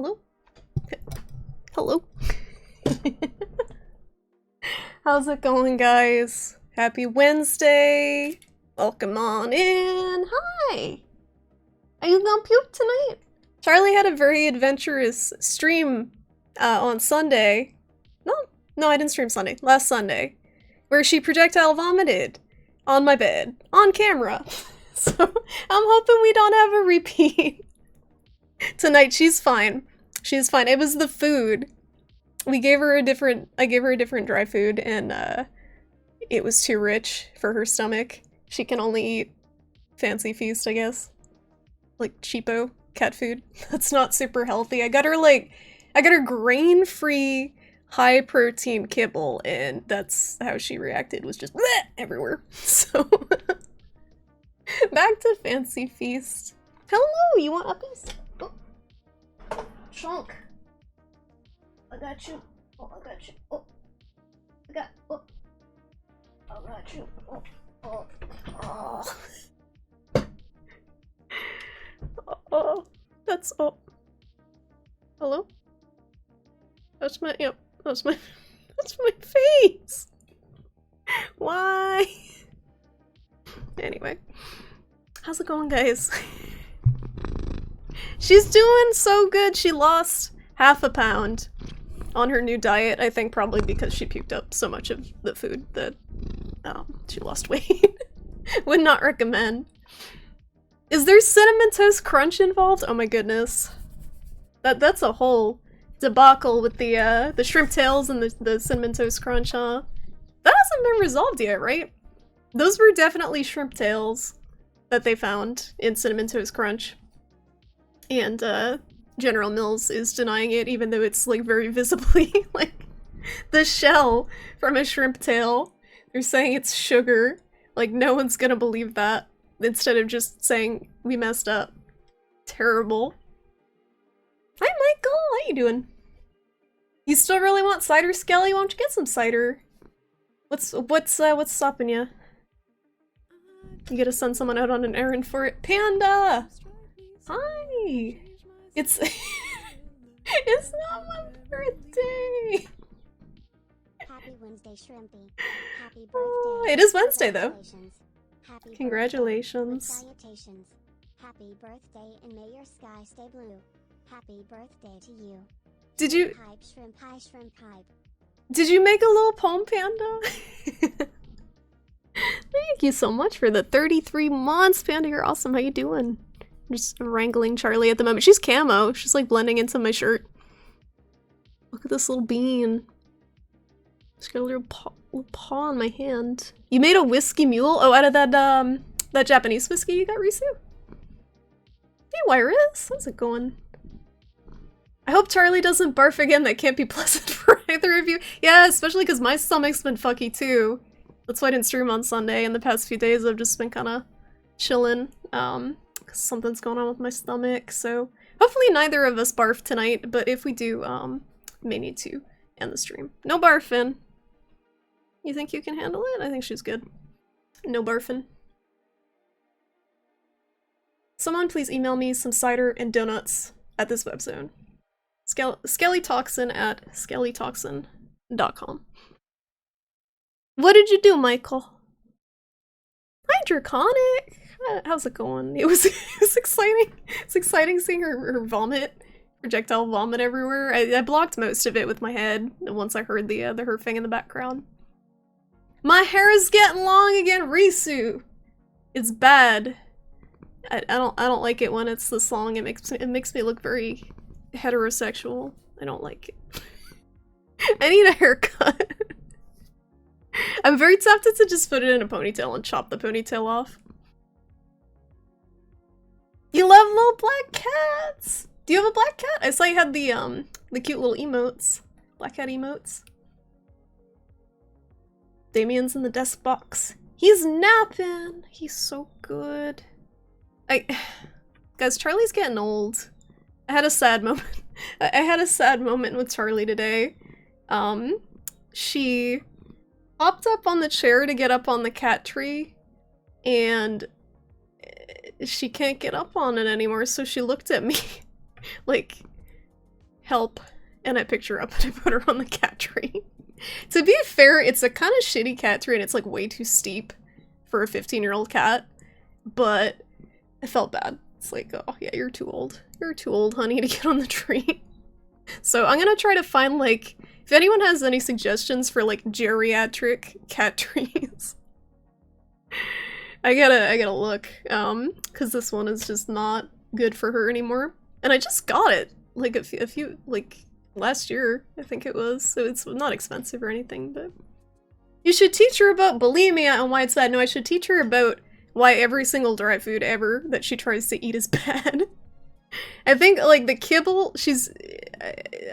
Hello? Hello? How's it going, guys? Happy Wednesday! Welcome on in! Hi! Are you gonna puke tonight? Charlie had a very adventurous stream on Sunday. No, I didn't stream Sunday. Last Sunday. Where she projectile vomited on my bed. On camera. So, I'm hoping we don't have a repeat. Tonight, she's fine. She's fine. It was the food. I gave her a different dry food, and it was too rich for her stomach. She can only eat Fancy Feast, I guess. Like cheapo cat food. That's not super healthy. I got her grain-free, high-protein kibble, and that's how she reacted, was just bleh everywhere. So, back to Fancy Feast. Hello, you want uppies? Oh. Chunk. I got you. Oh, I got you. Oh. I got you. Oh. Oh. That's hello? That's my face. Why? Anyway. How's it going, guys? She's doing so good. She lost half a pound on her new diet. I think probably because she puked up so much of the food that she lost weight. Would not recommend. Is there Cinnamon Toast Crunch involved? Oh my goodness. That's a whole debacle with the shrimp tails and the Cinnamon Toast Crunch, huh? That hasn't been resolved yet, right? Those were definitely shrimp tails that they found in Cinnamon Toast Crunch. And General Mills is denying it, even though it's like very visibly like the shell from a shrimp tail. They're saying it's sugar. Like, no one's gonna believe that, instead of just saying we messed up. Terrible. Hi, Michael. How you doing? You still really want cider, Skelly? Why don't you get some cider? What's stopping you? You gotta send someone out on an errand for it. Panda! Hi! It's it's not my birthday! Happy Wednesday, Shrimpy. Happy birthday. It is Wednesday, though. Happy Congratulations. Salutations. Happy birthday, and may your sky stay blue. Happy birthday to you. Did you Hype, shrimp, hi, shrimp, hype. Did you make a little poem, Panda? Thank you so much for the 33 months, Panda. You're awesome. How you doing? I'm just wrangling Charlie at the moment. She's camo. She's like blending into my shirt. Look at this little bean. She's got a little paw on my hand. You made a whiskey mule? Oh, out of that Japanese whiskey you got, Risu? Hey, Wyrus. How's it going? I hope Charlie doesn't barf again. That can't be pleasant for either of you. Yeah, especially because my stomach's been fucky too. That's why I didn't stream on Sunday. In the past few days, I've just been kind of chilling. Because something's going on with my stomach. So hopefully neither of us barf tonight. But if we do, may need to end the stream. No barfing. You think you can handle it? I think she's good. No barfing. Someone please email me some cider and donuts at this web zone. Skellytoxin at skellytoxin.com. What did you do, Michael? Hi, Draconic! How's it going? It was exciting. It's exciting seeing her vomit. Projectile vomit everywhere. I blocked most of it with my head once I heard the herfing in the background. My hair is getting long again, Risu! It's bad. I don't like it when it's this long. It makes me look very heterosexual. I don't like it. I need a haircut. I'm very tempted to just put it in a ponytail and chop the ponytail off. You love little black cats! Do you have a black cat? I saw you had the cute little emotes. Black cat emotes. Damien's in the desk box. He's napping! He's so good. Guys, Charlie's getting old. I had a sad moment. I had a sad moment with Charlie today. She hopped up on the chair to get up on the cat tree, and she can't get up on it anymore, so she looked at me like help, and I picked her up and I put her on the cat tree. To be fair, it's a kind of shitty cat tree and it's like way too steep for a 15-year-old cat, but I felt bad. It's like, oh yeah, you're too old. You're too old, honey, to get on the tree. So I'm gonna try to find, like, if anyone has any suggestions for, like, geriatric cat trees. I gotta look, because this one is just not good for her anymore. And I just got it, like, a few, like, last year, I think it was, so it's not expensive or anything, but... You should teach her about bulimia and why it's bad. No, I should teach her about why every single dry food ever that she tries to eat is bad. I think, like, the kibble,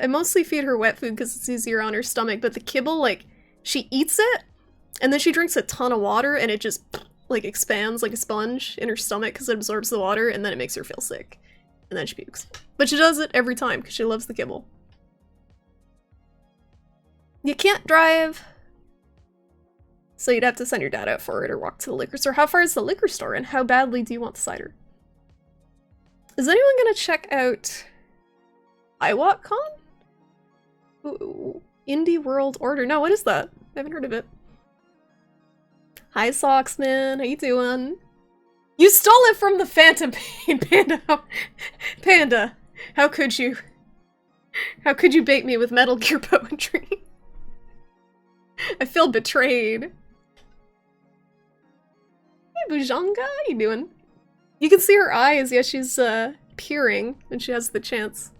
I mostly feed her wet food because it's easier on her stomach, but the kibble, like, she eats it, and then she drinks a ton of water, and it just, like, expands like a sponge in her stomach because it absorbs the water, and then it makes her feel sick. And then she pukes. But she does it every time because she loves the kibble. You can't drive, so you'd have to send your dad out for it or walk to the liquor store. How far is the liquor store, and how badly do you want the cider? Is anyone gonna check out IWATCon? Ooh, Indie World Order. No, what is that? I haven't heard of it. Hi, Socksman. How you doing? You stole it from the Phantom Pain, Panda. Panda, how could you? How could you bait me with Metal Gear poetry? I feel betrayed. Hey, Bujanga, how you doing? You can see her eyes, yeah, she's, peering when she has the chance.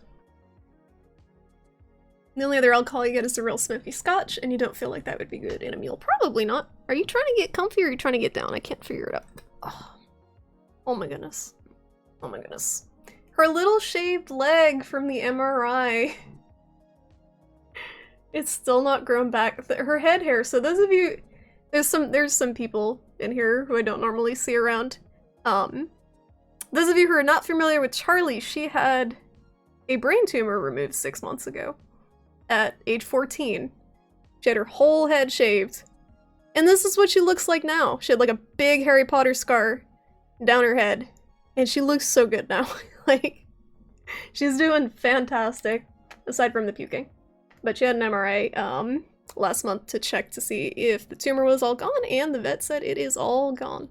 The only other alcohol you get is the real smoky scotch, and you don't feel like that would be good in a meal. Probably not. Are you trying to get comfy or are you trying to get down? I can't figure it out. Oh my goodness. Oh my goodness. Her little shaved leg from the MRI. It's still not grown back. Her head hair, so those of you... There's some people in here who I don't normally see around. Those of you who are not familiar with Charlie, she had a brain tumor removed 6 months ago. At age 14. She had her whole head shaved. And this is what she looks like now. She had like a big Harry Potter scar down her head. And she looks so good now. Like, she's doing fantastic, aside from the puking. But she had an MRI last month to check to see if the tumor was all gone, and the vet said it is all gone.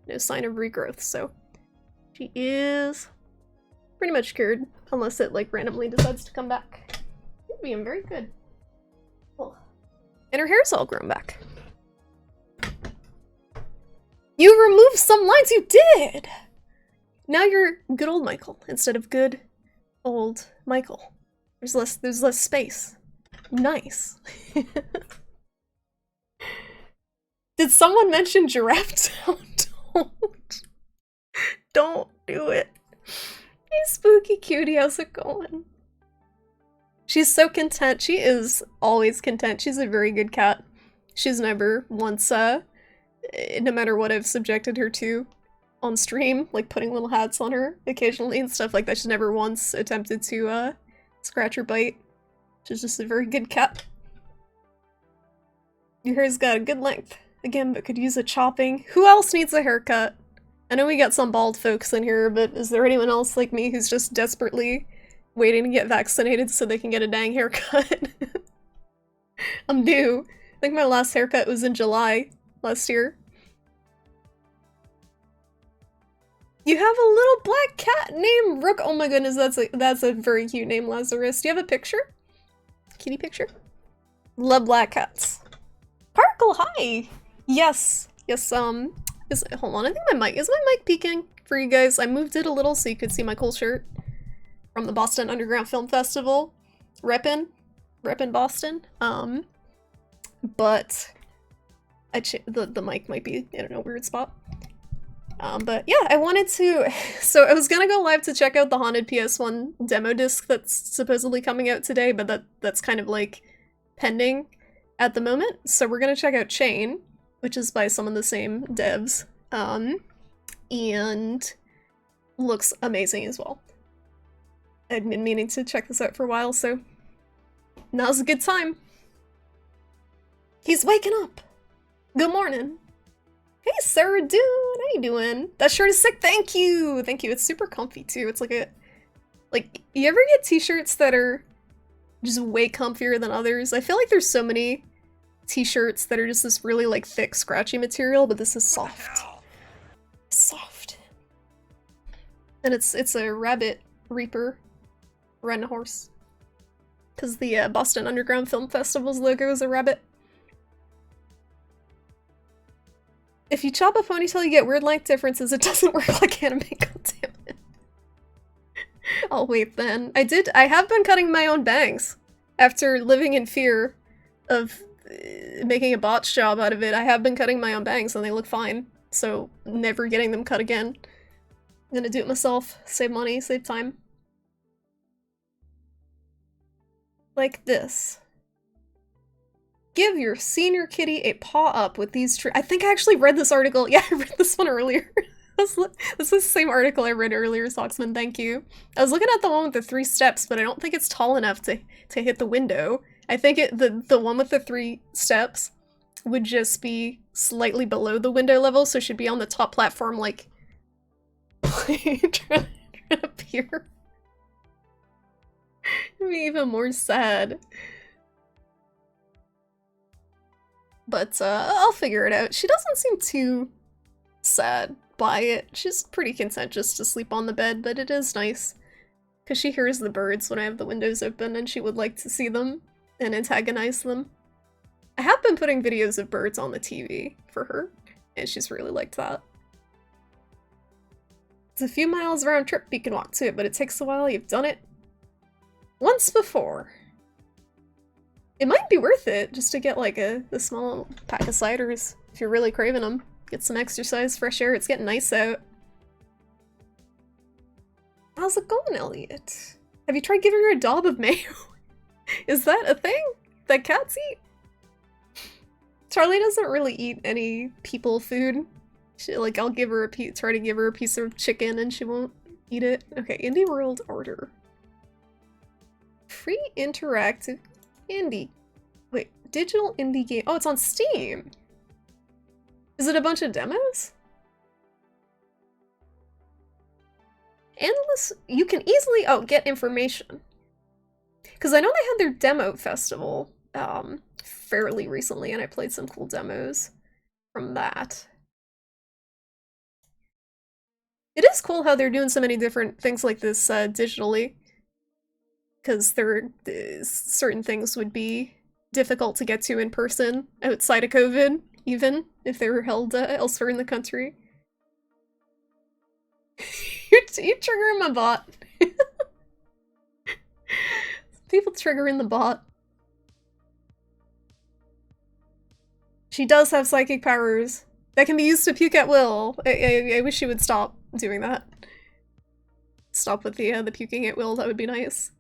No sign of regrowth, so she is pretty much cured, unless it like randomly decides to come back. It's being very good. Oh. And her hair's all grown back. You removed some lines, you did! Now you're good old Michael, instead of good old Michael. There's less space. Nice. Did someone mention Giraffe Town? Don't do it. Hey, spooky cutie, how's it going? She's so content. She is always content. She's a very good cat. She's never once, no matter what I've subjected her to on stream, like putting little hats on her occasionally and stuff like that, she's never once attempted to, scratch or bite. She's just a very good cat. Your hair's got a good length. Again, but could use a chopping. Who else needs a haircut? I know we got some bald folks in here, but is there anyone else like me who's just desperately waiting to get vaccinated so they can get a dang haircut? I'm due. I think my last haircut was in July last year. You have a little black cat named Rook. Oh my goodness, that's a very cute name, Lazarus. Do you have a picture? Kitty picture? Love black cats. Parkle, hi! Yes. Yes, hold on, I think is my mic peaking for you guys? I moved it a little so you could see my cool shirt from the Boston Underground Film Festival. Reppin' Boston. But the mic might be in a weird spot. But yeah, I wanted to, so I was gonna go live to check out the Haunted PS1 demo disc that's supposedly coming out today, but that's kind of like pending at the moment. So we're gonna check out C.H.A.I.N, which is by some of the same devs, and looks amazing as well. I'd been meaning to check this out for a while, so now's a good time. He's waking up! Good morning! Hey Sarah Dude, how you doing? That shirt is sick, thank you! Thank you, it's super comfy too. It's like you ever get t-shirts that are just way comfier than others. I feel like there's so many t-shirts that are just this really like thick, scratchy material, but this is soft. Soft. And it's a rabbit reaper. Riding a horse. Because the Boston Underground Film Festival's logo is a rabbit. If you chop a ponytail, you get weird length differences. It doesn't work like anime, goddammit. I'll wait then. I have been cutting my own bangs. After living in fear of making a botch job out of it, I have been cutting my own bangs and they look fine. So, never getting them cut again. I'm gonna do it myself. Save money, save time. Like this. Give your senior kitty a paw up with these I think I actually read this article. Yeah, I read this one earlier. This is the same article I read earlier, Socksman, thank you. I was looking at the one with the 3 steps, but I don't think it's tall enough to hit the window. I think the one with the 3 steps would just be slightly below the window level, so it should be on the top platform, like, trying to peer. It'd be even more sad. But, I'll figure it out. She doesn't seem too sad by it. She's pretty content just to sleep on the bed, but it is nice. Because she hears the birds when I have the windows open, and she would like to see them and antagonize them. I have been putting videos of birds on the TV for her, and she's really liked that. It's a few miles round trip, you can walk to it, but it takes a while. You've done it once before. It might be worth it just to get like a small pack of ciders if you're really craving them. Get some exercise, fresh air. It's getting nice out. How's it going, Elliot? Have you tried giving her a daub of mayo? Is that a thing that cats eat? Charlie doesn't really eat any people food. Like, I'll give her try to give her a piece of chicken and she won't eat it. Okay, Indie World Order. Free interactive indie. Wait, digital indie game. Oh, it's on Steam. Is it a bunch of demos? Endless. You can easily get information. Because I know they had their demo festival fairly recently, and I played some cool demos from that. It is cool how they're doing so many different things like this digitally. Because certain things would be difficult to get to in person outside of COVID, even if they were held elsewhere in the country. You're triggering my bot. People triggering the bot. She does have psychic powers that can be used to puke at will. I wish she would stop doing that. Stop with the puking at will, that would be nice.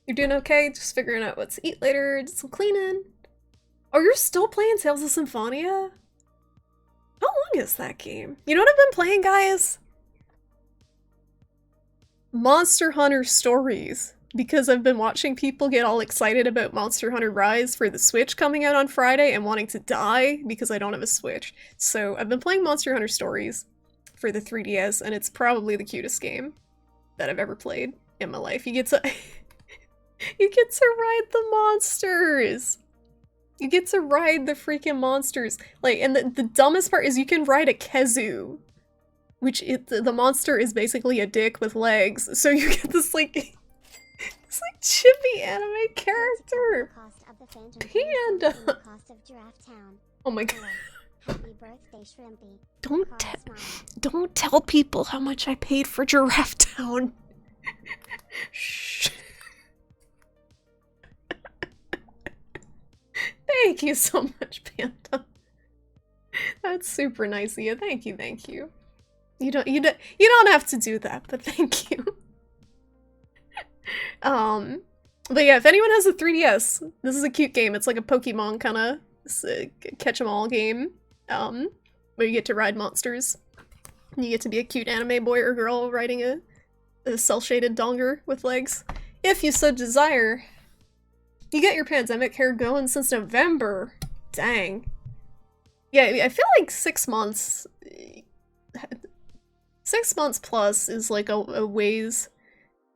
You're doing okay? Just figuring out what to eat later, did some cleaning. Oh, you're still playing Tales of Symphonia? How long is that game? You know what I've been playing, guys? Monster Hunter Stories. Because I've been watching people get all excited about Monster Hunter Rise for the Switch coming out on Friday and wanting to die because I don't have a Switch. So I've been playing Monster Hunter Stories for the 3DS, and it's probably the cutest game that I've ever played in my life. You get to... You get to ride the monsters! You get to ride the freaking monsters. Like, and the dumbest part is you can ride a Kezu. Which, the monster is basically a dick with legs. So you get this, like... It's like chibi anime character! Panda! Oh my god. Happy birthday, Shrimpy. Don't tell people how much I paid for Giraffe Town. Shh. Thank you so much, Panda. That's super nice of you. Thank you, thank you. You don't have to do that, but thank you. But yeah, if anyone has a 3DS, this is a cute game. It's like a Pokemon kind of catch-em-all game, where you get to ride monsters. And you get to be a cute anime boy or girl riding a cel-shaded donger with legs, if you so desire. You get your pandemic hair going since November. Dang. Yeah, I feel like 6 months... 6 months plus is like a ways.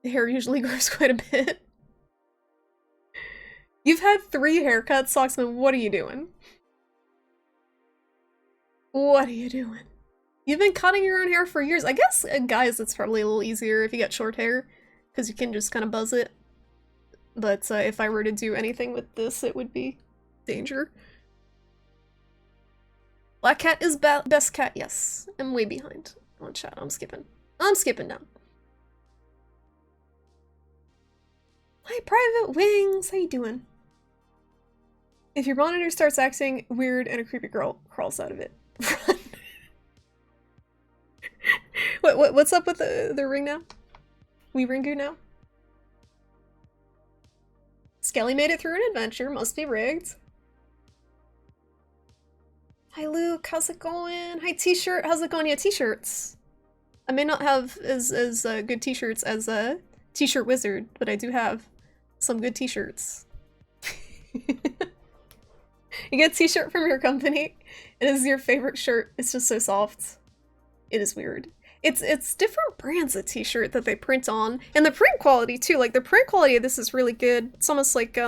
The hair usually grows quite a bit. You've had 3 haircuts, Socksman. What are you doing? What are you doing? You've been cutting your own hair for years. I guess, guys, it's probably a little easier if you get short hair, because you can just kind of buzz it. But if I were to do anything with this, it would be danger. Black cat is best cat, yes. I'm way behind on chat. I'm skipping. I'm skipping down. Hi, Private Wings. How you doing? If your monitor starts acting weird and a creepy girl crawls out of it, run. What's up with the ring now? We Ringu now? Skelly made it through an adventure. Must be rigged. Hi, Luke. How's it going? Hi, T-shirt. How's it going? Yeah, T-shirts. I may not have as good T-shirts as a T-shirt wizard, but I do have some good T-shirts. You get a T-shirt from your company. It is your favorite shirt. It's just so soft. It is weird. It's different brands of T-shirt that they print on, and the print quality too. Like the print quality of this is really good. It's almost like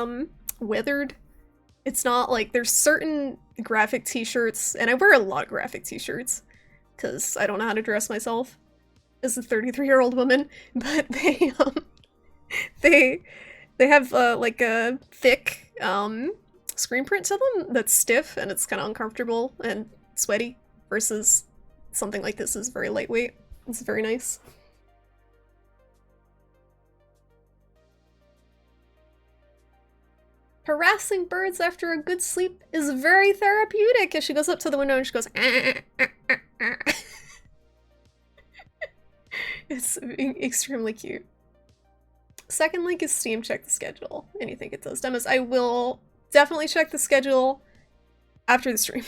weathered. It's not like there's certain graphic T-shirts, and I wear a lot of graphic T-shirts because I don't know how to dress myself as a 33-year-old woman. But they have like a thick screen print to them that's stiff and it's kind of uncomfortable and sweaty versus something like this is very lightweight. It's very nice. Harassing birds after a good sleep is very therapeutic. As she goes up to the window and she goes, It's extremely cute. Second link is Steam. Check the schedule. And you think it does demos? I will definitely check the schedule after the stream.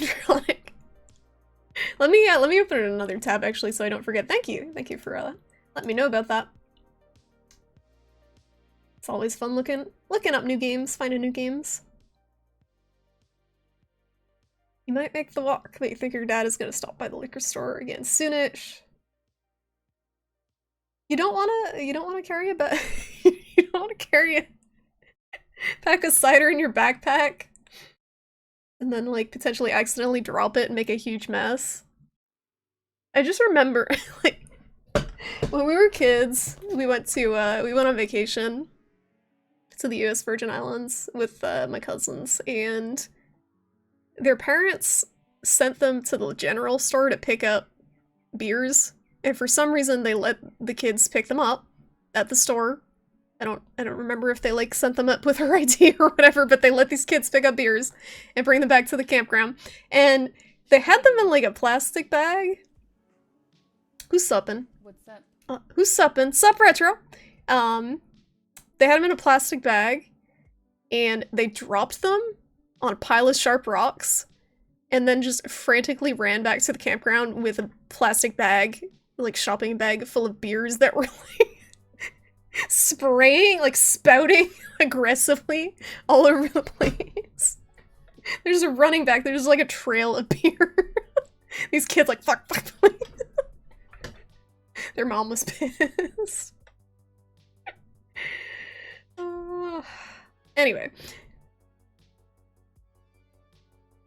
Let me open another tab actually so I don't forget. Thank you for letting me know about that. It's always fun looking up new games, finding new games. You might make the walk, but you think your dad is gonna stop by the liquor store again soonish. You don't wanna carry a you don't wanna carry a pack of cider in your backpack and then like potentially accidentally drop it and make a huge mess. I just remember like when we were kids, we went on vacation to the US Virgin Islands with my cousins, and their parents sent them to the general store to pick up beers, and for some reason they let the kids pick them up at the store. I don't remember if they like sent them up with her ID or whatever, but they let these kids pick up beers and bring them back to the campground, and they had them in like a plastic bag. Who's supping? What's up? Who's supping? Sup, Retro? They had them in a plastic bag, and they dropped them on a pile of sharp rocks, and then just frantically ran back to the campground with a plastic bag, like shopping bag full of beers that were like spraying, like spouting aggressively all over the place. They're just running back. There's just like a trail of beer. These kids like, fuck. Their mom was pissed. Anyway.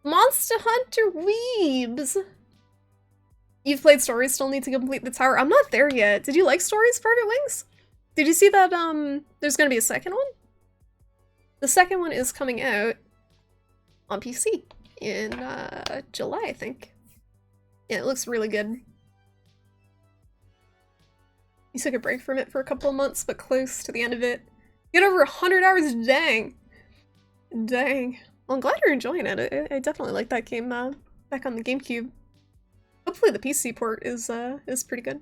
Monster Hunter Weebs! You've played Stories, still need to complete the tower. I'm not there yet. Did you like Stories, Private Wings? Did you see that, there's gonna be a second one? The second one is coming out on PC in, July, I think. Yeah, it looks really good. You took a break from it for a couple of months, but close to the end of it. You got over 100 hours, dang! Dang. Well, I'm glad you're enjoying it. I definitely like that game, back on the GameCube. Hopefully the PC port is pretty good.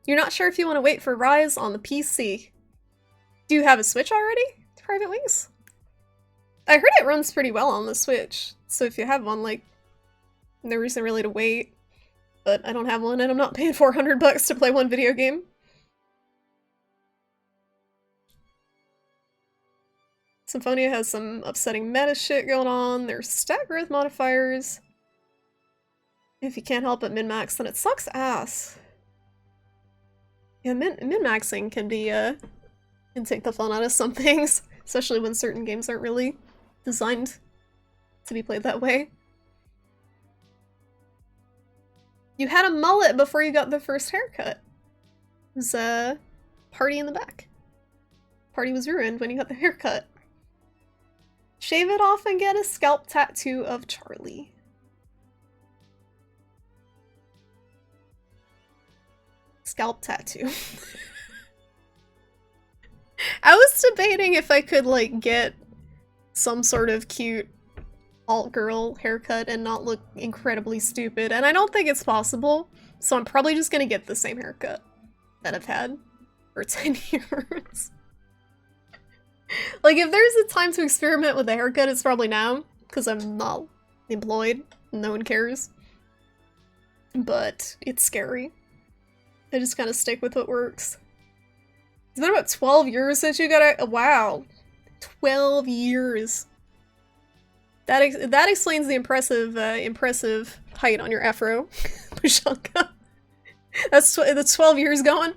You're not sure if you want to wait for Rise on the PC. Do you have a Switch already, Private Wings? I heard it runs pretty well on the Switch, so if you have one, like, no reason really to wait. But I don't have one, and I'm not paying $400 to play one video game. Symphonia has some upsetting meta shit going on. There's stat growth modifiers. If you can't help but min-max, then it sucks ass. Yeah, min-maxing can be, can take the fun out of some things. especially when certain games aren't really designed to be played that way. You had a mullet before you got the first haircut. It was a party in the back. Party was ruined when you got the haircut. Shave it off and get a scalp tattoo of Charlie. Scalp tattoo. I was debating if I could, like, get some sort of cute alt-girl haircut and not look incredibly stupid, and I don't think it's possible, so I'm probably just gonna get the same haircut that I've had for 10 years. Like, if there's a time to experiment with a haircut, it's probably now, because I'm not employed, no one cares. But it's scary. I just kind of stick with what works. It's been about 12 years since you got a- wow. 12 years. That explains the impressive height on your afro, Pushanka. That's 12 years going.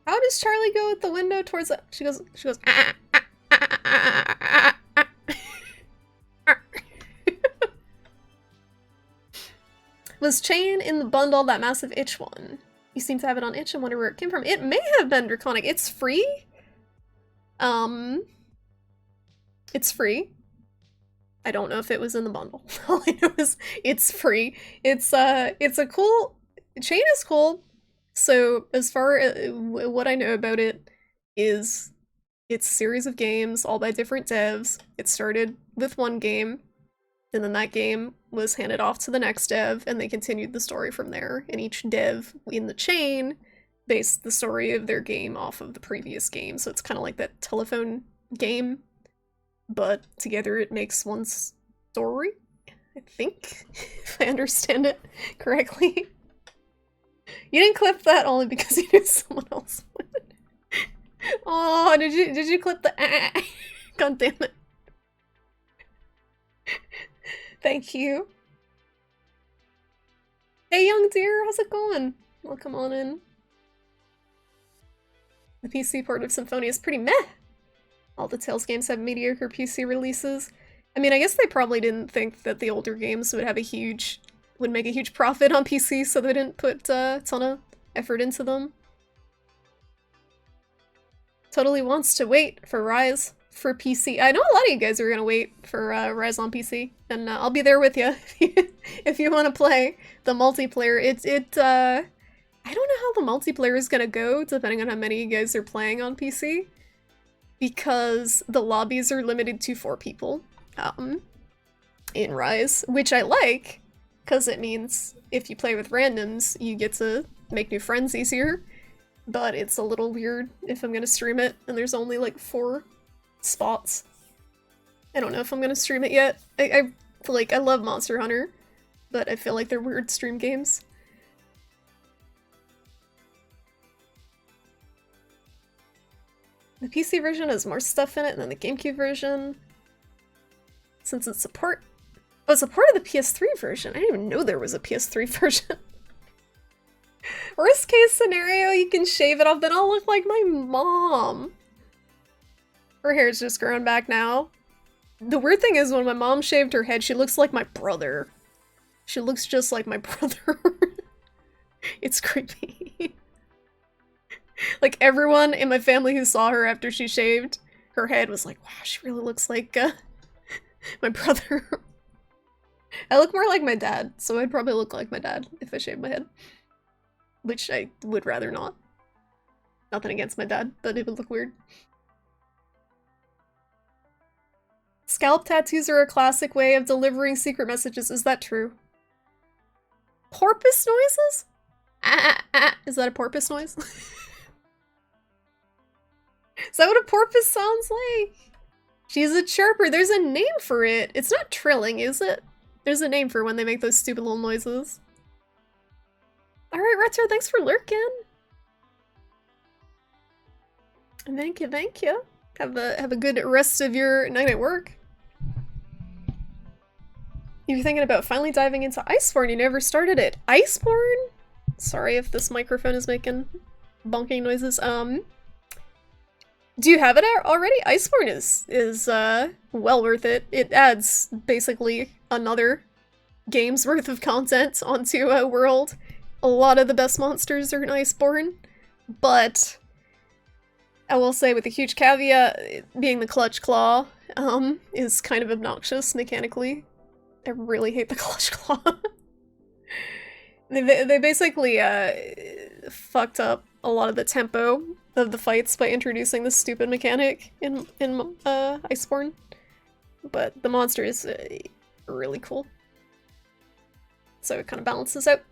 How does Charlie go with the window towards the- she goes, ah, ah, ah, ah, ah, ah, ah, ah. Was C.H.A.I.N in the bundle, that massive itch one? You seem to have it on itch and wonder where it came from. It may have been Draconic. It's free. It's free. I don't know if it was in the bundle. All I know is it's free. It's a cool... C.H.A.I.N is cool. So, as far as what I know about it is it's a series of games, all by different devs. It started with one game, and then that game was handed off to the next dev, and they continued the story from there. And each dev in the chain based the story of their game off of the previous game. So it's kind of like that telephone game, but together it makes one story, I think, if I understand it correctly. You didn't clip that only because you knew someone else would. Oh, did you clip the God damn it. Thank you. Hey young dear, how's it going? Welcome on in. The PC port of Symphonia is pretty meh. All the Tales games have mediocre PC releases. I mean, I guess they probably didn't think that the older games would make a huge profit on PC, so they didn't put a ton of effort into them. Totally wants to wait for Rise for PC. I know a lot of you guys are gonna wait for Rise on PC, and I'll be there with you if you want to play the multiplayer. I don't know how the multiplayer is gonna go, depending on how many of you guys are playing on PC, because the lobbies are limited to 4 people in Rise, which I like, because it means if you play with randoms, you get to make new friends easier, but it's a little weird if I'm gonna stream it and there's only like 4 spots. I don't know if I'm gonna stream it yet. I love Monster Hunter, but I feel like they're weird stream games. The PC version has more stuff in it than the GameCube version. Since it's a part of the PS3 version. I didn't even know there was a PS3 version. Worst case scenario, you can shave it off, then I'll look like my mom. Her hair's just growing back now. The weird thing is when my mom shaved her head, she looks like my brother. She looks just like my brother. It's creepy. Like, everyone in my family who saw her after she shaved her head was like, wow, she really looks like my brother. I look more like my dad, so I'd probably look like my dad if I shaved my head. Which I would rather not. Nothing against my dad, but it would look weird. Scalp tattoos are a classic way of delivering secret messages. Is that true? Porpoise noises? Is that a porpoise noise? Is that what a porpoise sounds like? She's a chirper. There's a name for it. It's not trilling, is it? There's a name for when they make those stupid little noises. Alright, Retro, thanks for lurking. Thank you, thank you. Have a good rest of your night at work. You're thinking about finally diving into Iceborne. You never started it. Iceborne? Sorry if this microphone is making bonking noises. Do you have it already? Iceborne is well worth it. It adds basically another game's worth of content onto a world. A lot of the best monsters are in Iceborne, but I will say with a huge caveat, being the Clutch Claw is kind of obnoxious mechanically. I really hate the Clutch Claw. They basically fucked up a lot of the tempo of the fights by introducing this stupid mechanic in Iceborne. But the monster is really cool. So it kind of balances out.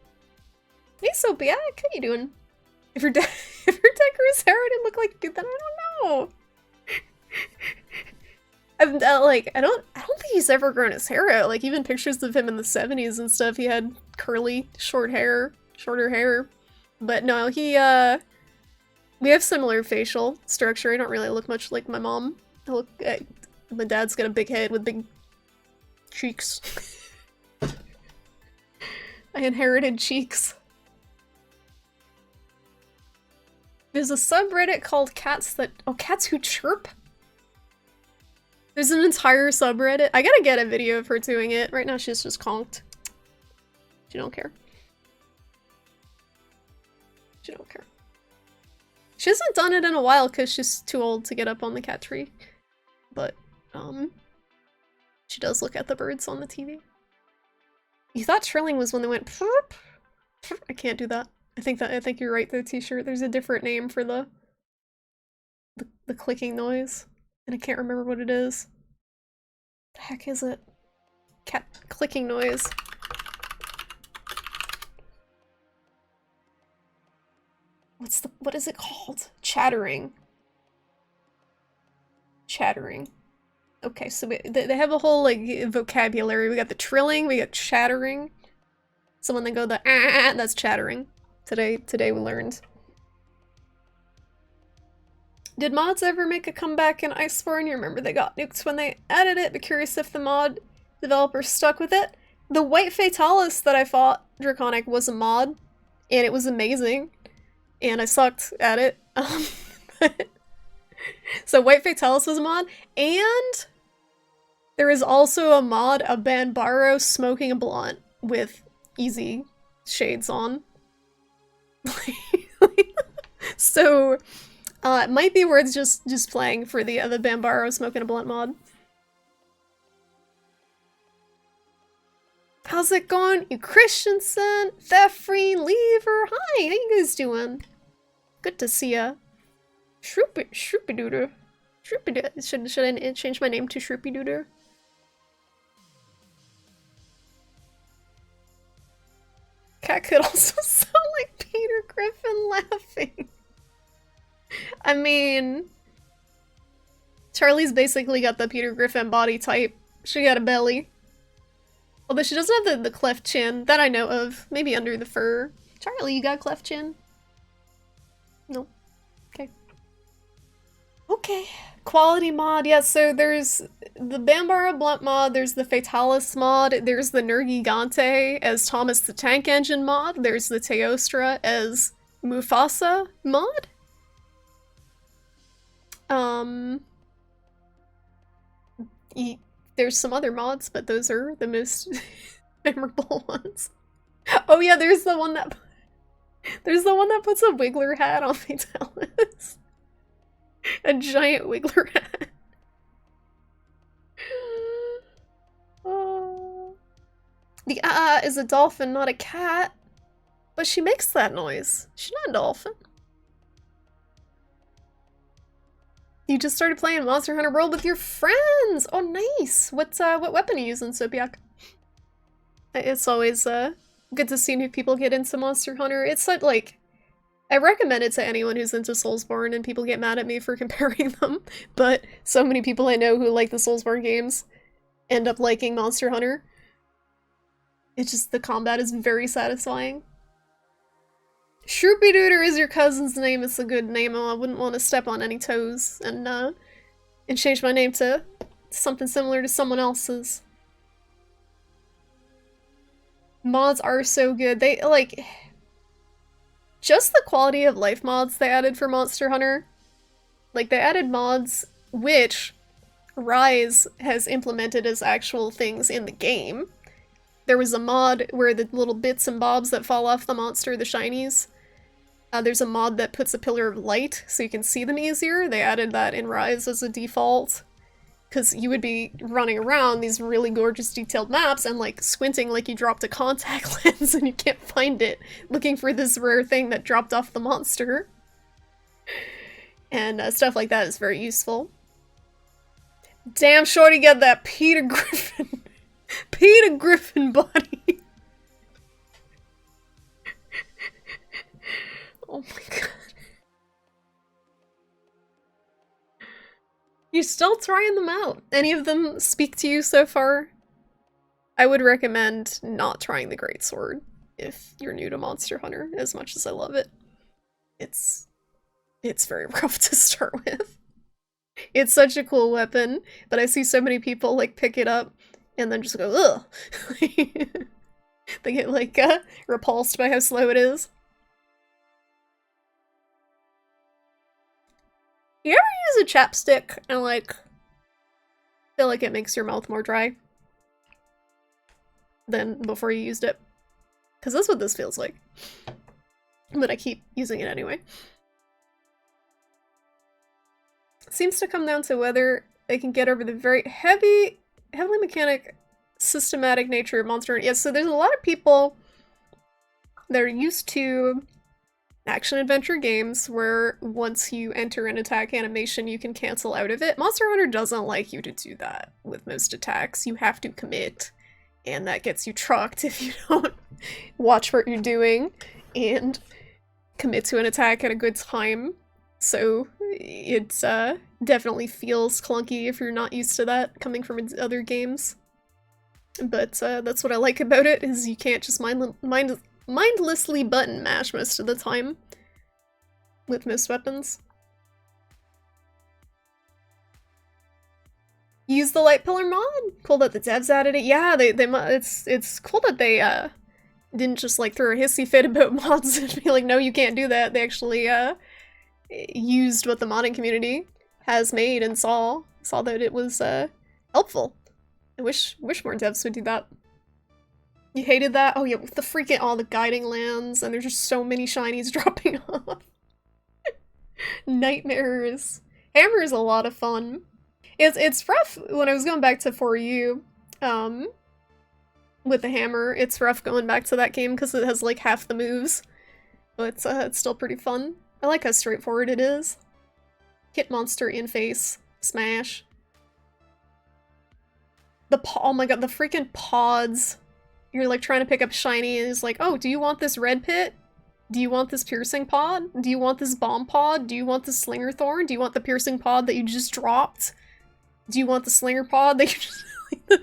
Hey Sophia, how you doing? If your deck grew hair, it didn't look like you, then I don't know. I don't think he's ever grown his hair out. Like, even pictures of him in the 70s and stuff, he had curly, shorter hair. But no, we have similar facial structure. I don't really look much like my mom. My dad's got a big head with big cheeks. I inherited cheeks. There's a subreddit called Cats Who Chirp? There's an entire subreddit. I gotta get a video of her doing it. Right now she's just conked. She don't care. She don't care. She hasn't done it in a while because she's too old to get up on the cat tree. But, she does look at the birds on the TV. You thought trilling was when they went purp? I can't do that. I think you're right though, T-shirt. There's a different name for the clicking noise. And I can't remember what it is. The heck is it? Cat clicking noise. What is it called? Chattering. Chattering. Okay, so they have a whole like vocabulary. We got the trilling, we got chattering. So when they go the that's chattering. Today we learned. Did mods ever make a comeback in Iceborne? You remember they got nuked when they added it, but curious if the mod developers stuck with it. The White Fatalis that I fought, Draconic, was a mod, and it was amazing. And I sucked at it. So White Fatalis was a mod, and there is also a mod of Banbaro smoking a blunt with easy shades on. So, it might be worth just playing for the Banbaro smoking a blunt mod. How's it going? You Christensen, Thefreen, Lever, hi, how you guys doing? Good to see ya. Shroopy-dooter. Should I change my name to Shroopy-dooter? Cat could also sound like Peter Griffin laughing. I mean, Charlie's basically got the Peter Griffin body type. She got a belly. Although she doesn't have the cleft chin that I know of. Maybe under the fur. Charlie, you got cleft chin? No. Okay. Okay. Quality mod. Yeah, so there's the Banbaro Blunt mod, there's the Fatalis mod, there's the Nergigante as Thomas the Tank Engine mod, there's the Teostra as Mufasa mod. There's some other mods, but those are the most memorable ones. Oh yeah, there's the one that puts a Wiggler hat on Fatalis. A giant Wiggler hat. The is a dolphin, not a cat. But she makes that noise. She's not a dolphin. You just started playing Monster Hunter World with your friends! Oh, nice! What weapon are you using, Sobiak? It's always, good to see new people get into Monster Hunter. It's like, I recommend it to anyone who's into Soulsborne, and people get mad at me for comparing them, but so many people I know who like the Soulsborne games end up liking Monster Hunter. It's just, the combat is very satisfying. Shroopy-dooter is your cousin's name. It's a good name. I wouldn't want to step on any toes and change my name to something similar to someone else's. Mods are so good. They, like... just the quality of life mods they added for Monster Hunter. Like, they added mods which Rise has implemented as actual things in the game. There was a mod where the little bits and bobs that fall off the monster, the shinies, there's a mod that puts a pillar of light so you can see them easier. They added that in Rise as a default. Because you would be running around these really gorgeous detailed maps and like squinting like you dropped a contact lens and you can't find it, looking for this rare thing that dropped off the monster. And stuff like that is very useful. Damn, Shorty got that Peter Griffin. Peter Griffin body. Oh my god. You're still trying them out. Any of them speak to you so far? I would recommend not trying the Greatsword if you're new to Monster Hunter, as much as I love it. It's very rough to start with. It's such a cool weapon, but I see so many people like pick it up and then just go, ugh. They get like repulsed by how slow it is. You ever use a chapstick and like feel like it makes your mouth more dry than before you used it? Because that's what this feels like. But I keep using it anyway. It seems to come down to whether they can get over the very heavily mechanic, systematic nature of Monster Hunter. Yeah, so there's a lot of people that are used to action-adventure games where once you enter an attack animation, you can cancel out of it. Monster Hunter doesn't like you to do that with most attacks. You have to commit, and that gets you trucked if you don't watch what you're doing and commit to an attack at a good time. So it definitely feels clunky if you're not used to that coming from other games. But that's what I like about it, is you can't just mindlessly button mash most of the time with most weapons. Use the light pillar mod. Cool that the devs added it. Yeah, it's cool that they didn't just like throw a hissy fit about mods and be like, no, you can't do that. They actually used what the modding community has made and saw that it was helpful. I wish more devs would do that. You hated that? Oh yeah, with the freaking all the guiding lands, and there's just so many shinies dropping off. Nightmares. Hammer is a lot of fun. It's rough when I was going back to 4U, with the hammer. It's rough going back to that game because it has like half the moves, but it's still pretty fun. I like how straightforward it is. Hit monster in face, smash. Oh my god, the freaking pods. You're like trying to pick up shiny and it's like, oh, do you want this red pit? Do you want this piercing pod? Do you want this bomb pod? Do you want the slinger thorn? Do you want the piercing pod that you just dropped? Do you want the slinger pod that you just like the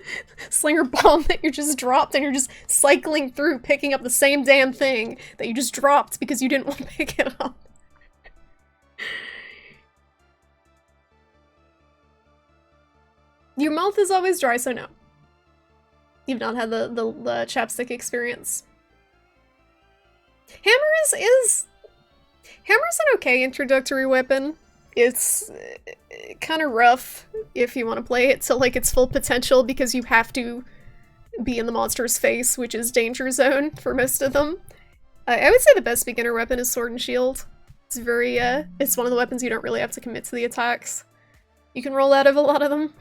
slinger bomb that you just dropped and you're just cycling through picking up the same damn thing that you just dropped because you didn't want to pick it up? Your mouth is always dry, so no. You've not had the chapstick experience. Hammer's an okay introductory weapon. It's kind of rough if you want to play it to like its full potential because you have to be in the monster's face, which is danger zone for most of them. I would say the best beginner weapon is Sword and Shield. It's very, it's one of the weapons you don't really have to commit to the attacks. You can roll out of a lot of them.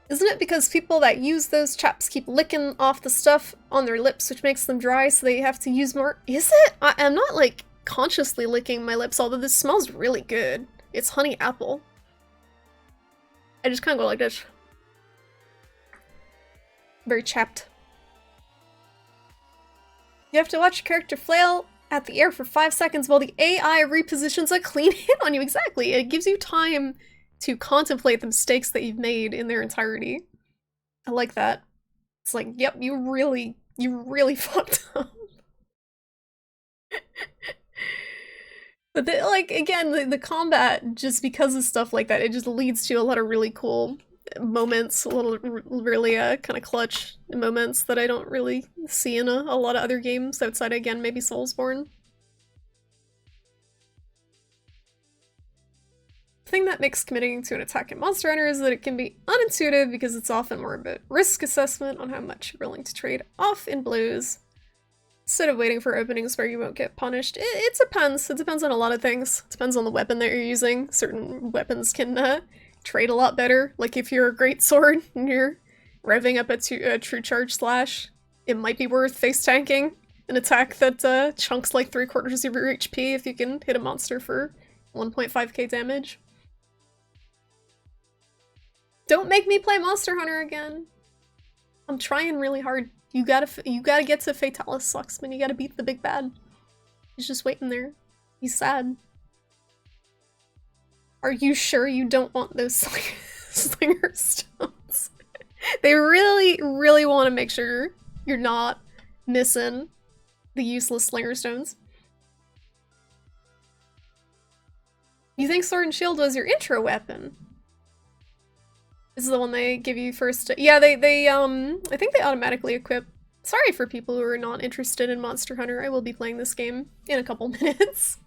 Isn't it because people that use those chaps keep licking off the stuff on their lips, which makes them dry, so they have to use more? Is it? I'm not, like, consciously licking my lips, although this smells really good. It's honey apple. I just kind of go like this. Very chapped. You have to watch your character flail at the air for 5 seconds while the AI repositions a clean hit on you. Exactly. It gives you time to contemplate the mistakes that you've made in their entirety. I like that. It's like, yep, you really fucked up. But like, again, the combat, just because of stuff like that, it just leads to a lot of really cool moments, little really kind of clutch moments that I don't really see in a lot of other games outside, again, maybe Soulsborne. The thing that makes committing to an attack in Monster Hunter is that it can be unintuitive because it's often more about risk assessment on how much you're willing to trade off in blows instead of waiting for openings where you won't get punished. It depends. It depends on a lot of things. It depends on the weapon that you're using. Certain weapons can trade a lot better. Like if you're a great sword and you're revving up a true charge slash, it might be worth face tanking an attack that chunks like 3/4 of your HP if you can hit a monster for 1.5k damage. Don't make me play Monster Hunter again. I'm trying really hard. You gotta get to Fatalis, Sluxman. You gotta beat the big bad. He's just waiting there. He's sad. Are you sure you don't want those slinger stones? They really, really want to make sure you're not missing the useless slinger stones. You think Sword and Shield was your intro weapon? This is the one they give you first. Yeah, I think they automatically equip. Sorry for people who are not interested in Monster Hunter. I will be playing this game in a couple minutes.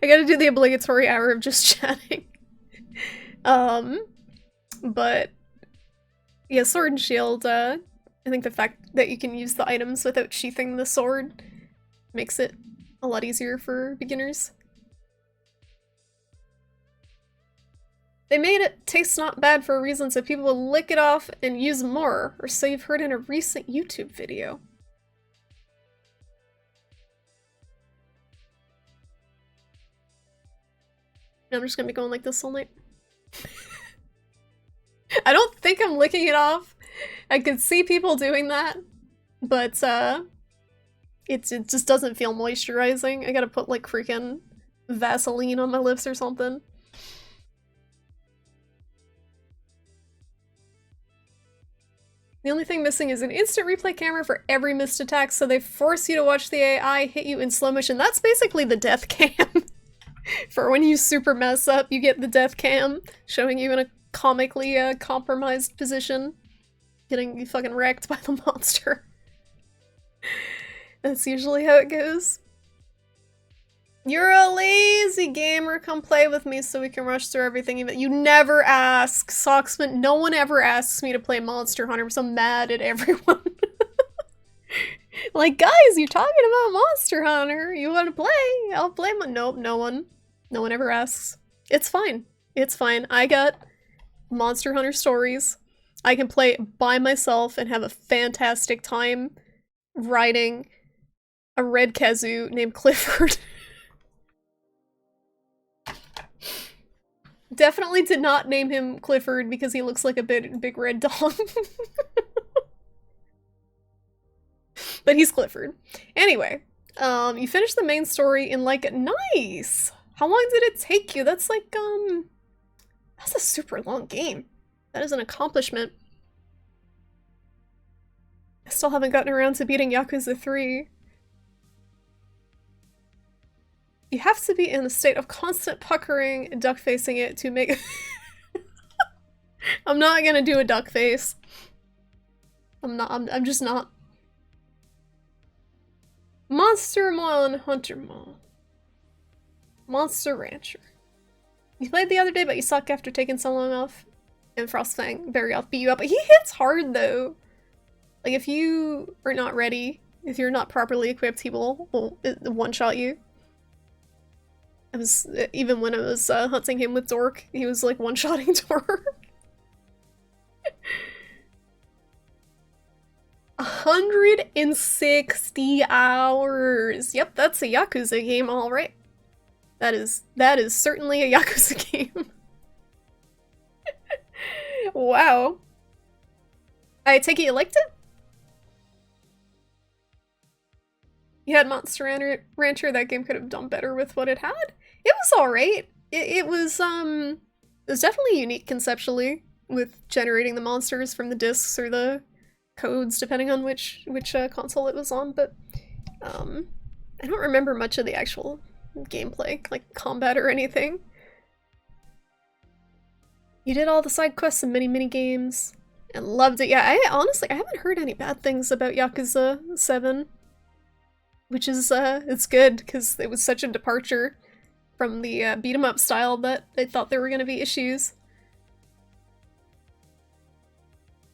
I gotta do the obligatory hour of just chatting. But yeah, Sword and Shield, I think the fact that you can use the items without sheathing the sword makes it a lot easier for beginners. They made it taste not bad for a reason so people will lick it off and use more, or so you've heard in a recent YouTube video. I'm just gonna be going like this all night. I don't think I'm licking it off. I could see people doing that, but it just doesn't feel moisturizing. I gotta put like freaking Vaseline on my lips or something. The only thing missing is an instant replay camera for every missed attack, so they force you to watch the AI hit you in slow motion. That's basically the death cam. For when you super mess up, you get the death cam showing you in a comically compromised position, getting fucking wrecked by the monster. That's usually how it goes. You're a lazy gamer, come play with me so we can rush through everything. You never ask, Socksman. No one ever asks me to play Monster Hunter. I'm so mad at everyone. Like, guys, you're talking about Monster Hunter. You want to play? I'll play. Nope, no one. No one ever asks. It's fine. It's fine. I got Monster Hunter stories. I can play by myself and have a fantastic time riding a red kazoo named Clifford. Definitely did not name him Clifford because he looks like a big red dog. But he's Clifford. Anyway, you finished the main story in like, nice! How long did it take you? That's like, that's a super long game. That is an accomplishment. I still haven't gotten around to beating Yakuza 3. You have to be in a state of constant puckering and duck facing it to make. I'm not gonna do a duck face. I'm just not. Monster Mon Hunter Mon. Monster Rancher. You played the other day, but you suck after taking so long off. And Frostfang very off beat you up. But he hits hard though. Like if you are not ready, if you're not properly equipped, he will one-shot you. I was, even when I was hunting him with Dork, he was like one-shotting Dork. 160 hours! Yep, that's a Yakuza game, alright. That is certainly a Yakuza game. Wow. I take it you liked it? You had Monster Rancher, that game could have done better with what it had. It was alright. It was definitely unique conceptually with generating the monsters from the discs or the codes, depending on which console it was on, but I don't remember much of the actual gameplay, like combat or anything. You did all the side quests and mini games and loved it. Yeah, I honestly I haven't heard any bad things about Yakuza 7, which is it's good because it was such a departure from the beat 'em up style that I thought there were going to be issues.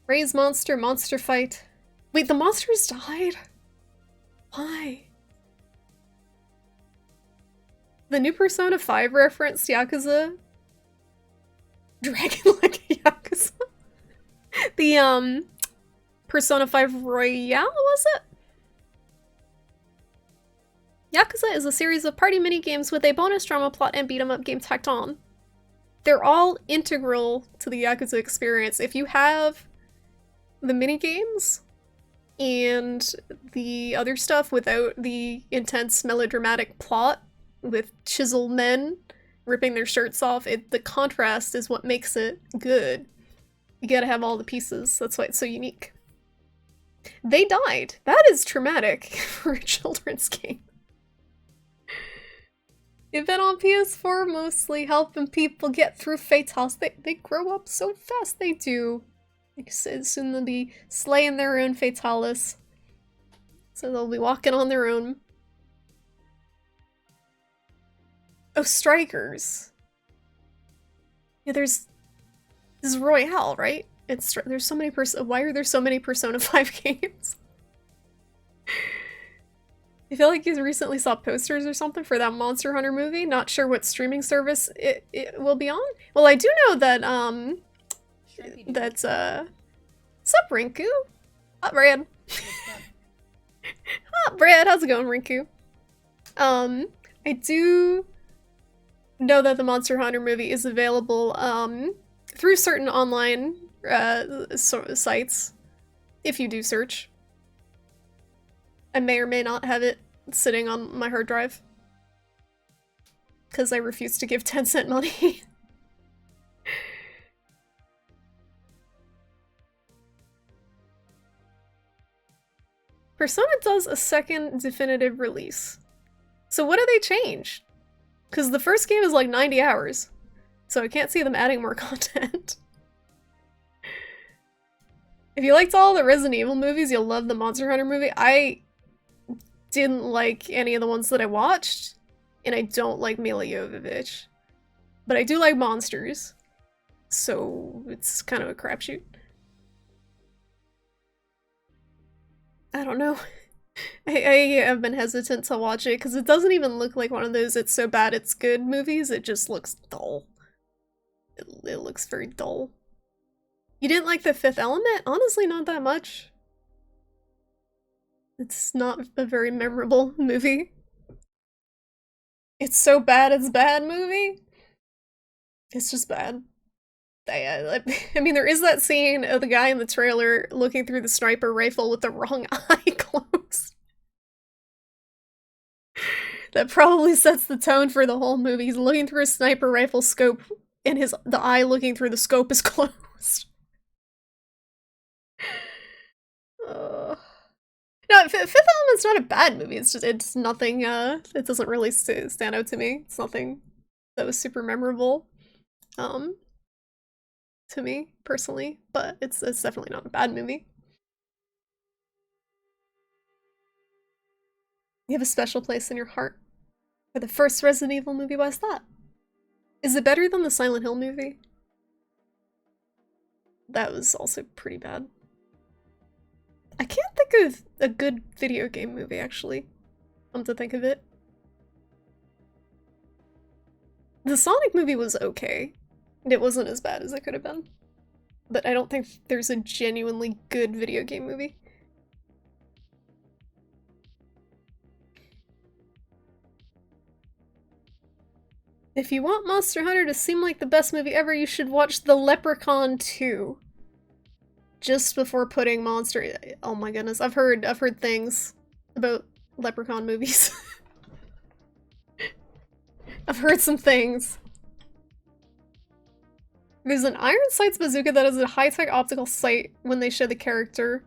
Raise monster fight. Wait, the monsters died? Why? The new Persona 5 referenced Yakuza. Dragon-like Yakuza. The, Persona 5 Royale, was it? Yakuza is a series of party minigames with a bonus drama plot and beat-em-up game tacked on. They're all integral to the Yakuza experience. If you have the minigames and the other stuff without the intense melodramatic plot with chiseled men ripping their shirts off, the contrast is what makes it good. You gotta have all the pieces. That's why it's so unique. They died. That is traumatic for a children's game. You've been on PS4 mostly, helping people get through Fatals. They grow up so fast, they do. Soon they'll be slaying their own Fatalis. So they'll be walking on their own. Oh, Strikers. Yeah, this is Royale, right? There's so many why are there so many Persona 5 games? I feel like you recently saw posters or something for that Monster Hunter movie. Not sure what streaming service it will be on. Well, I do know that, sup, Rinku? Hot Brad. Hot Brad, how's it going, Rinku? I do know that the Monster Hunter movie is available, through certain online, sites, if you do search. I may or may not have it sitting on my hard drive. Because I refuse to give 10-cent money. Persona does a second definitive release. So what do they change? Because the first game is like 90 hours. So I can't see them adding more content. If you liked all the Resident Evil movies, you'll love the Monster Hunter movie. I didn't like any of the ones that I watched, and I don't like Mila Jovovich. But I do like monsters, so it's kind of a crapshoot. I don't know. I have been hesitant to watch it because it doesn't even look like one of those it's so bad it's good movies. It just looks dull. It looks very dull. You didn't like The Fifth Element? Honestly, not that much. It's not a very memorable movie. It's so bad it's bad movie? It's just bad. I mean, there is that scene of the guy in the trailer looking through the sniper rifle with the wrong eye closed. That probably sets the tone for the whole movie. He's looking through a sniper rifle scope, and the eye looking through the scope is closed. No, Fifth Element's not a bad movie. It's nothing. It doesn't really stand out to me. It's nothing that was super memorable. To me personally, but it's definitely not a bad movie. You have a special place in your heart for the first Resident Evil movie. Why's that? Is it better than the Silent Hill movie? That was also pretty bad. I can't think of a good video game movie, actually. Come to think of it. The Sonic movie was okay. It wasn't as bad as it could have been. But I don't think there's a genuinely good video game movie. If you want Monster Hunter to seem like the best movie ever, you should watch The Leprechaun 2. Just before putting Monster... Oh my goodness, I've heard things about Leprechaun movies. I've heard some things. There's an iron sights bazooka that is a high-tech optical sight when they show the character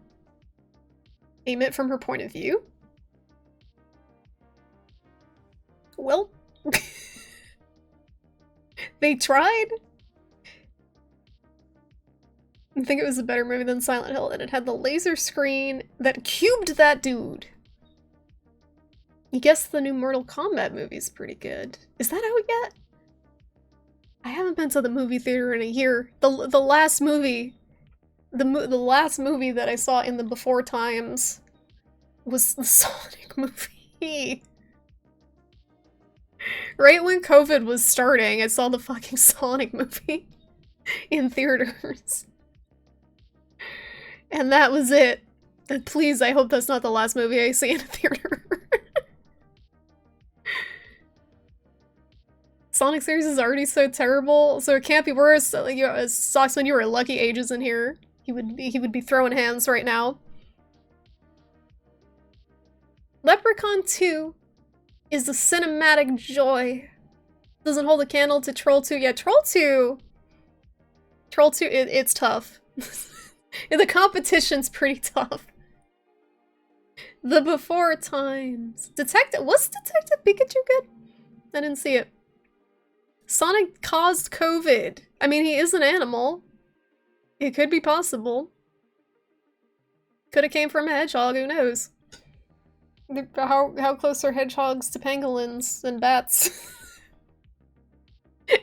aim it from her point of view. Well, they tried. I think it was a better movie than Silent Hill, and it had the laser screen that cubed that dude. I guess the new Mortal Kombat movie's pretty good. Is that out yet? I haven't been to the movie theater in a year. The last movie, the last movie that I saw in the before times was the Sonic movie. Right when COVID was starting, I saw the fucking Sonic movie in theaters. And that was it. And please, I hope that's not the last movie I see in a theater. Sonic series is already so terrible, so it can't be worse. Like, you know, Soxman, you were lucky Ages in here. He would be throwing hands right now. Leprechaun 2 is a cinematic joy. Doesn't hold a candle to Troll 2. Yeah, Troll 2, it's tough. The competition's pretty tough. The before times. Was Detective Pikachu good? I didn't see it. Sonic caused COVID. I mean, he is an animal. It could be possible. Could have came from a hedgehog, who knows? How close are hedgehogs to pangolins and bats?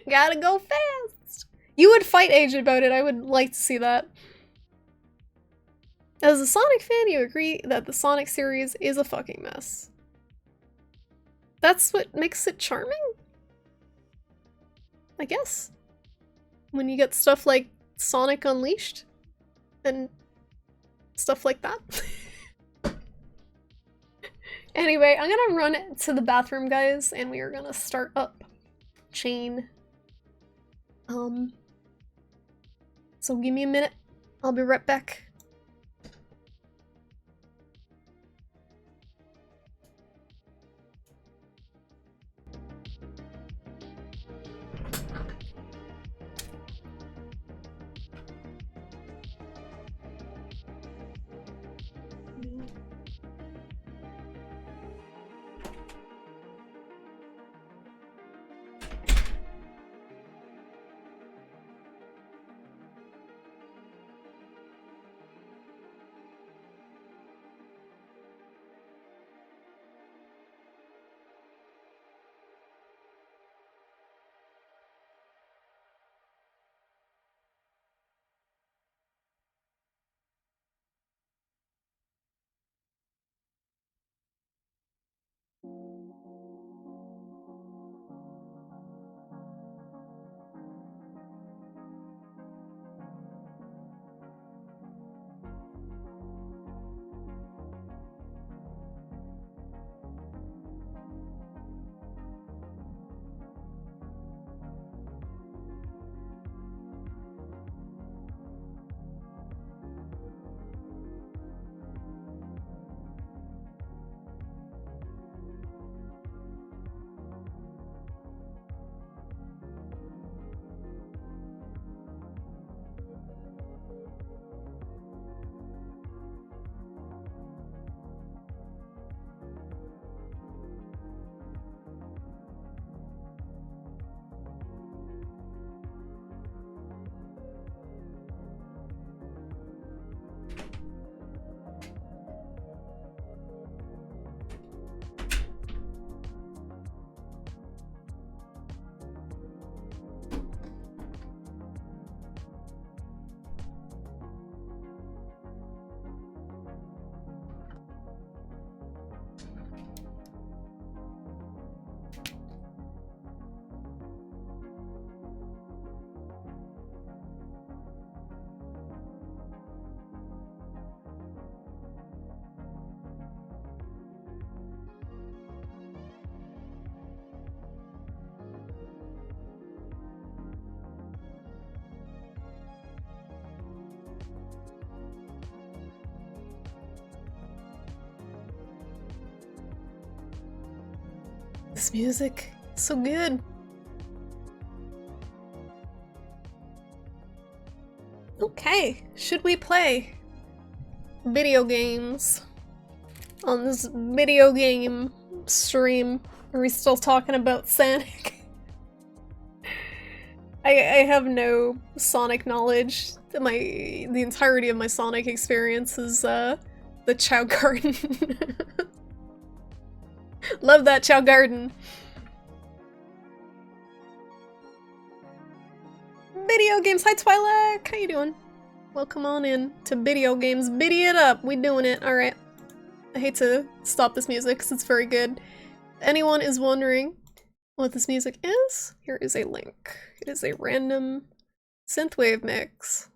Gotta go fast! You would fight Age about it, I would like to see that. As a Sonic fan, you agree that the Sonic series is a fucking mess. That's what makes it charming? I guess. When you get stuff like Sonic Unleashed and stuff like that. Anyway, I'm gonna run to the bathroom, guys, and we are gonna start up C.H.A.I.N. So give me a minute. I'll be right back. This music, so good. Okay, should we play video games on this video game stream? Are we still talking about Sonic? I have no Sonic knowledge. The entirety of my Sonic experience is the Chow Garden. Love that Chow Garden. Video games. Hi Twi'lek, how you doing? Welcome on in to video games. Biddy it up. We doing it. All right. I hate to stop this music because it's very good. If anyone is wondering what this music is, here is a link. It is a random synthwave mix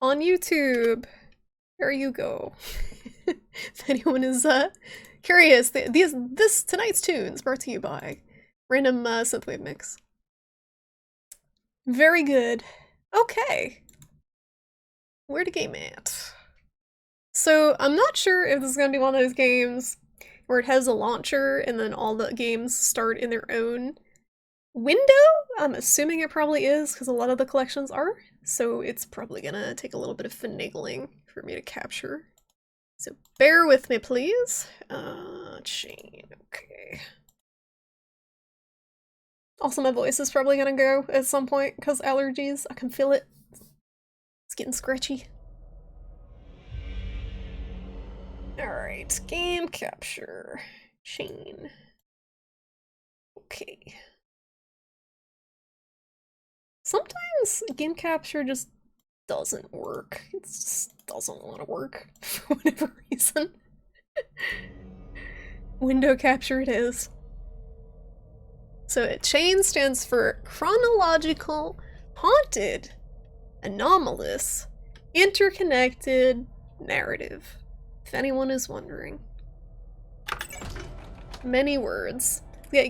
on YouTube. There you go. If anyone is curious, tonight's tunes brought to you by random synthwave mix. Very good. Okay. Where the game at? So I'm not sure if this is gonna be one of those games where it has a launcher and then all the games start in their own window. I'm assuming it probably is because a lot of the collections are. So it's probably gonna take a little bit of finagling for me to capture. So bear with me, please. C.H.A.I.N. Okay. Also, my voice is probably gonna go at some point because allergies. I can feel it. It's getting scratchy. Alright, game capture. C.H.A.I.N. Okay. Sometimes game capture just doesn't work. It just doesn't want to work for whatever reason. Window capture it is. So C.H.A.I.N stands for chronological, haunted, anomalous, interconnected narrative. If anyone is wondering. Many words. Yeah,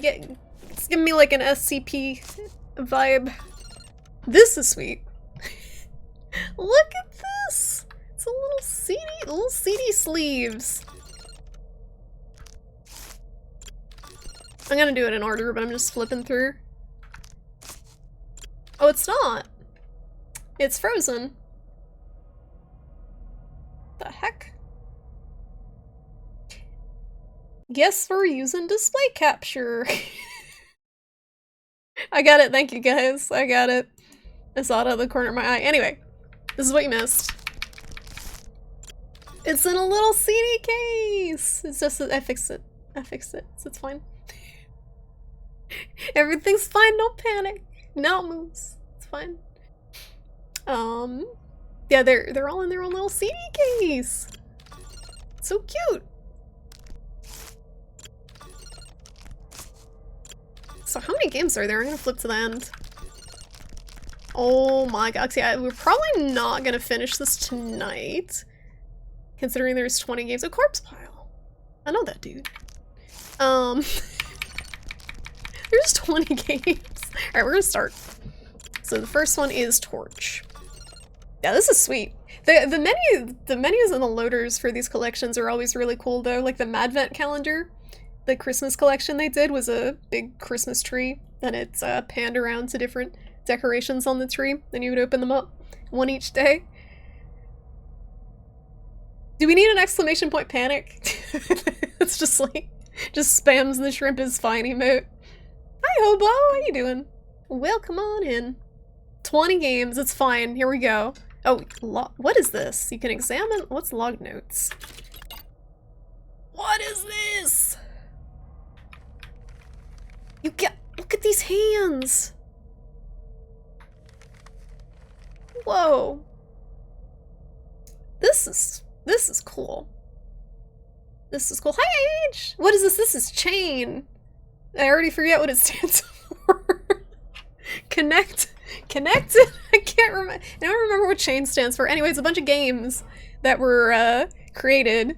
it's giving me like an SCP vibe. This is sweet. Look at this! It's a little CD sleeves. I'm gonna do it in order, but I'm just flipping through. Oh, it's not. It's frozen. The heck? Guess we're using display capture. I got it, thank you guys. I got it. I saw it out of the corner of my eye. Anyway, this is what you missed. It's in a little CD case! It's just I fixed it. I fixed it, so it's fine. Everything's fine, don't panic. Now it moves. It's fine. Yeah, they're all in their own little CD case. So cute. So how many games are there? I'm gonna flip to the end. Oh my god, yeah, we're probably not gonna finish this tonight. Considering there's 20 games. A corpse pile. I know that dude. There's 20 games. Alright, we're gonna start. So the first one is Torch. Yeah, this is sweet. The menus and the loaders for these collections are always really cool though. Like the Madvent calendar, the Christmas collection they did was a big Christmas tree, and it's panned around to different decorations on the tree. Then you would open them up, one each day. Do we need an exclamation point panic? It's just like, just spams the shrimp is fine emote. Hi Hobo, how you doing? Welcome on in. 20 games, it's fine, here we go. Oh, what is this? You can examine, what's log notes? What is this? Look at these hands. Whoa. This is cool. This is cool. Hi Age! What is this? This is C.H.A.I.N. I already forget what it stands for. Connected? I can't remember. I don't remember what C.H.A.I.N stands for. Anyway, it's a bunch of games that were created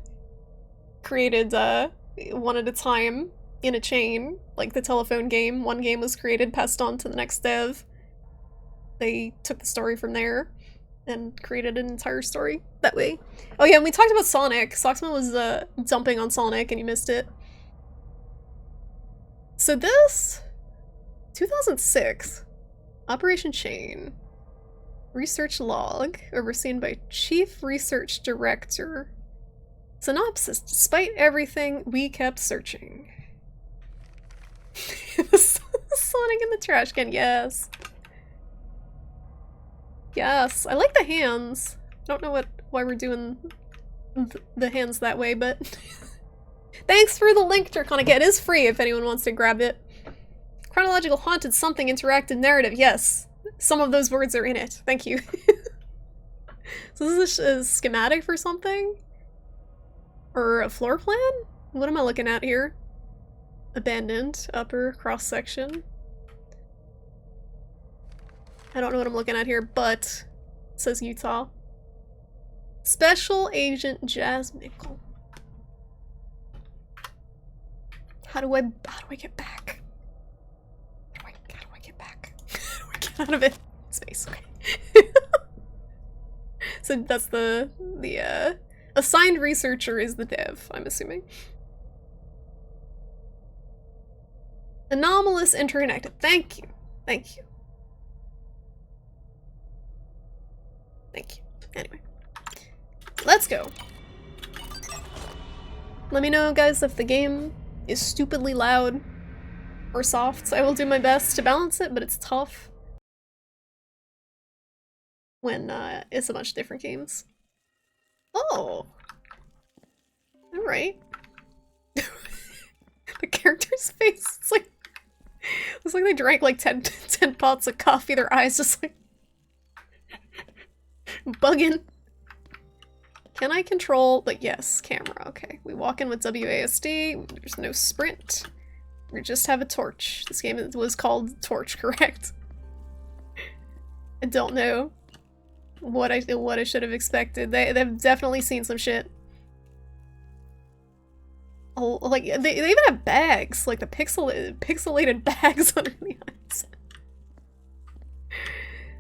one at a time in a chain, like the telephone game. One game was created, passed on to the next dev. They took the story from there and created an entire story that way. Oh yeah, and we talked about Sonic. Soxman was dumping on Sonic and you missed it. So this, 2006, Operation C.H.A.I.N. Research log, overseen by Chief Research Director. Synopsis, despite everything, we kept searching. Sonic in the trash can, yes. Yes, I like the hands. I don't know why we're doing the hands that way, but thanks for the link, Draconica. It is free if anyone wants to grab it. Chronological haunted something interactive narrative. Yes, some of those words are in it. Thank you. So this is a schematic for something? Or a floor plan? What am I looking at here? Abandoned, upper cross-section. I don't know what I'm looking at here, but it says Utah. Special Agent Jazz Mickle. How do I get back? How do I get back? How do I get out of it? Space, okay. So that's the assigned researcher is the dev, I'm assuming. Anomalous interconnected. Thank you. Thank you. Thank you. Anyway. Let's go. Let me know, guys, if the game is stupidly loud or soft. I will do my best to balance it, but it's tough when it's a bunch of different games. Oh! Alright. The character's face, it's like they drank like 10 pots of coffee, their eyes just like bugging. Can I control, like, yes, camera, okay. We walk in with WASD, there's no sprint. We just have a torch. This game was called Torch, correct? I don't know what I should have expected. They've definitely seen some shit. Oh, like, they even have bags, like the pixelated bags under the eyes.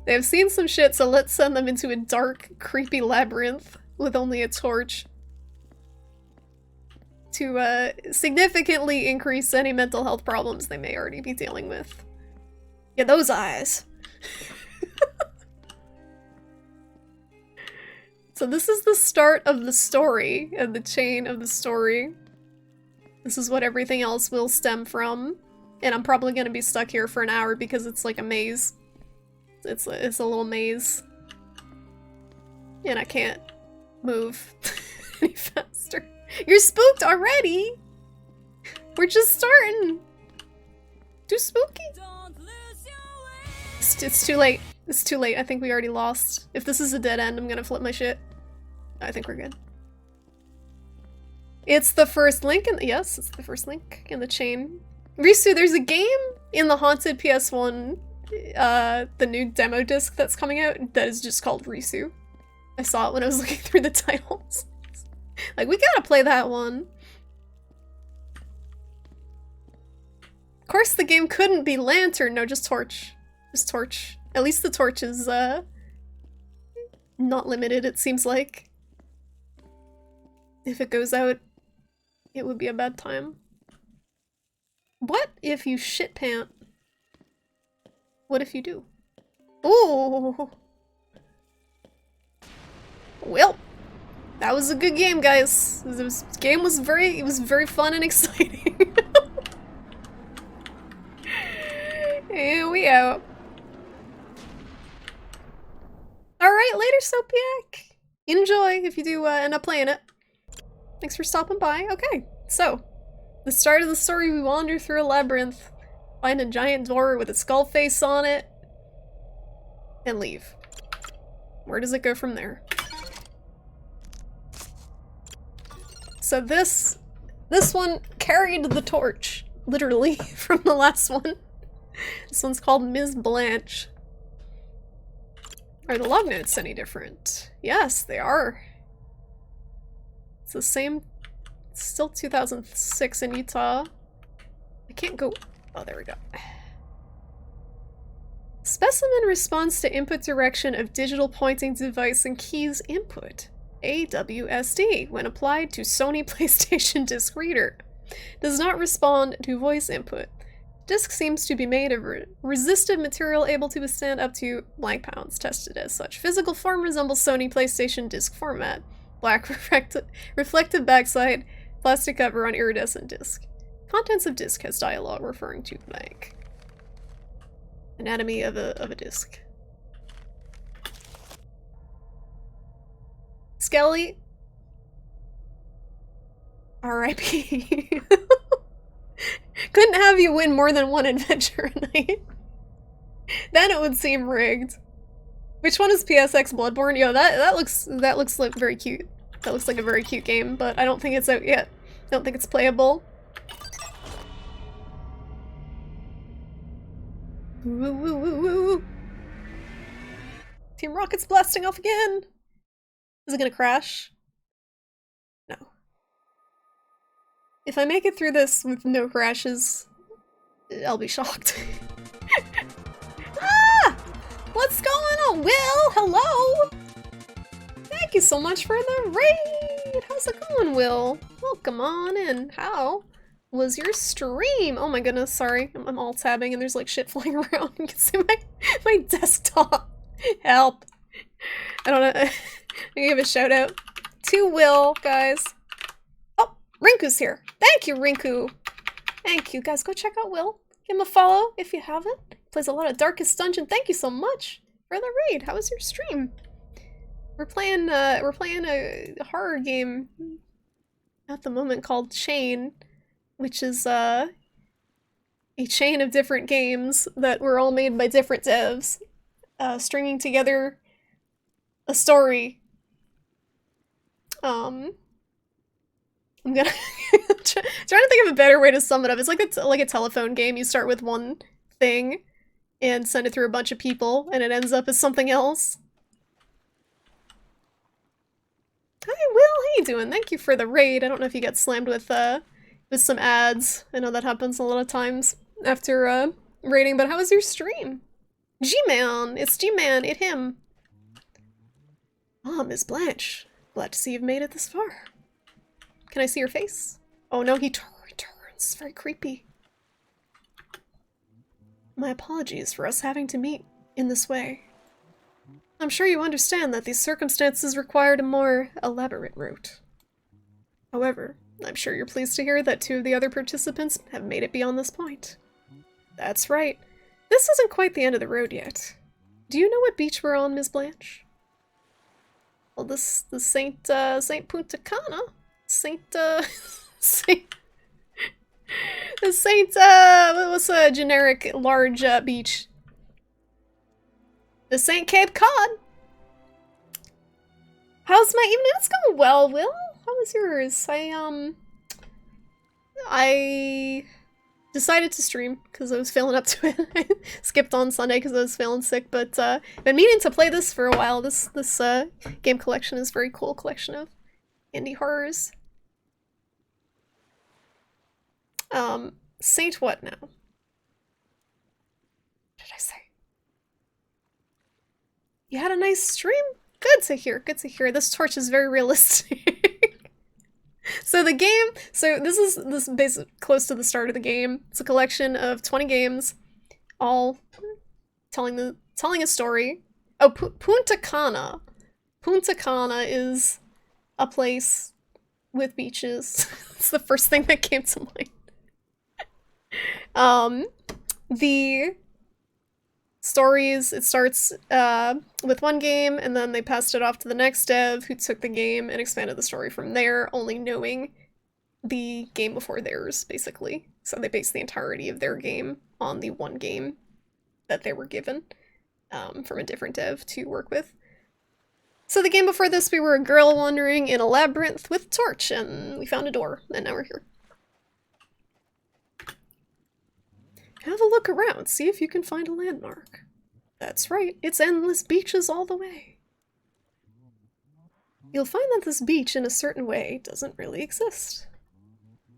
They have seen some shit, so let's send them into a dark, creepy labyrinth with only a torch to significantly increase any mental health problems they may already be dealing with. Yeah, those eyes. So this is the start of the story, and the chain of the story. This is what everything else will stem from. And I'm probably gonna be stuck here for an hour because it's like a maze. It's a little maze. And I can't move any faster. You're spooked already? We're just starting. Too spooky? It's too late. It's too late. I think we already lost. If this is a dead end, I'm gonna flip my shit. I think we're good. It's the first link in yes, it's the first link in the chain. Risu, there's a game in the Haunted PS1, the new demo disc that's coming out that is just called Risu. I saw it when I was looking through the titles. Like, we gotta play that one. Of course the game couldn't be Lantern, no, just Torch. Just Torch. At least the Torch is, not limited, it seems like. If it goes out, it would be a bad time. What if you shit pant? What if you do? Ooh! Well, that was a good game, guys. This game was very fun and exciting. And we out. Alright, later, Sopiak. Enjoy if you do end up playing it. Thanks for stopping by. Okay, so, the start of the story, we wander through a labyrinth, find a giant door with a skull face on it, and leave. Where does it go from there? So this one carried the torch, literally, from the last one. This one's called Ms. Blanche. Are the log notes any different? Yes, they are. It's the same, still 2006 in Utah. I can't go, oh, there we go. Specimen responds to input direction of digital pointing device and keys input. AWSD, when applied to Sony PlayStation disc reader. Does not respond to voice input. Disc seems to be made of resistive material able to withstand up to blank pounds, tested as such. Physical form resembles Sony PlayStation disc format. Black reflective backside, plastic cover on iridescent disc. Contents of disc has dialogue referring to blank. Anatomy of a disc. Skelly. R.I.P. Couldn't have you win more than one adventure a night. Then it would seem rigged. Which one is PSX Bloodborne? Yo, that looks like very cute. That looks like a very cute game, but I don't think it's out yet. I don't think it's playable. Woo woo woo woo. Team Rocket's blasting off again. Is it gonna crash? No. If I make it through this with no crashes, I'll be shocked. Ah! What's going on, Will? Hello! Thank you so much for the raid! How's it going, Will? Welcome on in. How was your stream? Oh my goodness, sorry. I'm alt-tabbing and there's like shit flying around. You can see my desktop. Help. I don't know. I'm gonna give a shout out to Will, guys. Oh, Rinku's here. Thank you, Rinku. Thank you, guys. Go check out Will. Give him a follow if you haven't. Plays a lot of Darkest Dungeon. Thank you so much for the raid. How was your stream? We're playing a horror game at the moment called C.H.A.I.N, which is a chain of different games that were all made by different devs, stringing together a story. I'm gonna trying to think of a better way to sum it up. It's like a telephone game. You start with one thing and send it through a bunch of people, and it ends up as something else. Hi, Will. How you doing? Thank you for the raid. I don't know if you got slammed with some ads. I know that happens a lot of times after raiding. But how was your stream? G-Man. It's G-Man. It him. Ah, Miss Blanche. Glad to see you've made it this far. Can I see your face? Oh no, he turns. Very creepy. My apologies for us having to meet in this way. I'm sure you understand that these circumstances required a more elaborate route. However, I'm sure you're pleased to hear that 2 of the other participants have made it beyond this point. That's right. This isn't quite the end of the road yet. Do you know what beach we're on, Ms. Blanche? Well, the Saint Punta Cana? What's a generic large beach? The St. Cape Cod. How's my evening? It's going well, Will. How was yours? I decided to stream because I was feeling up to it. I skipped on Sunday because I was feeling sick, but been meaning to play this for a while. This game collection is a very cool collection of indie horrors. Saint what now? What did I say? You had a nice stream? Good to hear, good to hear. This torch is very realistic. So the game, this is basically close to the start of the game. It's a collection of 20 games, all telling a story. Oh, Punta Cana. Punta Cana is a place with beaches. It's the first thing that came to mind. The stories, it starts with one game, and then they passed it off to the next dev who took the game and expanded the story from there, only knowing the game before theirs, basically. So they based the entirety of their game on the one game that they were given from a different dev to work with. So the game before this, we were a girl wandering in a labyrinth with a torch, and we found a door, and now we're here. Have a look around, see if you can find a landmark. That's right, it's endless beaches all the way. You'll find that this beach, in a certain way, doesn't really exist.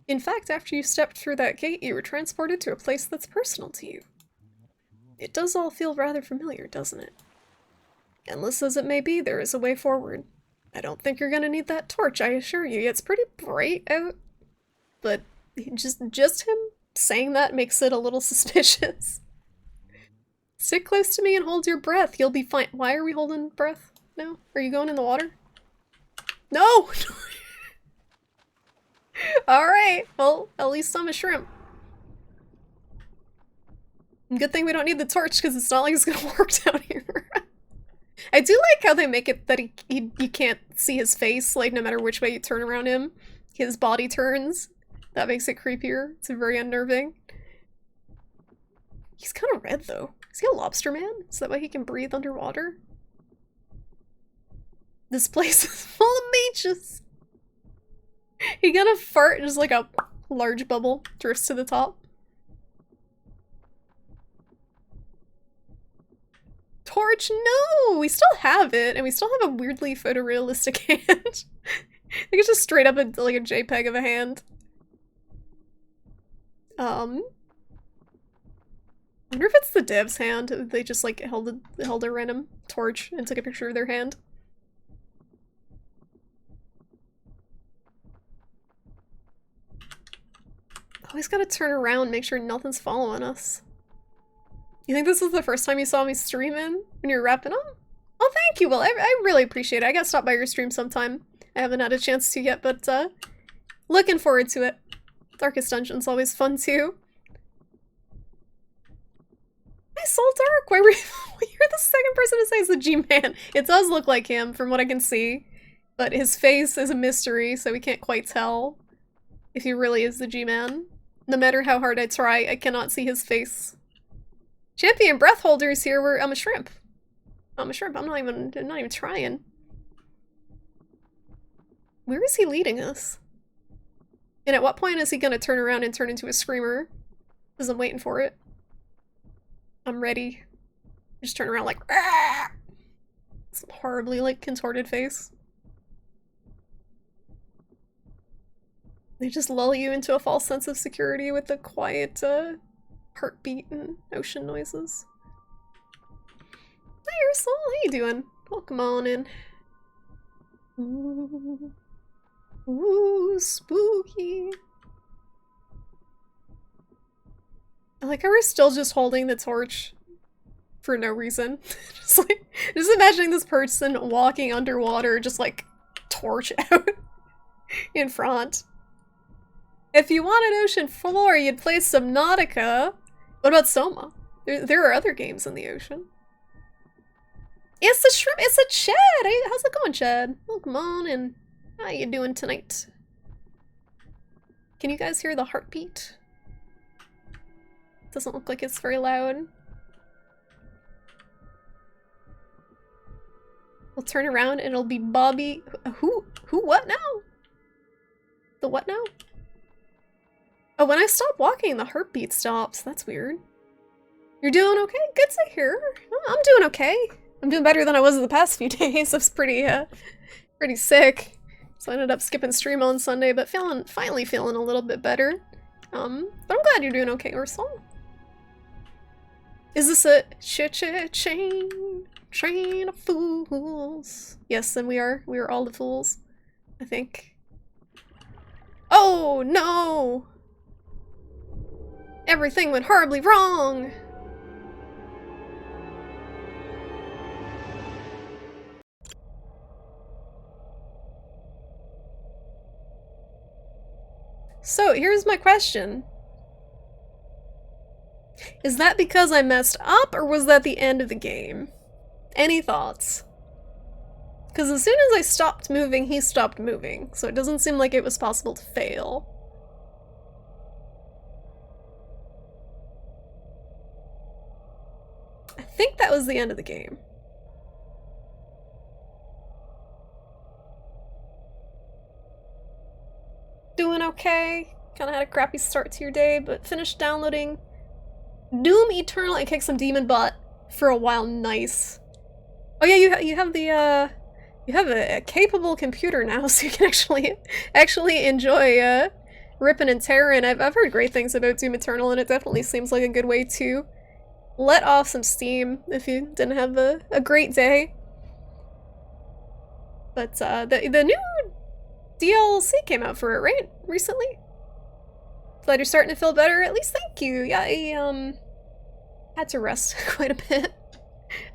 In fact, after you stepped through that gate, you were transported to a place that's personal to you. It does all feel rather familiar, doesn't it? Endless as it may be, there is a way forward. I don't think you're gonna need that torch, I assure you. It's pretty bright out, but just him saying that makes it a little suspicious. Stick close to me and hold your breath. You'll be fine. Why are we holding breath now? Are you going in the water? No! Alright, well, at least I'm a shrimp. Good thing we don't need the torch, because it's not like it's gonna work down here. I do like how they make it that you can't see his face, like no matter which way you turn around him, his body turns. That makes it creepier. It's very unnerving. He's kind of red though. Is he a lobster man? Is that why he can breathe underwater? This place is full of beaches. He gonna fart just like a large bubble drifts to the top. Torch, no! We still have it, and we still have a weirdly photorealistic hand. I think it's just straight up like a JPEG of a hand. I wonder if it's the dev's hand. They just like held a random torch and took a picture of their hand. Always gotta turn around, make sure nothing's following us. You think this is the first time you saw me streaming when you were wrapping up? Oh, thank you, Will. I really appreciate it. I gotta stop by your stream sometime. I haven't had a chance to yet, but looking forward to it. Darkest Dungeon's always fun too. I saw Dark. Why were you? You're the second person to say it's the G-Man. It does look like him from what I can see, but his face is a mystery, so we can't quite tell if he really is the G-Man. No matter how hard I try, I cannot see his face. Champion breath holders here were I'm a shrimp. I'm a shrimp. I'm not even trying. Where is he leading us? And at what point is he gonna turn around and turn into a screamer? Because I'm waiting for it. I'm ready. Just turn around like ah! Some horribly like contorted face. They just lull you into a false sense of security with the quiet heartbeat and ocean noises. Hi Ursula, how you doing? Welcome on in. Ooh. Ooh, spooky. I like how we're still just holding the torch for no reason. just imagining this person walking underwater, just like torch out in front. If you wanted ocean floor, you'd play Subnautica. What about Soma? There are other games in the ocean. It's the shrimp. It's a Chad. Hey, how's it going, Chad? Welcome on in. How you doing tonight? Can you guys hear the heartbeat? Doesn't look like it's very loud. We'll turn around and it'll be Bobby. Who what now? The what now? Oh, when I stop walking, the heartbeat stops. That's weird. You're doing okay? Good to hear. Oh, I'm doing okay. I'm doing better than I was in the past few days. I was pretty sick. So I ended up skipping stream on Sunday, but finally feeling a little bit better. But I'm glad you're doing okay, Ursula. Is this a C.H.A.I.N? Train of fools? Yes, then we are all the fools, I think. Oh no! Everything went horribly wrong! So, here's my question. Is that because I messed up, or was that the end of the game? Any thoughts? Because as soon as I stopped moving, he stopped moving, so it doesn't seem like it was possible to fail. I think that was the end of the game. Doing okay. Kind of had a crappy start to your day, but finished downloading Doom Eternal and kicked some demon butt for a while. Nice. Oh yeah, you have the you have a capable computer now, so you can actually enjoy ripping and tearing. I've heard great things about Doom Eternal, and it definitely seems like a good way to let off some steam if you didn't have a great day. But the new DLC came out for it, right? Recently? Glad you're starting to feel better. At least thank you. Yeah, I had to rest quite a bit.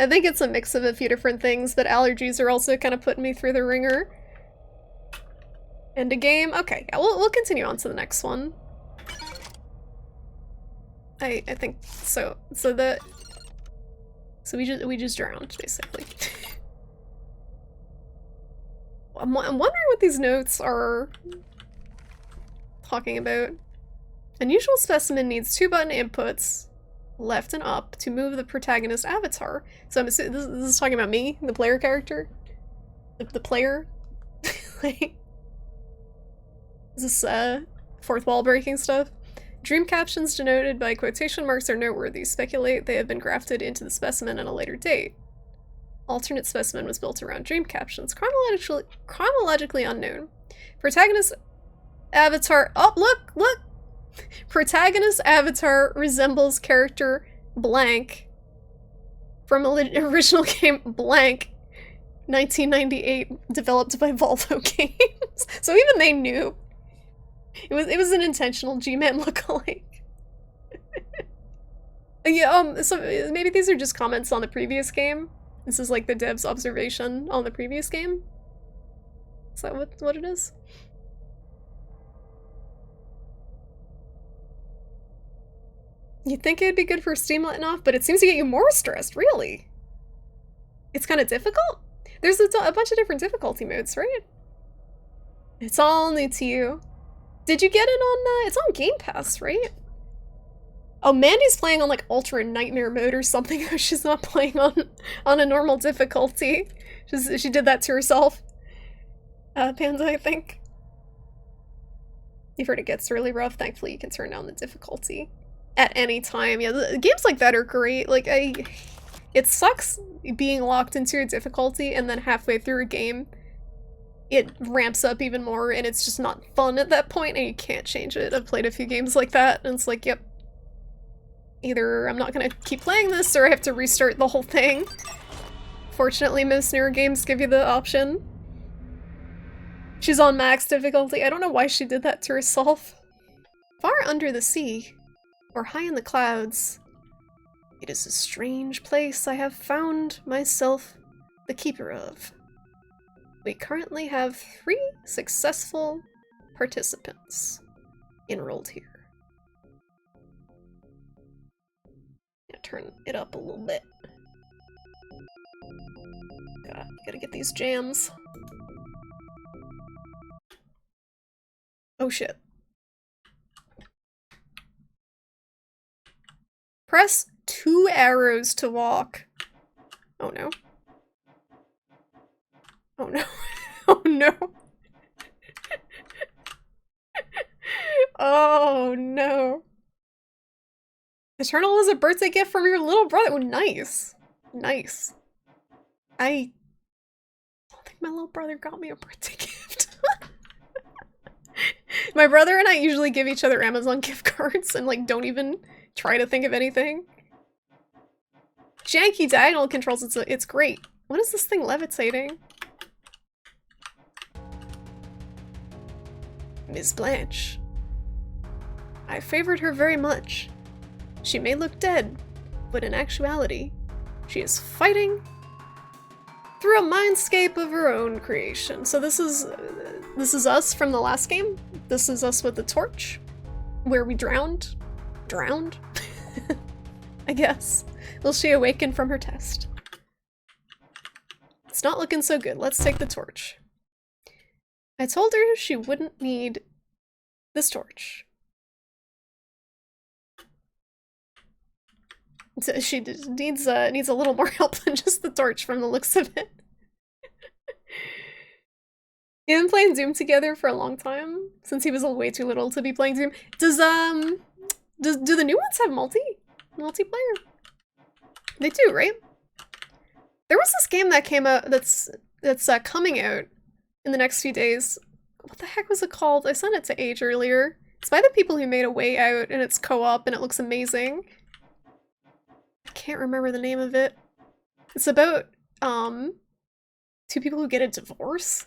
I think it's a mix of a few different things, but allergies are also kind of putting me through the ringer. End a game? Okay, yeah, we'll continue on to the next one. I think so. So we just drowned, basically. I'm wondering what these notes are talking about. Unusual specimen needs 2 button inputs, left and up, to move the protagonist avatar. So I'm assuming this is talking about me, the player character? The player? Like, is this, fourth wall breaking stuff? Dream captions denoted by quotation marks are noteworthy. Speculate they have been grafted into the specimen at a later date. Alternate specimen was built around dream captions. Chronologically unknown. Protagonist avatar. Oh, look! Protagonist avatar resembles character blank from original game blank 1998, developed by Volvo Games. So even they knew. It was an intentional G-Man lookalike. Yeah, so maybe these are just comments on the previous game. This is like the dev's observation on the previous game. Is that what it is? You'd think it'd be good for Steam letting off, but it seems to get you more stressed, really. It's kind of difficult? There's a bunch of different difficulty modes, right? It's all new to you. Did you get it on, it's on Game Pass, right? Oh, Mandy's playing on like Ultra Nightmare mode or something. She's not playing on a normal difficulty. She did that to herself. Panda, I think. You've heard it gets really rough. Thankfully, you can turn down the difficulty at any time. Yeah, games like that are great. Like, it sucks being locked into a difficulty and then halfway through a game, it ramps up even more and it's just not fun at that point and you can't change it. I've played a few games like that and it's like, yep. Either I'm not gonna keep playing this or I have to restart the whole thing. Fortunately, most newer games give you the option. She's on max difficulty. I don't know why she did that to herself. Far under the sea, or high in the clouds, it is a strange place I have found myself the keeper of. We currently have 3 successful participants enrolled here. Turn it up a little bit. Gotta get these jams. Oh shit. Press 2 arrows to walk. Oh no. Oh no. Oh no. Oh no. Eternal was a birthday gift from your little brother. Oh, nice. Nice. I don't think my little brother got me a birthday gift. My brother and I usually give each other Amazon gift cards and like don't even try to think of anything. Janky diagonal controls, it's great. What is this thing levitating? Miss Blanche. I favored her very much. She may look dead, but in actuality, she is fighting through a mindscape of her own creation. So this is us from the last game. This is us with the torch, where we drowned. Drowned? I guess. Will she awaken from her test? It's not looking so good. Let's take the torch. I told her she wouldn't need this torch. She needs a little more help than just the torch from the looks of it. You've been playing Doom together for a long time, since he was way too little to be playing Doom. Do the new ones have multiplayer? They do, right? There was this game that came out that's coming out in the next few days. What the heck was it called? I sent it to Age earlier. It's by the people who made A Way Out, and it's co-op, and it looks amazing. I can't remember the name of it. It's about, 2 people who get a divorce,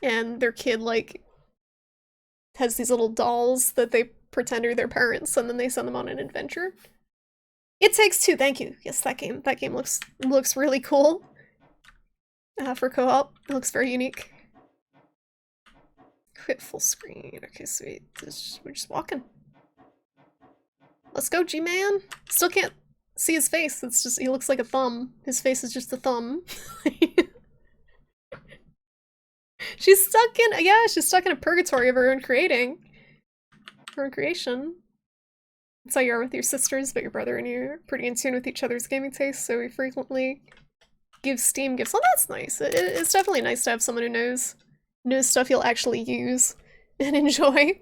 and their kid, like, has these little dolls that they pretend are their parents, and then they send them on an adventure. It Takes Two, thank you. Yes, that game looks really cool. For co-op, it looks very unique. Quit full screen. Okay, sweet. We're just walking. Let's go, G-Man. Still can't see his face. It's just, he looks like a thumb. His face is just a thumb. She's stuck in, yeah, she's stuck in a purgatory of her own creating. Her own creation. That's how you are with your sisters, but your brother and you are pretty in tune with each other's gaming tastes, so we frequently give Steam gifts. Oh, that's nice. It's definitely nice to have someone who knows stuff you'll actually use and enjoy.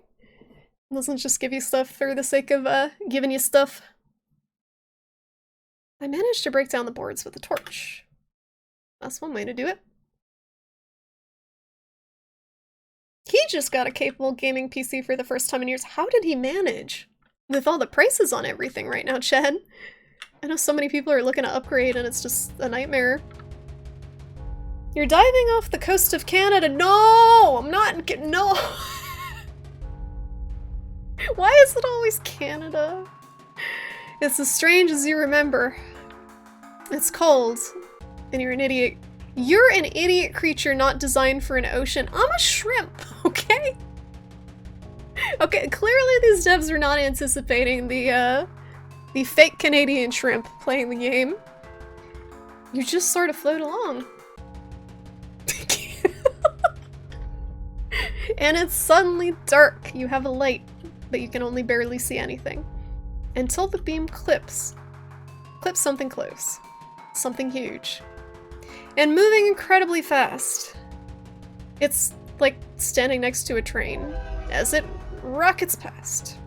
Doesn't just give you stuff for the sake of giving you stuff. I managed to break down the boards with a torch. That's one way to do it. He just got a capable gaming PC for the first time in years. How did he manage? With all the prices on everything right now, Chad. I know so many people are looking to upgrade and it's just a nightmare. You're diving off the coast of Canada. No! I'm not getting. No! Why is it always Canada? It's as strange as you remember. It's cold, and you're an idiot. You're an idiot creature not designed for an ocean. I'm a shrimp, okay? Okay, clearly these devs are not anticipating the fake Canadian shrimp playing the game. You just sort of float along. And it's suddenly dark. You have a light, but you can only barely see anything. Until the beam clips. Clips something close. Something huge. And moving incredibly fast. It's like standing next to a train as it rockets past.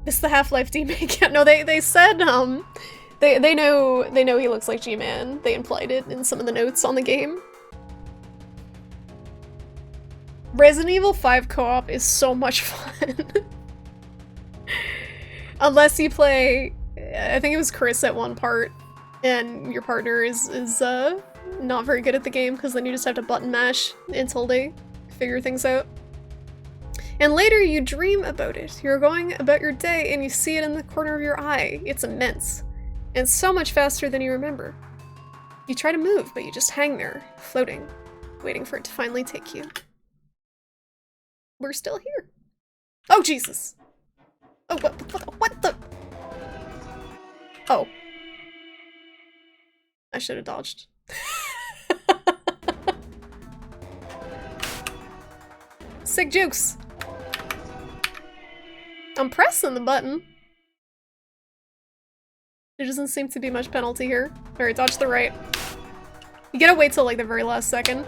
It's the Half-Life remake. No, they said they know he looks like G-Man. They implied it in some of the notes on the game. Resident Evil 5 co-op is so much fun. Unless you play, I think it was Chris at one part, and your partner is not very good at the game, because then you just have to button mash until they figure things out. And later you dream about it. You're going about your day and you see it in the corner of your eye. It's immense. And so much faster than you remember. You try to move, but you just hang there, floating, waiting for it to finally take you. We're still here. Oh, Jesus! Oh, what the? Oh. I should have dodged. Sick jukes! I'm pressing the button. There doesn't seem to be much penalty here. Alright, dodge the right. You gotta wait till like the very last second.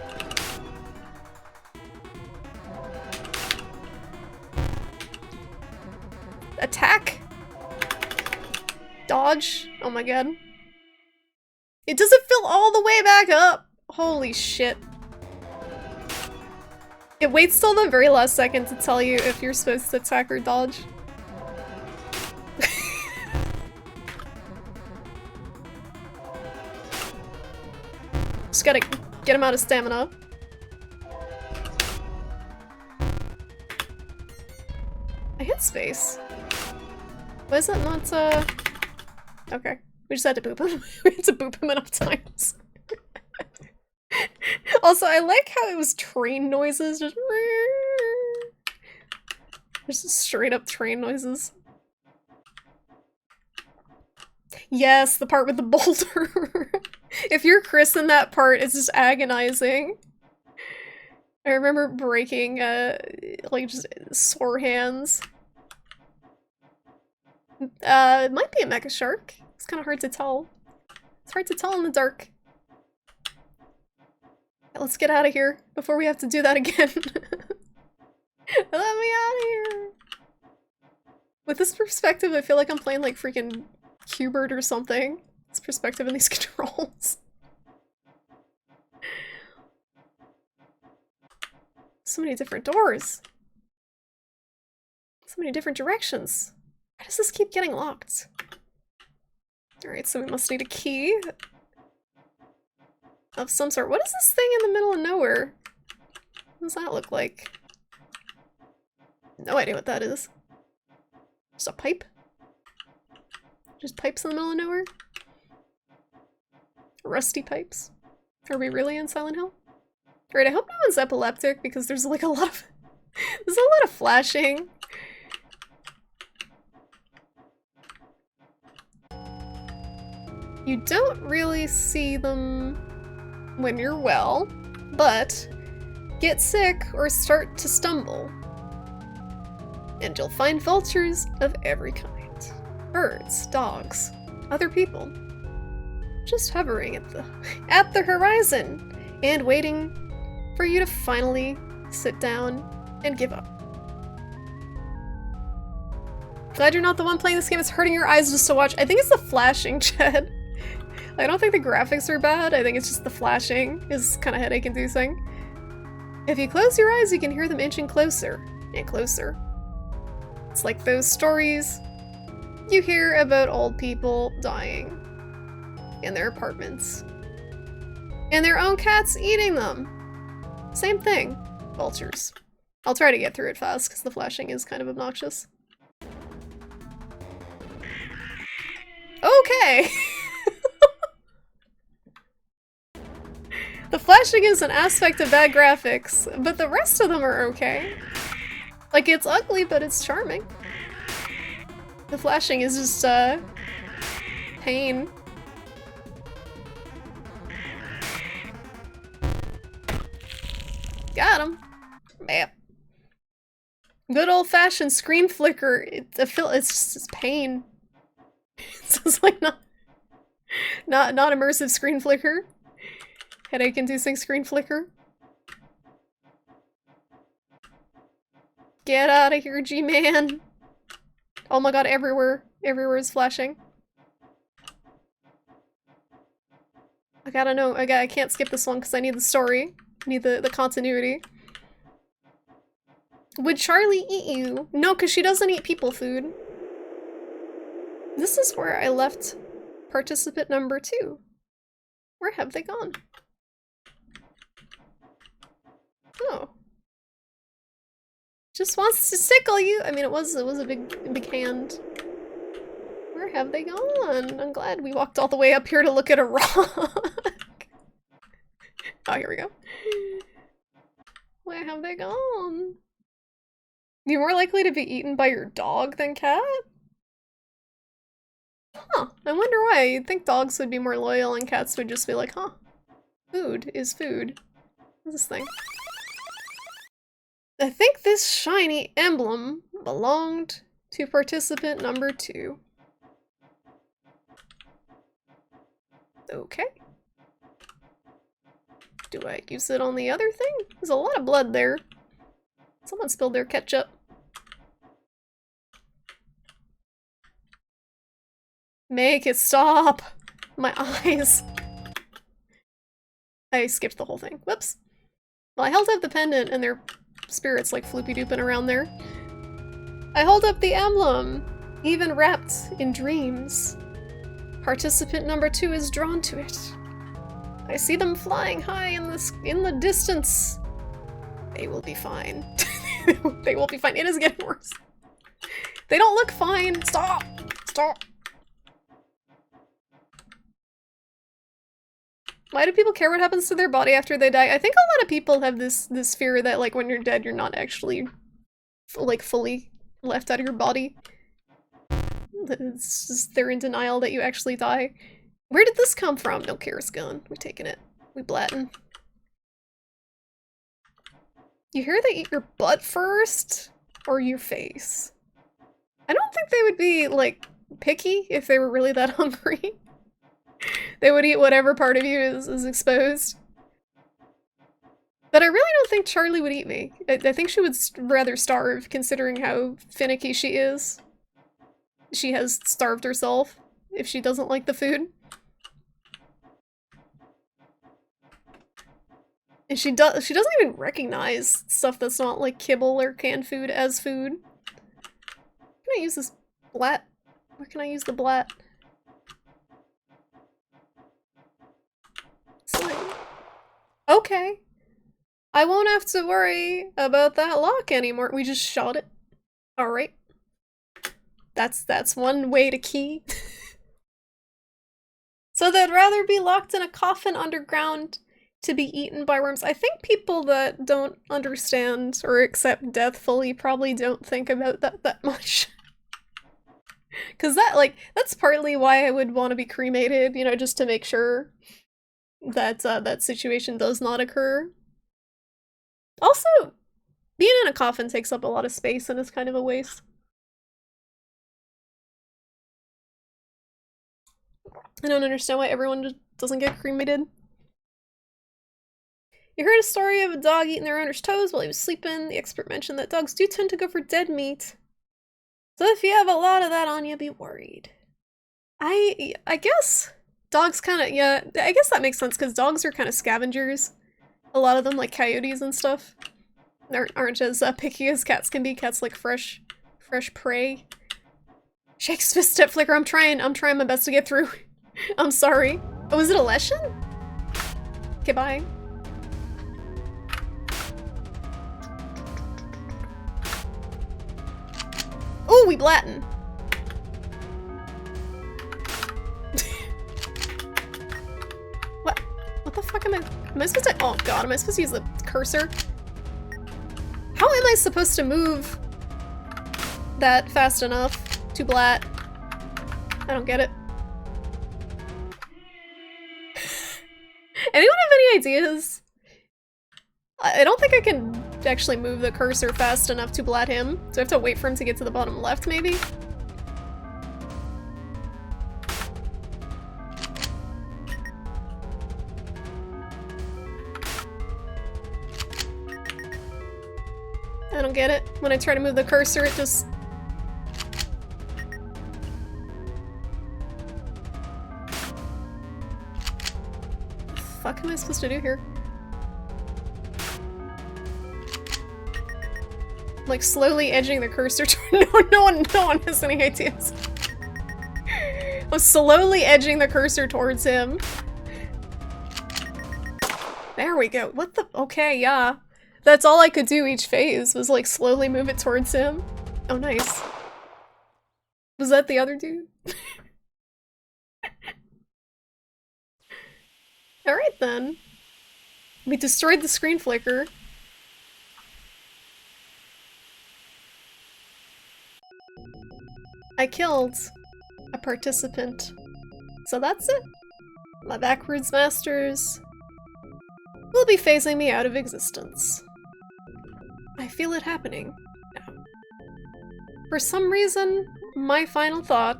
Attack? Dodge? Oh my god. It doesn't fill all the way back up! Holy shit. It waits till the very last second to tell you if you're supposed to attack or dodge. Just gotta get him out of stamina. I hit space. Why is that not, okay. We just had to boop him. We had to boop him enough times. Also, I like how it was train noises, just straight up train noises. Yes, the part with the boulder. If you're Chris in that part, it's just agonizing. I remember breaking, like, just sore hands. It might be a mecha shark. It's kind of hard to tell. It's hard to tell in the dark. Let's get out of here before we have to do that again. Let me out of here. With this perspective, I feel like I'm playing like freaking Q*bert or something. This perspective and these controls. So many different doors. So many different directions. Why does this keep getting locked? Alright, so we must need a key of some sort. What is this thing in the middle of nowhere? What does that look like? No idea what that is. Just a pipe? Just pipes in the middle of nowhere? Rusty pipes? Are we really in Silent Hill? Alright, I hope no one's epileptic because there's like a lot of there's a lot of flashing. You don't really see them when you're well, but get sick or start to stumble. And you'll find vultures of every kind. Birds, dogs, other people. Just hovering at the horizon and waiting for you to finally sit down and give up. Glad you're not the one playing this game. It's hurting your eyes just to watch. I think it's the flashing, Chad. I don't think the graphics are bad. I think it's just the flashing is kind of headache-inducing. If you close your eyes, you can hear them inching closer and closer. It's like those stories you hear about old people dying in their apartments. And their own cats eating them. Same thing. Vultures. I'll try to get through it fast because the flashing is kind of obnoxious. Okay! The flashing is an aspect of bad graphics, but the rest of them are okay. Like, it's ugly, but it's charming. The flashing is just, pain. Got him. Bam. Good old-fashioned screen flicker. It's just pain. It's just like not immersive screen flicker. Headache-inducing screen flicker. Get out of here, G-Man. Oh my god, everywhere. Everywhere is flashing. I gotta know. I can't skip this one because I need the story. I need the continuity. Would Charlie eat you? No, because she doesn't eat people food. This is where I left participant number 2. Where have they gone? Oh. Just wants to tickle you. I mean, it was a big hand. Where have they gone? I'm glad we walked all the way up here to look at a rock. Oh, here we go. Where have they gone? You're more likely to be eaten by your dog than cat? Huh. I wonder why. You'd think dogs would be more loyal and cats would just be like, huh. Food is food. What's this thing? I think this shiny emblem belonged to participant number 2. Okay. Do I use it on the other thing? There's a lot of blood there. Someone spilled their ketchup. Make it stop! My eyes. I skipped the whole thing. Whoops. Well, I held up the pendant and their spirits like floopy-dooping around there. I hold up the emblem, even wrapped in dreams. Participant number 2 is drawn to it. I see them flying high in the distance. They will be fine. They will be fine. It is getting worse. They don't look fine. Stop! Stop! Why do people care what happens to their body after they die? I think a lot of people have this fear that, like, when you're dead, you're not actually, like, fully left out of your body. It's just, they're in denial that you actually die. Where did this come from? Don't care, it's gone. We're taking it. We blattin'. You hear they eat your butt first? Or your face? I don't think they would be, like, picky if they were really that hungry. They would eat whatever part of you is exposed. But I really don't think Charlie would eat me. I think she would rather starve, considering how finicky she is. She has starved herself if she doesn't like the food. And she doesn't even recognize stuff that's not like kibble or canned food as food. Can I use this blat? Where can I use the blat? Slime. Okay. I won't have to worry about that lock anymore. We just shot it. Alright. That's one way to key. So they'd rather be locked in a coffin underground to be eaten by worms. I think people that don't understand or accept death fully probably don't think about that much. Cause that's partly why I would want to be cremated, you know, just to make sure that that situation does not occur. Also, being in a coffin takes up a lot of space and is kind of a waste. I don't understand why everyone just doesn't get cremated. You heard a story of a dog eating their owner's toes while he was sleeping. The expert mentioned that dogs do tend to go for dead meat. So if you have a lot of that on you, be worried. I guess dogs kind of, yeah, I guess that makes sense because dogs are kind of scavengers. A lot of them, like coyotes and stuff, aren't as picky as cats can be. Cats like fresh prey. Shakes fist step flicker. I'm trying my best to get through. I'm sorry. Oh, was it a lesson? Okay, bye. Oh, we blatin'. What the fuck am I supposed to- oh god, am I supposed to use the cursor? How am I supposed to move that fast enough to blat? I don't get it. Anyone have any ideas? I don't think I can actually move the cursor fast enough to blat him. So I have to wait for him to get to the bottom left, maybe? I don't get it. When I try to move the cursor, it just... What the fuck am I supposed to do here? I'm like slowly edging the cursor toward... No one has any ideas. I'm slowly edging the cursor towards him. There we go. What the... Okay, yeah. That's all I could do each phase, was like slowly move it towards him. Oh, nice. Was that the other dude? Alright then. We destroyed the screen flicker. I killed a participant. So that's it. My backwards masters will be phasing me out of existence. I feel it happening now. For some reason, my final thought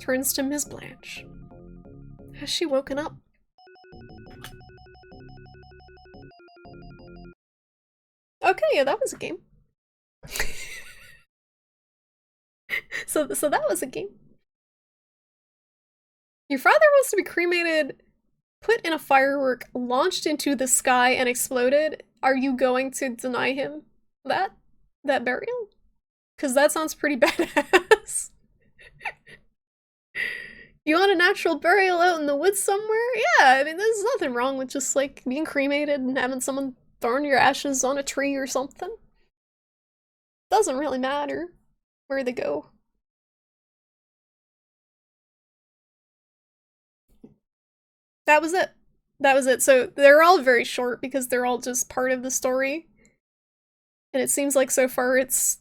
turns to Ms. Blanche. Has she woken up? Okay, yeah, that was a game. So that was a game. Your father wants to be cremated, put in a firework, launched into the sky, and exploded. Are you going to deny him that burial? Because that sounds pretty badass. You want a natural burial out in the woods somewhere? Yeah, I mean, there's nothing wrong with just, like, being cremated and having someone throwing your ashes on a tree or something. Doesn't really matter where they go. That was it. That was it. So they're all very short because they're all just part of the story. And it seems like so far it's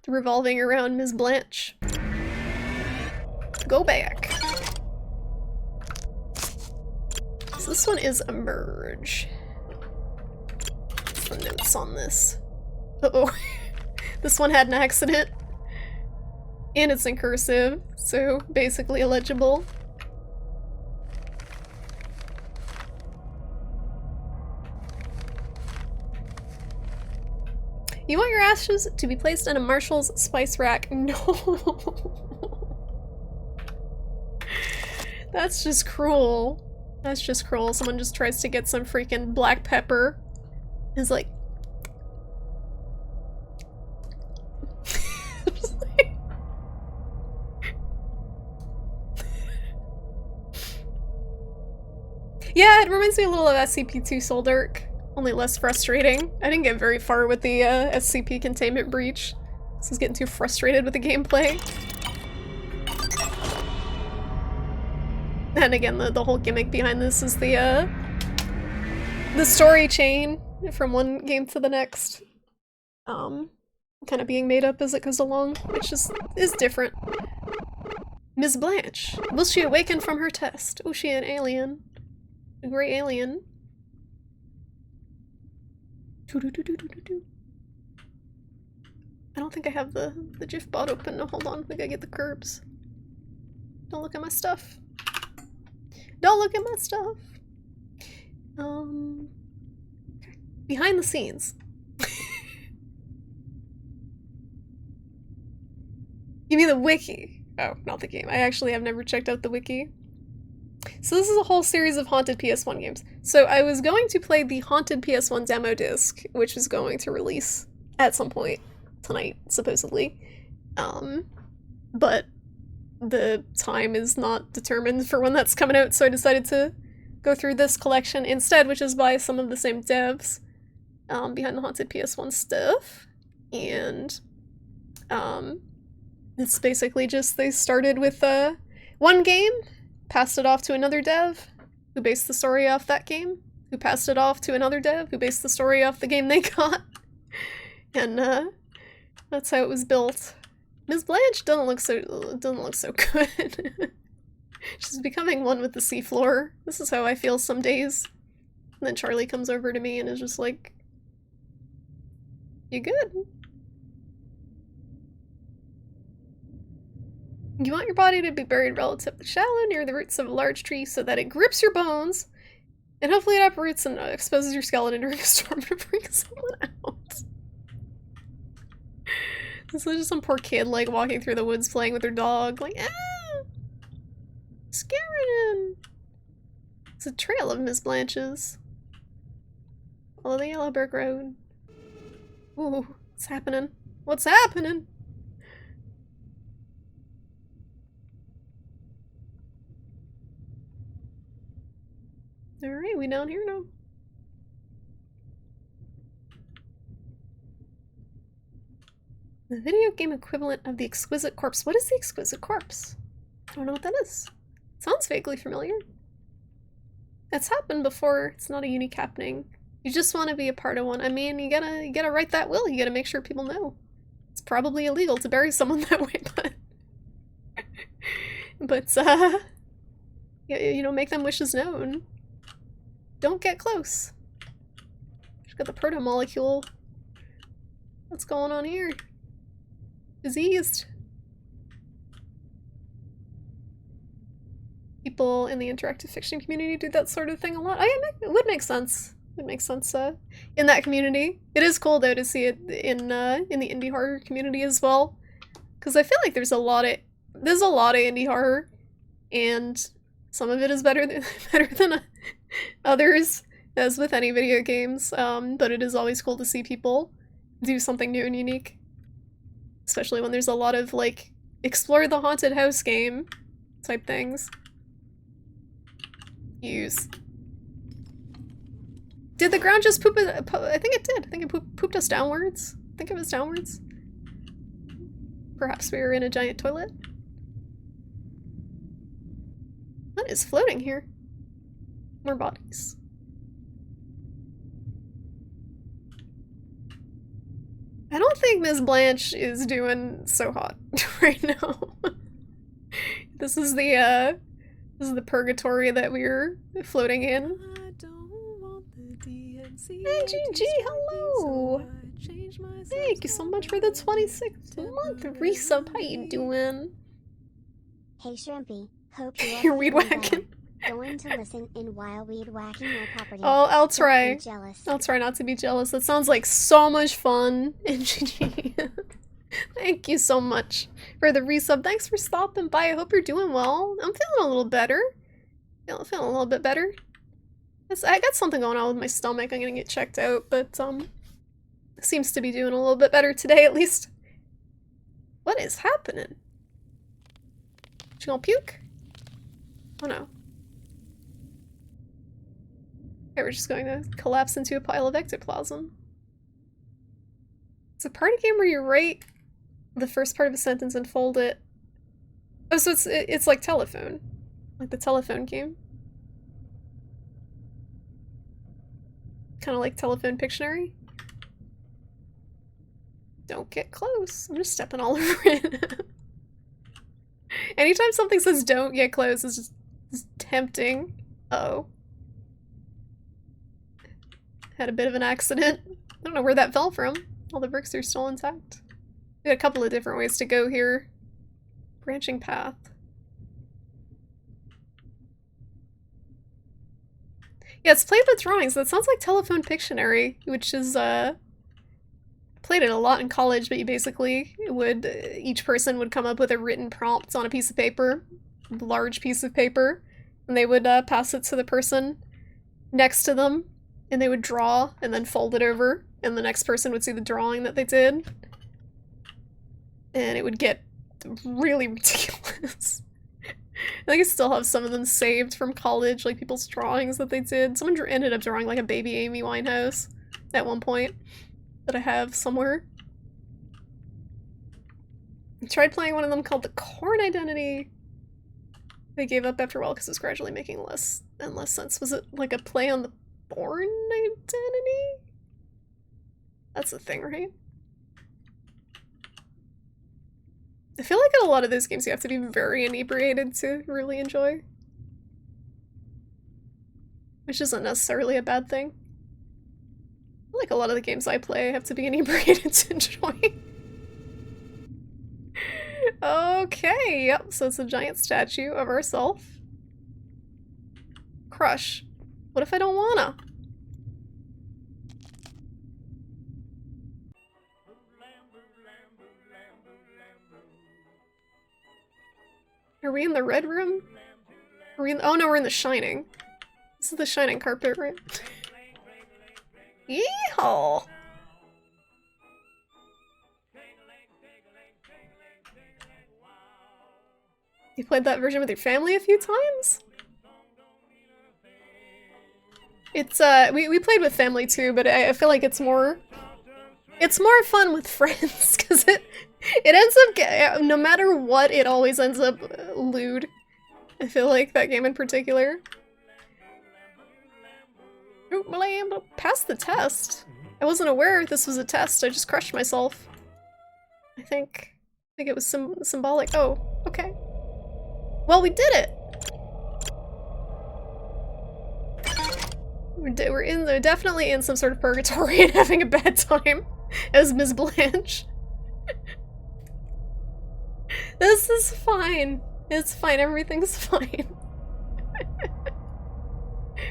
revolving around Ms. Blanche. Go back. So this one is Emerge. What's the notes on this? Uh-oh. This one had an accident. And it's in cursive, so basically illegible. You want your ashes to be placed in a Marshall's spice rack? No. That's just cruel. That's just cruel. Someone just tries to get some freaking black pepper. Is like... Yeah, it reminds me a little of SCP-2 Soul Dark. Only less frustrating. I didn't get very far with the SCP Containment Breach. I was getting too frustrated with the gameplay. And again, the whole gimmick behind this is the story chain from one game to the next. Kind of being made up as it goes along, which just is different. Ms. Blanche. Will she awaken from her test? Oh, she an alien? A gray alien. I don't think I have the GIF bot open. No, hold on. We gotta get the curbs. Don't look at my stuff. Don't look at my stuff. Okay. Behind the scenes. You mean the wiki? Oh, not the game. I actually have never checked out the wiki. So this is a whole series of haunted PS1 games. So I was going to play the haunted PS1 demo disc, which is going to release at some point tonight, supposedly. But the time is not determined for when that's coming out, so I decided to go through this collection instead, which is by some of the same devs behind the haunted PS1 stuff. And it's basically just they started with one game, passed it off to another dev, who based the story off that game, who passed it off to another dev, who based the story off the game they got. And that's how it was built. Ms. Blanche doesn't look so good. She's becoming one with the seafloor. This is how I feel some days. And then Charlie comes over to me and is just like, "You good? You want your body to be buried relatively shallow near the roots of a large tree so that it grips your bones, and hopefully it uproots and exposes your skeleton during a storm to bring someone out." This is just some poor kid, like, walking through the woods playing with their dog, like, ah! Scaring. It's a trail of Miss Blanche's. Follow the yellow brick road. Ooh, what's happening? What's happening? Alright, we down here now. The video game equivalent of the Exquisite Corpse. What is the Exquisite Corpse? I don't know what that is. Sounds vaguely familiar. It's happened before. It's not a unique happening. You just want to be a part of one. I mean, you gotta write that will. You gotta make sure people know. It's probably illegal to bury someone that way, but you know, make them wishes known. Don't get close. She's got the proto-molecule. What's going on here? Diseased. People in the interactive fiction community do that sort of thing a lot. It would make sense. It makes sense in that community. It is cool though to see it in the indie horror community as well, because I feel like there's a lot of indie horror, and some of it is better than others, as with any video games. But it is always cool to see people do something new and unique. Especially when there's a lot of, like, explore the haunted house game type things. Use. Did the ground just poop it? I think it did. I think it pooped us downwards. I think it was downwards. Perhaps we were in a giant toilet. What is floating here? More bodies. I don't think Miss Blanche is doing so hot right now. This is the purgatory that we're floating in. Hey GG, hello! Thank you so much for the 26th month resub. How you doing? Hey Shrimpy, hope you are You're weed whacking. Going to listen in while weed whacking your property. Oh, I'll try. Don't be jealous. I'll try not to be jealous. That sounds like so much fun. And GG. Thank you so much for the resub. Thanks for stopping by. I hope you're doing well. I'm feeling a little better. Feeling a little bit better. I got something going on with my stomach. I'm gonna get checked out, but seems to be doing a little bit better today at least. What is happening? She gonna puke? Oh no. Okay, we're just going to collapse into a pile of ectoplasm. It's a party game where you write the first part of a sentence and fold it. Oh, so it's like telephone. Like the telephone game. Kind of like telephone Pictionary. Don't get close. I'm just stepping all over it. Anytime something says don't get close, it's just tempting. Uh-oh. had a bit of an accident. I don't know where that fell from. All the bricks are still intact. We got a couple of different ways to go here. Branching path. Yeah, it's played with drawings. That sounds like Telephone Pictionary, which is, played it a lot in college, but you basically would, each person would come up with a written prompt on a piece of paper, a large piece of paper, and they would pass it to the person next to them, and they would draw and then fold it over, and the next person would see the drawing that they did. And it would get really ridiculous. I think I still have some of them saved from college, like people's drawings that they did. Someone ended up drawing like a baby Amy Winehouse at one point that I have somewhere. I tried playing one of them called The Corn Identity. They gave up after a while because it was gradually making less and less sense. Was it like a play on the Born Identity? That's the thing, right? I feel like in a lot of those games you have to be very inebriated to really enjoy. Which isn't necessarily a bad thing. I feel like a lot of the games I play I have to be inebriated to enjoy. Okay, yep, so it's a giant statue of ourselves. Crush. What if I don't wanna? Are we in the red room? Are we in oh no, we're in the Shining. This is the Shining carpet, right? Yeehaw! You played that version with your family a few times? It's, we played with family too, but I feel like it's more fun with friends, because it ends up, no matter what, it always ends up lewd. I feel like that game in particular. Passed the test. I wasn't aware this was a test, I just crushed myself. I think it was symbolic. Oh, okay. Well, we did it! We're definitely in some sort of purgatory and having a bad time as Ms. Blanche. This is fine. It's fine, everything's fine.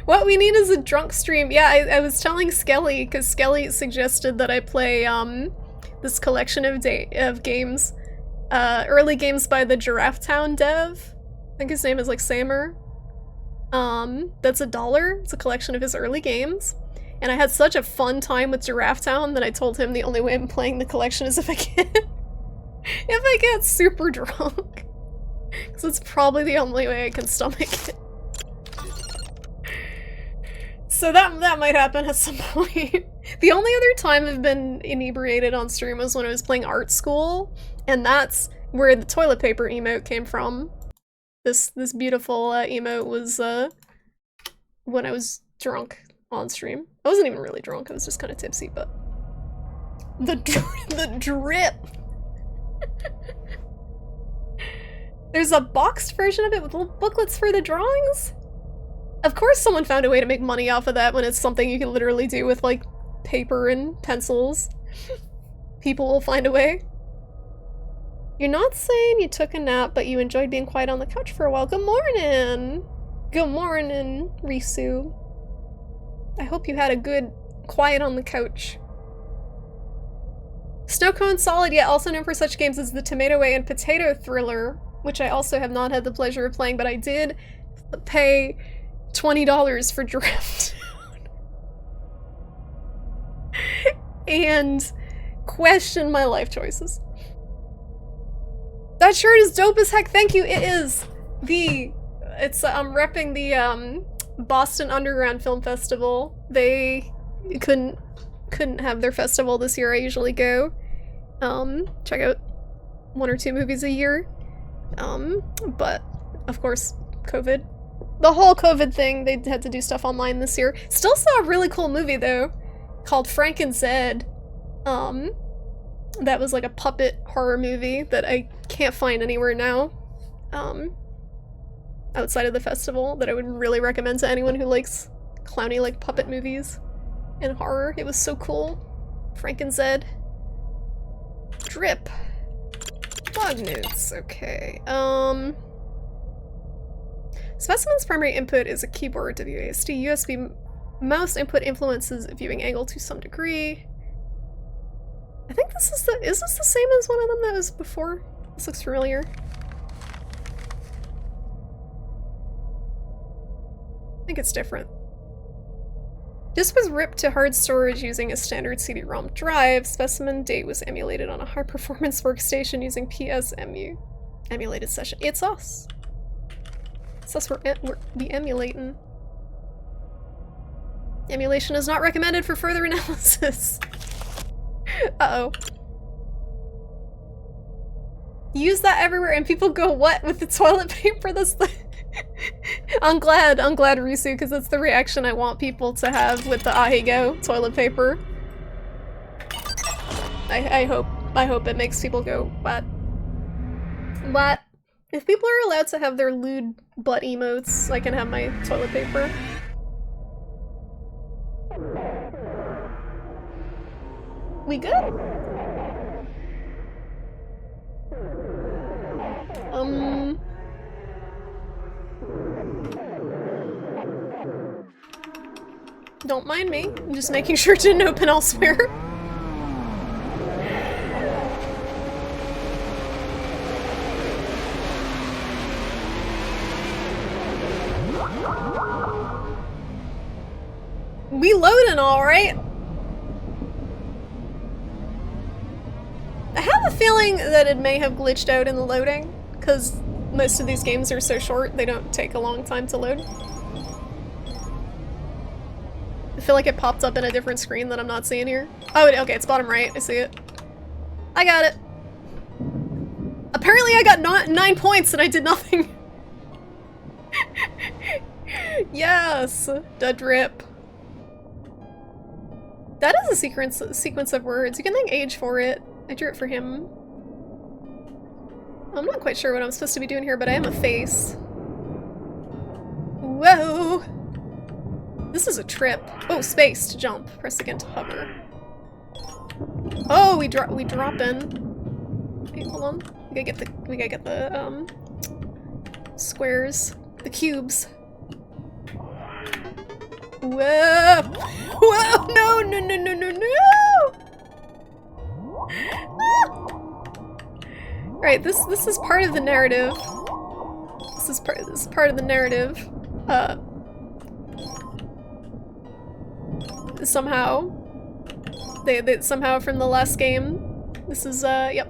What we need is a drunk stream. Yeah, I was telling Skelly, because Skelly suggested that I play, this collection of games. Early games by the Giraffe Town dev. I think his name is like Samer. That's $1. It's a collection of his early games. And I had such a fun time with Giraffe Town that I told him the only way I'm playing the collection is if I get super drunk. Because it's probably the only way I can stomach it. So that might happen at some point. The only other time I've been inebriated on stream was when I was playing Art School, and that's where the toilet paper emote came from. This beautiful emote was when I was drunk on stream. I wasn't even really drunk, I was just kind of tipsy, but the drip. There's a boxed version of it with little booklets for the drawings? Of course someone found a way to make money off of that when it's something you can literally do with, like, paper and pencils. People will find a way. You're not saying you took a nap, but you enjoyed being quiet on the couch for a while. Good morning! Good morning, Risu. I hope you had a good quiet on the couch. Snow Cone Solid, yet also known for such games as the Tomato Way and Potato Thriller, which I also have not had the pleasure of playing, but I did pay $20 for Giraffe Town. And question my life choices. That shirt is dope as heck, thank you, it is! I'm repping the, Boston Underground Film Festival. They couldn't have their festival this year, I usually go. Check out 1 or 2 movies a year. But, of course, COVID. The whole COVID thing, they had to do stuff online this year. Still saw a really cool movie, though, called Frank and Zed. That was like a puppet horror movie that I can't find anywhere now. Outside of the festival, that I would really recommend to anyone who likes clowny, like, puppet movies. in horror. It was so cool. Franken-Zed. Drip. Dog notes, okay. Specimen's primary input is a keyboard, WASD. USB mouse input influences viewing angle to some degree. I think this is is this the same as one of them that was before? This looks familiar. I think it's different. This was ripped to hard storage using a standard CD-ROM drive. Specimen date was emulated on a high-performance workstation using PSMU. Emulated session. It's us. It's us we're emulating. Emulation is not recommended for further analysis. Uh-oh. Use that everywhere and people go, what, with the toilet paper? That's the... I'm glad, Risu, because that's the reaction I want people to have with the Ahigo toilet paper. I hope it makes people go, what? What? If people are allowed to have their lewd butt emotes, I can have my toilet paper. We good? Don't mind me. I'm just making sure it didn't open elsewhere. We loading alright. I have a feeling that it may have glitched out in the loading, because most of these games are so short, they don't take a long time to load. I feel like it popped up in a different screen that I'm not seeing here. Oh, okay, it's bottom right. I see it. I got it. Apparently I got 9 points and I did nothing. Yes! The drip. That is a sequence of words. You can thank Age for it. I drew it for him. I'm not quite sure what I'm supposed to be doing here, but I am a face. Whoa! This is a trip. Oh, space to jump. Press again to hover. Oh, we drop in. Wait, hold on. We gotta get the squares. The cubes. Whoa! Whoa! No! No! No! No! No! No! Right. This is part of the narrative. This is part of the narrative. Somehow. They somehow from the last game. This is yep.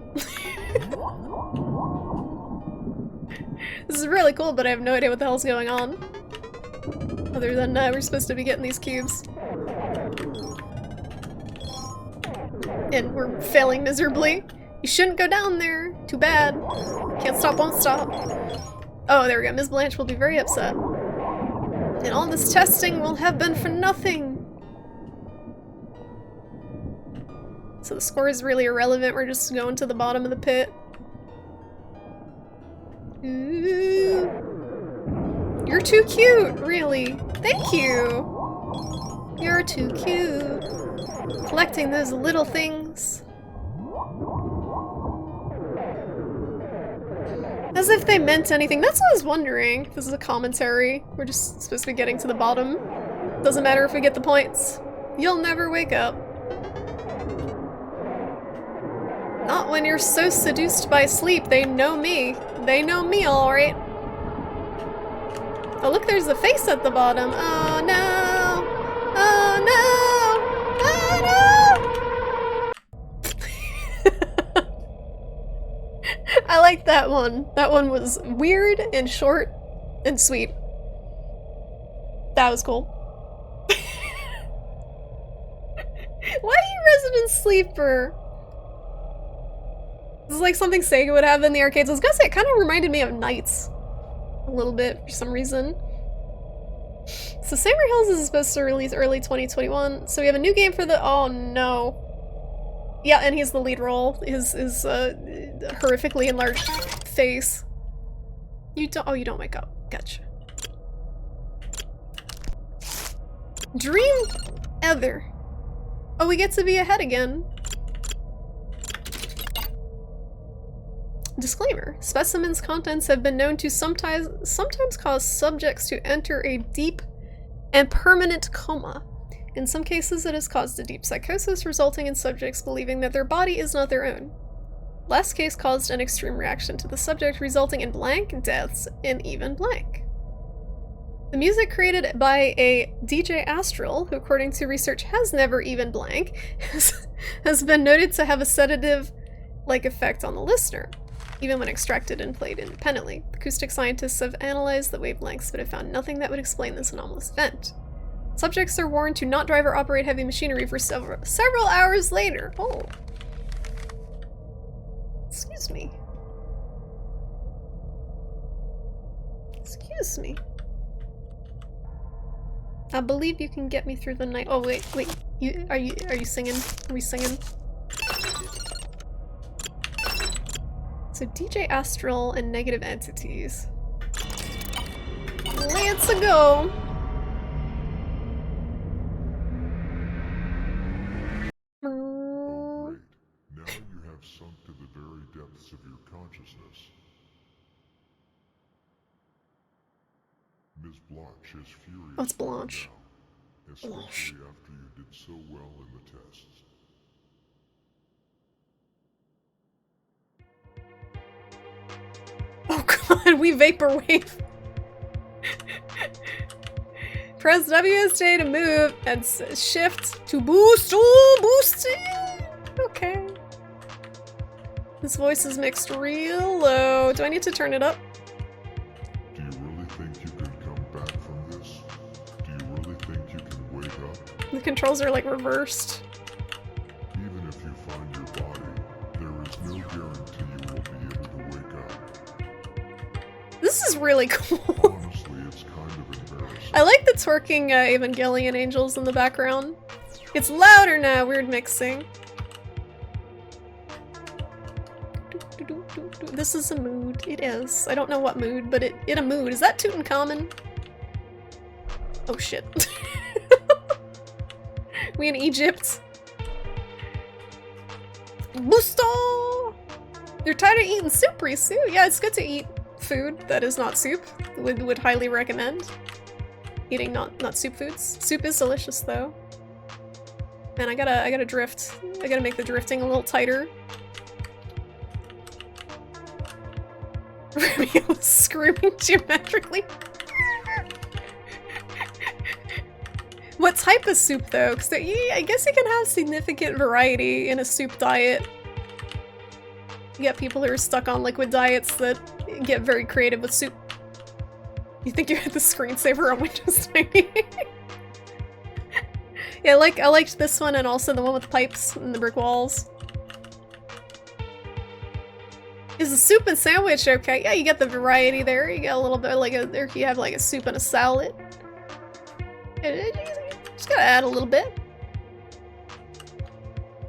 This is really cool, but I have no idea what the hell's going on. Other than we're supposed to be getting these cubes. And we're failing miserably. You shouldn't go down there. Too bad. Can't stop, won't stop. Oh, there we go. Ms. Blanche will be very upset. And all this testing will have been for nothing. So the score is really irrelevant. We're just going to the bottom of the pit. Ooh. You're too cute, really. Thank you. You're too cute. Collecting those little things. As if they meant anything. That's what I was wondering. If this is a commentary. We're just supposed to be getting to the bottom. Doesn't matter if we get the points. You'll never wake up. Not when you're so seduced by sleep. They know me. They know me, alright. Oh, look, there's a face at the bottom. Oh, no. Oh, no. Oh, no. I like that one. That one was weird and short and sweet. That was cool. Why are you resident sleeper? This is like something Sega would have in the arcades. I was gonna say, it kind of reminded me of Knights. A little bit, for some reason. So Saber Hills is supposed to release early 2021. So we have a new game for the- oh no. Yeah, and he's the lead role. His horrifically enlarged face. You don't- oh, you don't wake up. Gotcha. Dream Ether. Oh, we get to be ahead again. Disclaimer. Specimens' contents have been known to sometimes cause subjects to enter a deep and permanent coma. In some cases, it has caused a deep psychosis, resulting in subjects believing that their body is not their own. Last case caused an extreme reaction to the subject, resulting in blank deaths and even blank. The music created by a DJ Astral, who according to research has never even blank, has been noted to have a sedative-like effect on the listener, even when extracted and played independently. Acoustic scientists have analyzed the wavelengths but have found nothing that would explain this anomalous event. Subjects are warned to not drive or operate heavy machinery for several hours later. Oh. Excuse me. Excuse me. I believe you can get me through the night. Oh wait. Are you singing? Are we singing? So DJ Astral and negative entities. Let's go. Oh, great. Now you have sunk to the very depths of your consciousness. Ms. Blanche is furious. What's Blanche? Now, especially after you did so well in the tests. Oh god, we vaporwave. Press WSJ to move and shift to boost. Oh, boost! Okay. This voice is mixed real low. Do I need to turn it up? Do you really think you can come back from this? Do you really think you can wake up? The controls are like reversed. Even if you find your body, there is no guarantee you will be able to wake up. This is really cool. Honestly, it's kind of embarrassing. I like the twerking Evangelion angels in the background. It's louder now, weird mixing. This is a mood. It is. I don't know what mood, but it a mood. Is that Tutankhamun? Oh shit. We in Egypt. Busto! They're tired of eating soup, Risu. Yeah, it's good to eat food that is not soup. Would highly recommend eating not soup foods. Soup is delicious though. Man, I gotta drift. I gotta make the drifting a little tighter. Romeo was screaming geometrically. What type of soup though? Because I guess you can have significant variety in a soup diet. You get people who are stuck on liquid diets that get very creative with soup. You think you had the screensaver on Windows 90? Yeah, I liked this one and also the one with the pipes and the brick walls. Is a soup and sandwich okay? Yeah, you get the variety there. You get a little bit like there you have like a soup and a salad. Just gotta add a little bit.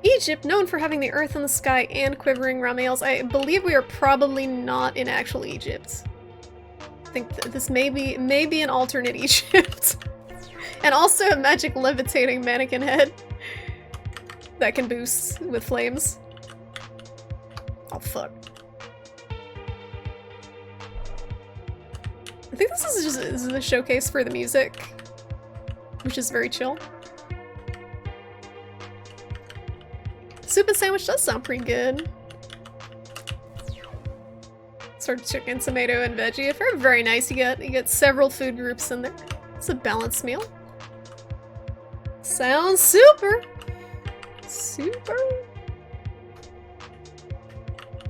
Egypt, known for having the earth in the sky and quivering ramels. I believe we are probably not in actual Egypt. I think this may be an alternate Egypt. And also a magic levitating mannequin head that can boost with flames. Oh fuck. I think this is a showcase for the music, which is very chill. Soup and sandwich does sound pretty good. Sort of chicken, tomato, and veggie. If they're very nice, you get several food groups in there. It's a balanced meal. Sounds super! Super!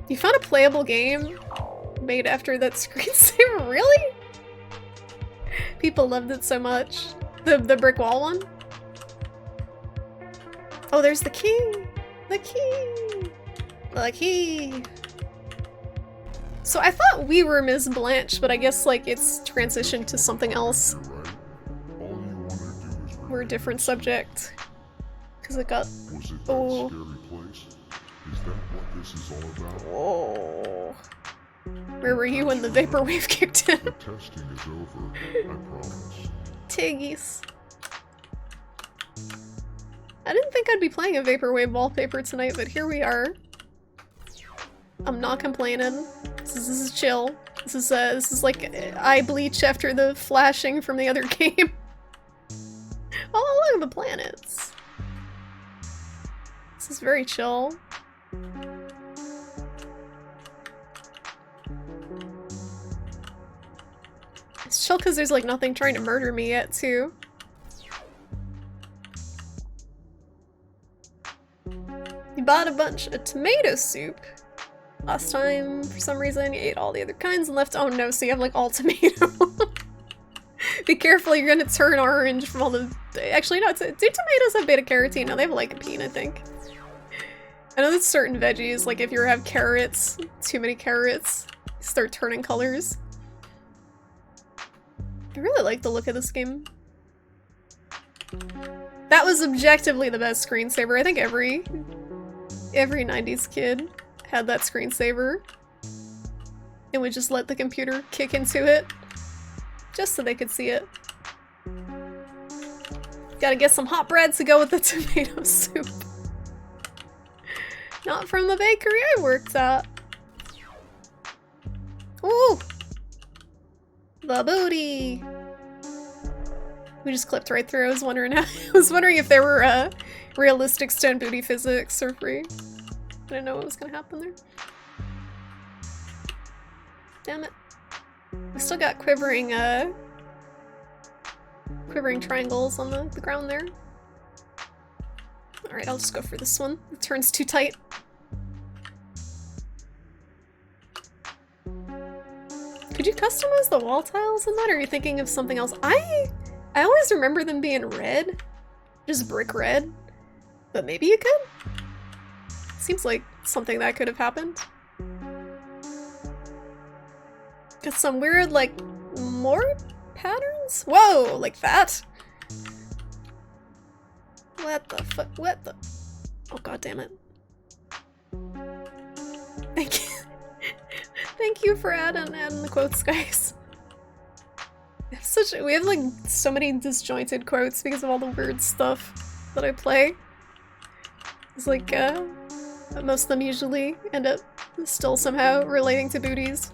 You found a playable game made after that screensaver? Really? People loved it so much. The brick wall one? Oh, there's the key! The key! The key! So I thought we were Ms. Blanche, but I guess like it's transitioned to something else. We're a different subject. Cause it got... Was it that scary place? Is that what this is all about? Whoa. Where were you when the vaporwave kicked in? The testing is over, I promise. Tiggies. I didn't think I'd be playing a Vaporwave wallpaper tonight, but here we are. I'm not complaining. This is chill. This is like eye bleach after the flashing from the other game. Oh, look at the planets. This is very chill. It's chill because there's like nothing trying to murder me yet, too. You bought a bunch of tomato soup. Last time, for some reason, you ate all the other kinds and left- oh no, so you have like all tomato. Be careful, you're gonna turn orange from all the- actually no, do tomatoes have beta-carotene? No, they have lycopene, I think. I know that certain veggies, like if you have carrots, too many carrots, start turning colors. I really like the look of this game. That was objectively the best screensaver. I think every 90s kid had that screensaver and would just let the computer kick into it just so they could see it. Gotta get some hot bread to go with the tomato soup. Not from the bakery I worked at. Ooh! The booty! We just clipped right through. I was wondering if there were realistic stone booty physics or free. I didn't know what was gonna happen there. Damn it. We still got quivering triangles on the ground there. Alright, I'll just go for this one. The turn's too tight. Could you customize the wall tiles in that, or are you thinking of something else? I always remember them being red. Just brick red. But maybe you could? Seems like something that could have happened. Got some weird, like, more patterns? Whoa, like that? What the fuck? What the? Oh, god damn it. Thank you. Thank you for adding the quotes, guys. We have like so many disjointed quotes because of all the weird stuff that I play. It's like, most of them usually end up still somehow relating to booties.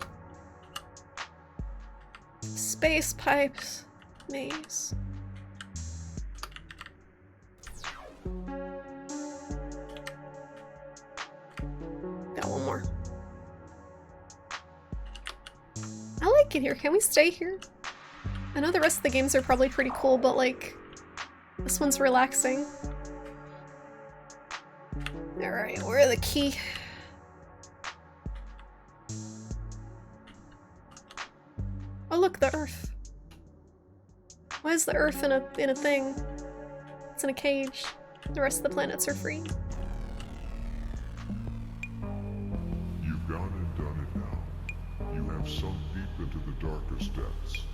Space pipes. Maze. Got one more. I like it here. Can we stay here? I know the rest of the games are probably pretty cool, but like, this one's relaxing. Alright, where's the key? Oh look, the Earth. Why is the Earth in a thing? It's in a cage. The rest of the planets are free. You've gone and done it now. You have sunk deep into the darkest depths.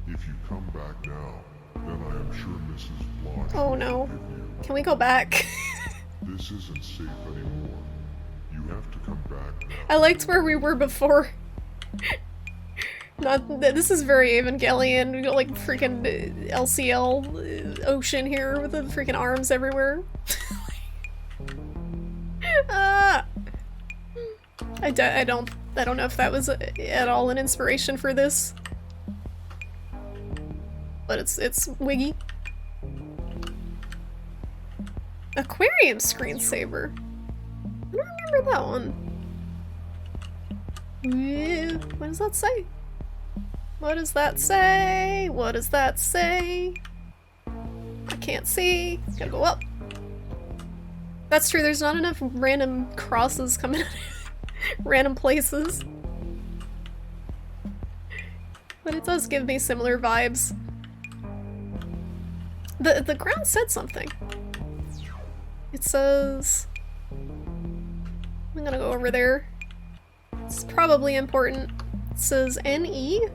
If you come back now, then I am sure Mrs. Blanche Oh no. will forgive you. Can we go back? This isn't safe anymore. You have to come back now. I liked where we were before. This is very Evangelion. We got like freaking LCL ocean here with the freaking arms everywhere. Ah! I don't know if that was at all an inspiration for this. But it's wiggy. Aquarium screensaver. I don't remember that one. What does that say? What does that say? What does that say? I can't see. Gotta go up. That's true, there's not enough random crosses coming out of random places. But it does give me similar vibes. The ground said something. It says... I'm gonna go over there. It's probably important. It says NE?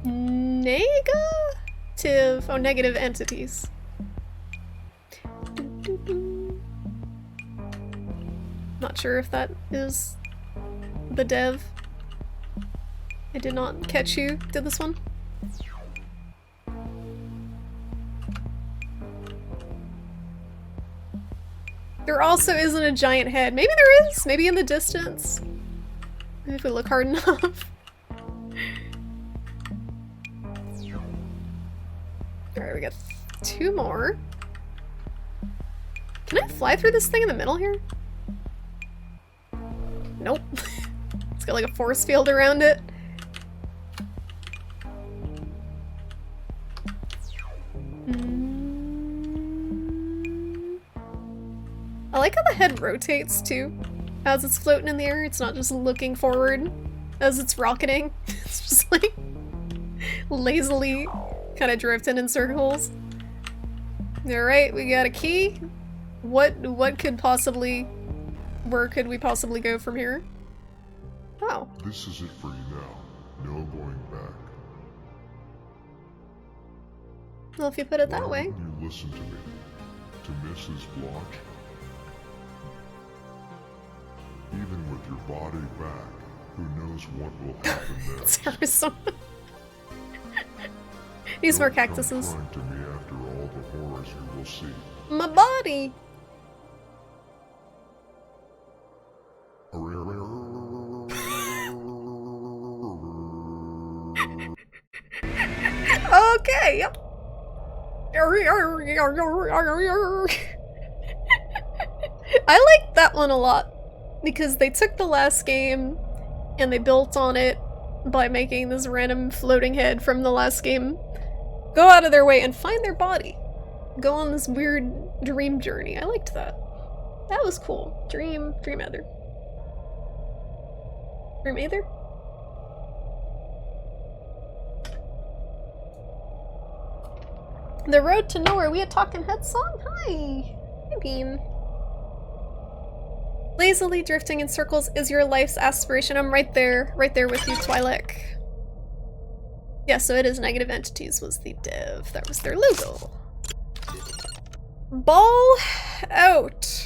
Negative? Oh, negative entities. Not sure if that is the dev. I did not catch who did this one. There also isn't a giant head. Maybe there is. Maybe in the distance. Maybe if we look hard enough. Alright, we got 2 more. Can I fly through this thing in the middle here? Nope. It's got like a force field around it. I like how the head rotates too. As it's floating in the air, it's not just looking forward as it's rocketing. It's just like lazily kind of drifting in circles. Alright, we got a key. What could possibly... Where could we possibly go from here? Oh. This is it for you now. No going back. Well, if you put it that Why way. wouldn't you listen to me? To Mrs. Blotch? Even with your body back, who knows what will happen It's next? Arizona. These more Don't come cactuses. crying to me after all the horrors you will see. My body! Okay, yep. I like that one a lot because they took the last game and they built on it by making this random floating head from the last game go out of their way and find their body. Go on this weird dream journey. I liked that. That was cool. Dream Ether. Dream Ether? The Road to Nowhere. We a Talking Head song? Hi! Hi, Beam. Lazily drifting in circles is your life's aspiration. I'm right there with you, Twi'lek. Yeah, so it is Negative Entities was the dev. That was their logo. Ball Out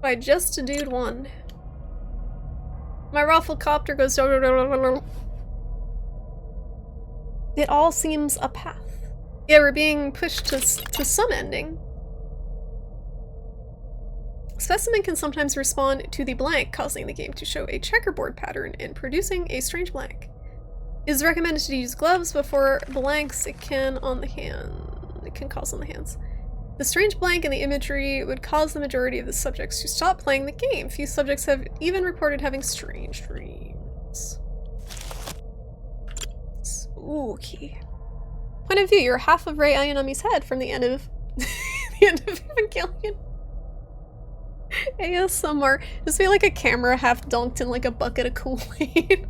by Just a Dude 1. My Rafflecopter goes. It all seems a path. Yeah, we're being pushed to some ending. Specimen can sometimes respond to the blank, causing the game to show a checkerboard pattern and producing a strange blank. It is recommended to use gloves before blanks it can cause on the hands. The strange blank in the imagery would cause the majority of the subjects to stop playing the game. Few subjects have even reported having strange dreams. Spooky. Point of view, you're half of Rey Ayanami's head from the end of the end of Evangelion. ASMR. Just be like a camera half dunked in like a bucket of Kool-Aid.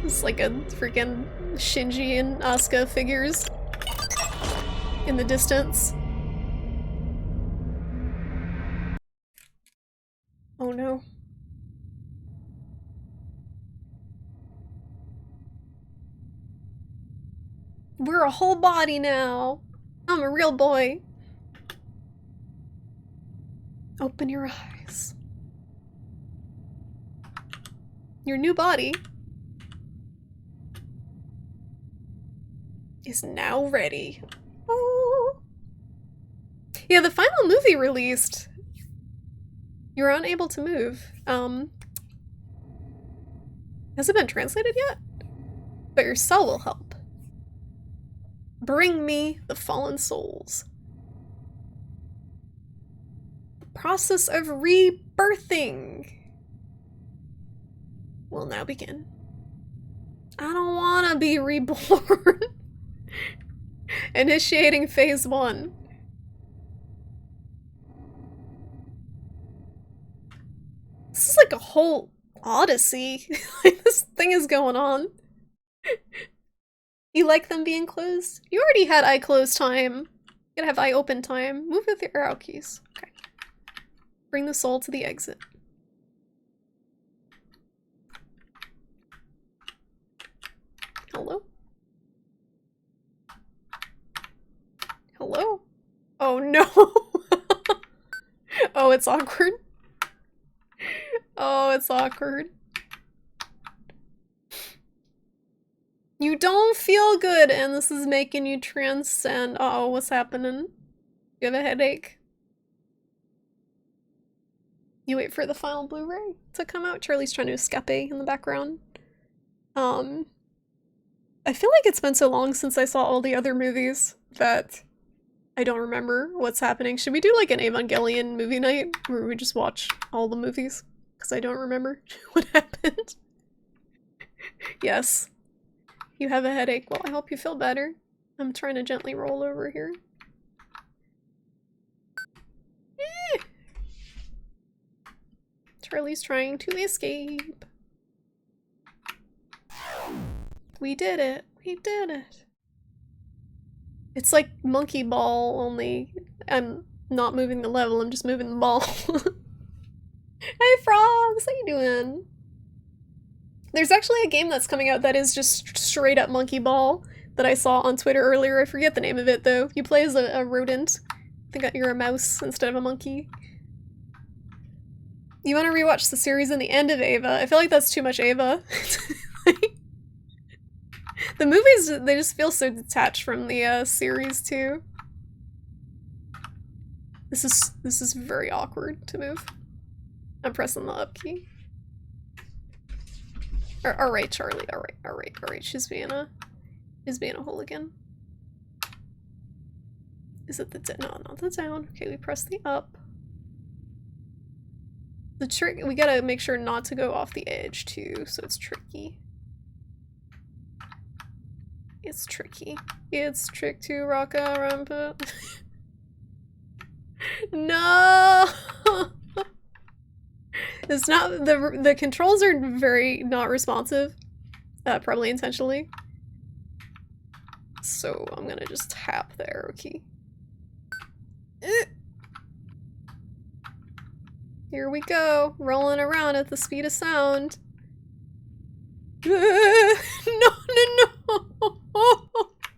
It's like a freaking Shinji and Asuka figures in the distance. Oh no. We're a whole body now. I'm a real boy. Open your eyes. Your new body is now ready. Oh. Yeah, the final movie released. You're unable to move. Has it been translated yet? But your cell will help. Bring me the fallen souls. The process of rebirthing will now begin. I don't want to be reborn. Initiating phase 1. This is like a whole odyssey. Like, this thing is going on. You like them being closed? You already had eye close time. You gotta have eye open time. Move with your arrow keys. Okay. Bring the soul to the exit. Hello? Hello? Oh no! Oh, it's awkward. Oh, it's awkward. You don't feel good, and this is making you transcend. Uh oh, what's happening? You have a headache? You wait for the final Blu-ray to come out. Charlie's trying to escape in the background. I feel like it's been so long since I saw all the other movies that I don't remember what's happening. Should we do like an Evangelion movie night where we just watch all the movies? Because I don't remember what happened. Yes. You have a headache. Well, I hope you feel better. I'm trying to gently roll over here. Charlie's trying to escape. We did it. We did it. It's like Monkey Ball, only I'm not moving the level, I'm just moving the ball. Hey frogs, how you doing? There's actually a game that's coming out that is just straight up Monkey Ball that I saw on Twitter earlier. I forget the name of it though. You play as a rodent. I think you're a mouse instead of a monkey. You want to rewatch the series in the end of Ava? I feel like that's too much Ava. The movies, they just feel so detached from the series too. This is very awkward to move. I'm pressing the up key. Alright, Charlie. Alright. She's being a hooligan. Is it the no, not the down. Okay, we press the up. The trick, we gotta make sure not to go off the edge too, so it's tricky. It's tricky. It's trick to rock a rampant. No! It's not, the controls are very not responsive. Probably intentionally. So I'm gonna just tap the arrow key. Here we go, rolling around at the speed of sound. No.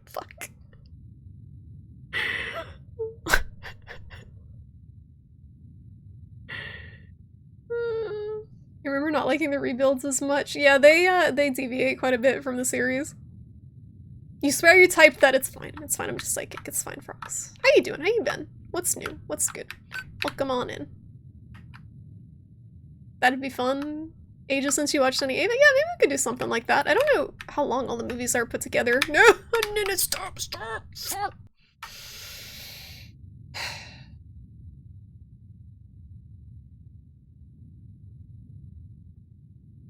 Fuck. I remember not liking the rebuilds as much. Yeah, they deviate quite a bit from the series. You swear you typed that. It's fine. It's fine. I'm just psychic. It's fine, frogs. How you doing? How you been? What's new? What's good? Welcome on in. That'd be fun. Ages since you watched any Ava? Yeah, maybe we could do something like that. I don't know how long all the movies are put together. No! No, stop!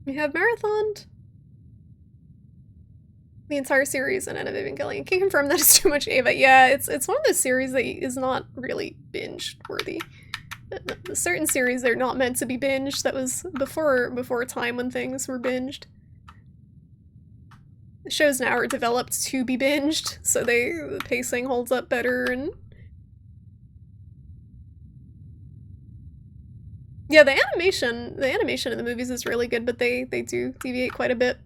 We have marathoned the entire series and End of Evangelion. Can confirm that it's too much Ava. Yeah, it's one of those series that is not really binge worthy. Certain series they're not meant to be binged. That was before a time when things were binged. The shows now are developed to be binged, so the pacing holds up better and yeah, the animation in the movies is really good, but they do deviate quite a bit.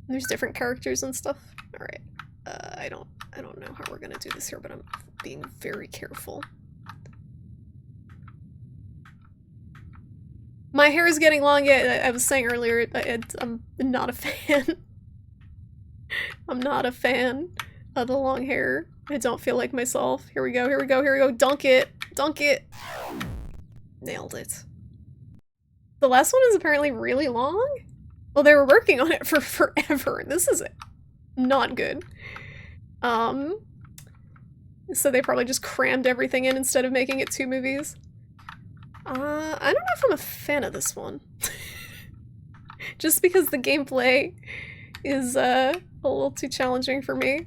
There's different characters and stuff. All right, I don't know how we're gonna do this here, but I'm being very careful. My hair is getting long. Yeah, I was saying earlier, I'm not a fan. I'm not a fan of the long hair. I don't feel like myself. Here we go. Dunk it. Nailed it. The last one is apparently really long? Well, they were working on it for forever. This is not good. So they probably just crammed everything in instead of making it 2 movies. I don't know if I'm a fan of this one. Just because the gameplay is a little too challenging for me.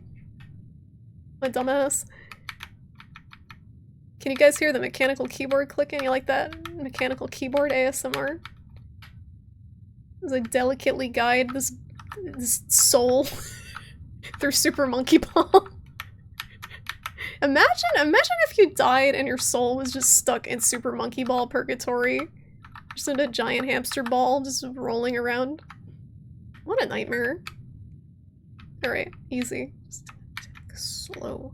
My dumbass. Can you guys hear the mechanical keyboard clicking? You like that? Mechanical keyboard ASMR? As I delicately guide this soul through Super Monkey Ball. Imagine if you died and your soul was just stuck in Super Monkey Ball purgatory. Just in a giant hamster ball just rolling around. What a nightmare. Alright, easy. Just slow.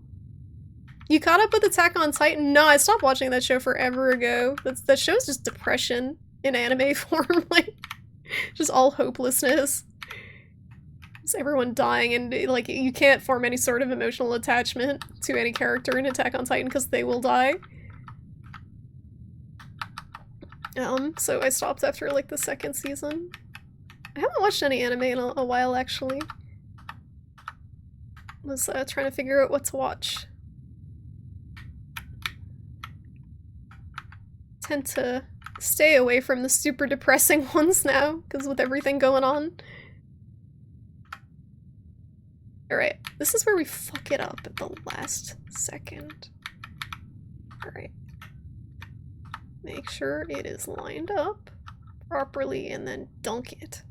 You caught up with Attack on Titan? No, I stopped watching that show forever ago. That show's just depression in anime form. Like, just all hopelessness. Just everyone dying and, like, you can't form any sort of emotional attachment to any character in Attack on Titan because they will die. So I stopped after like the second season. I haven't watched any anime in a while, actually. Was trying to figure out what to watch. Tend to stay away from the super depressing ones now, because with everything going on. Alright, this is where we fuck it up at the last second. Alright. Make sure it is lined up properly and then dunk it.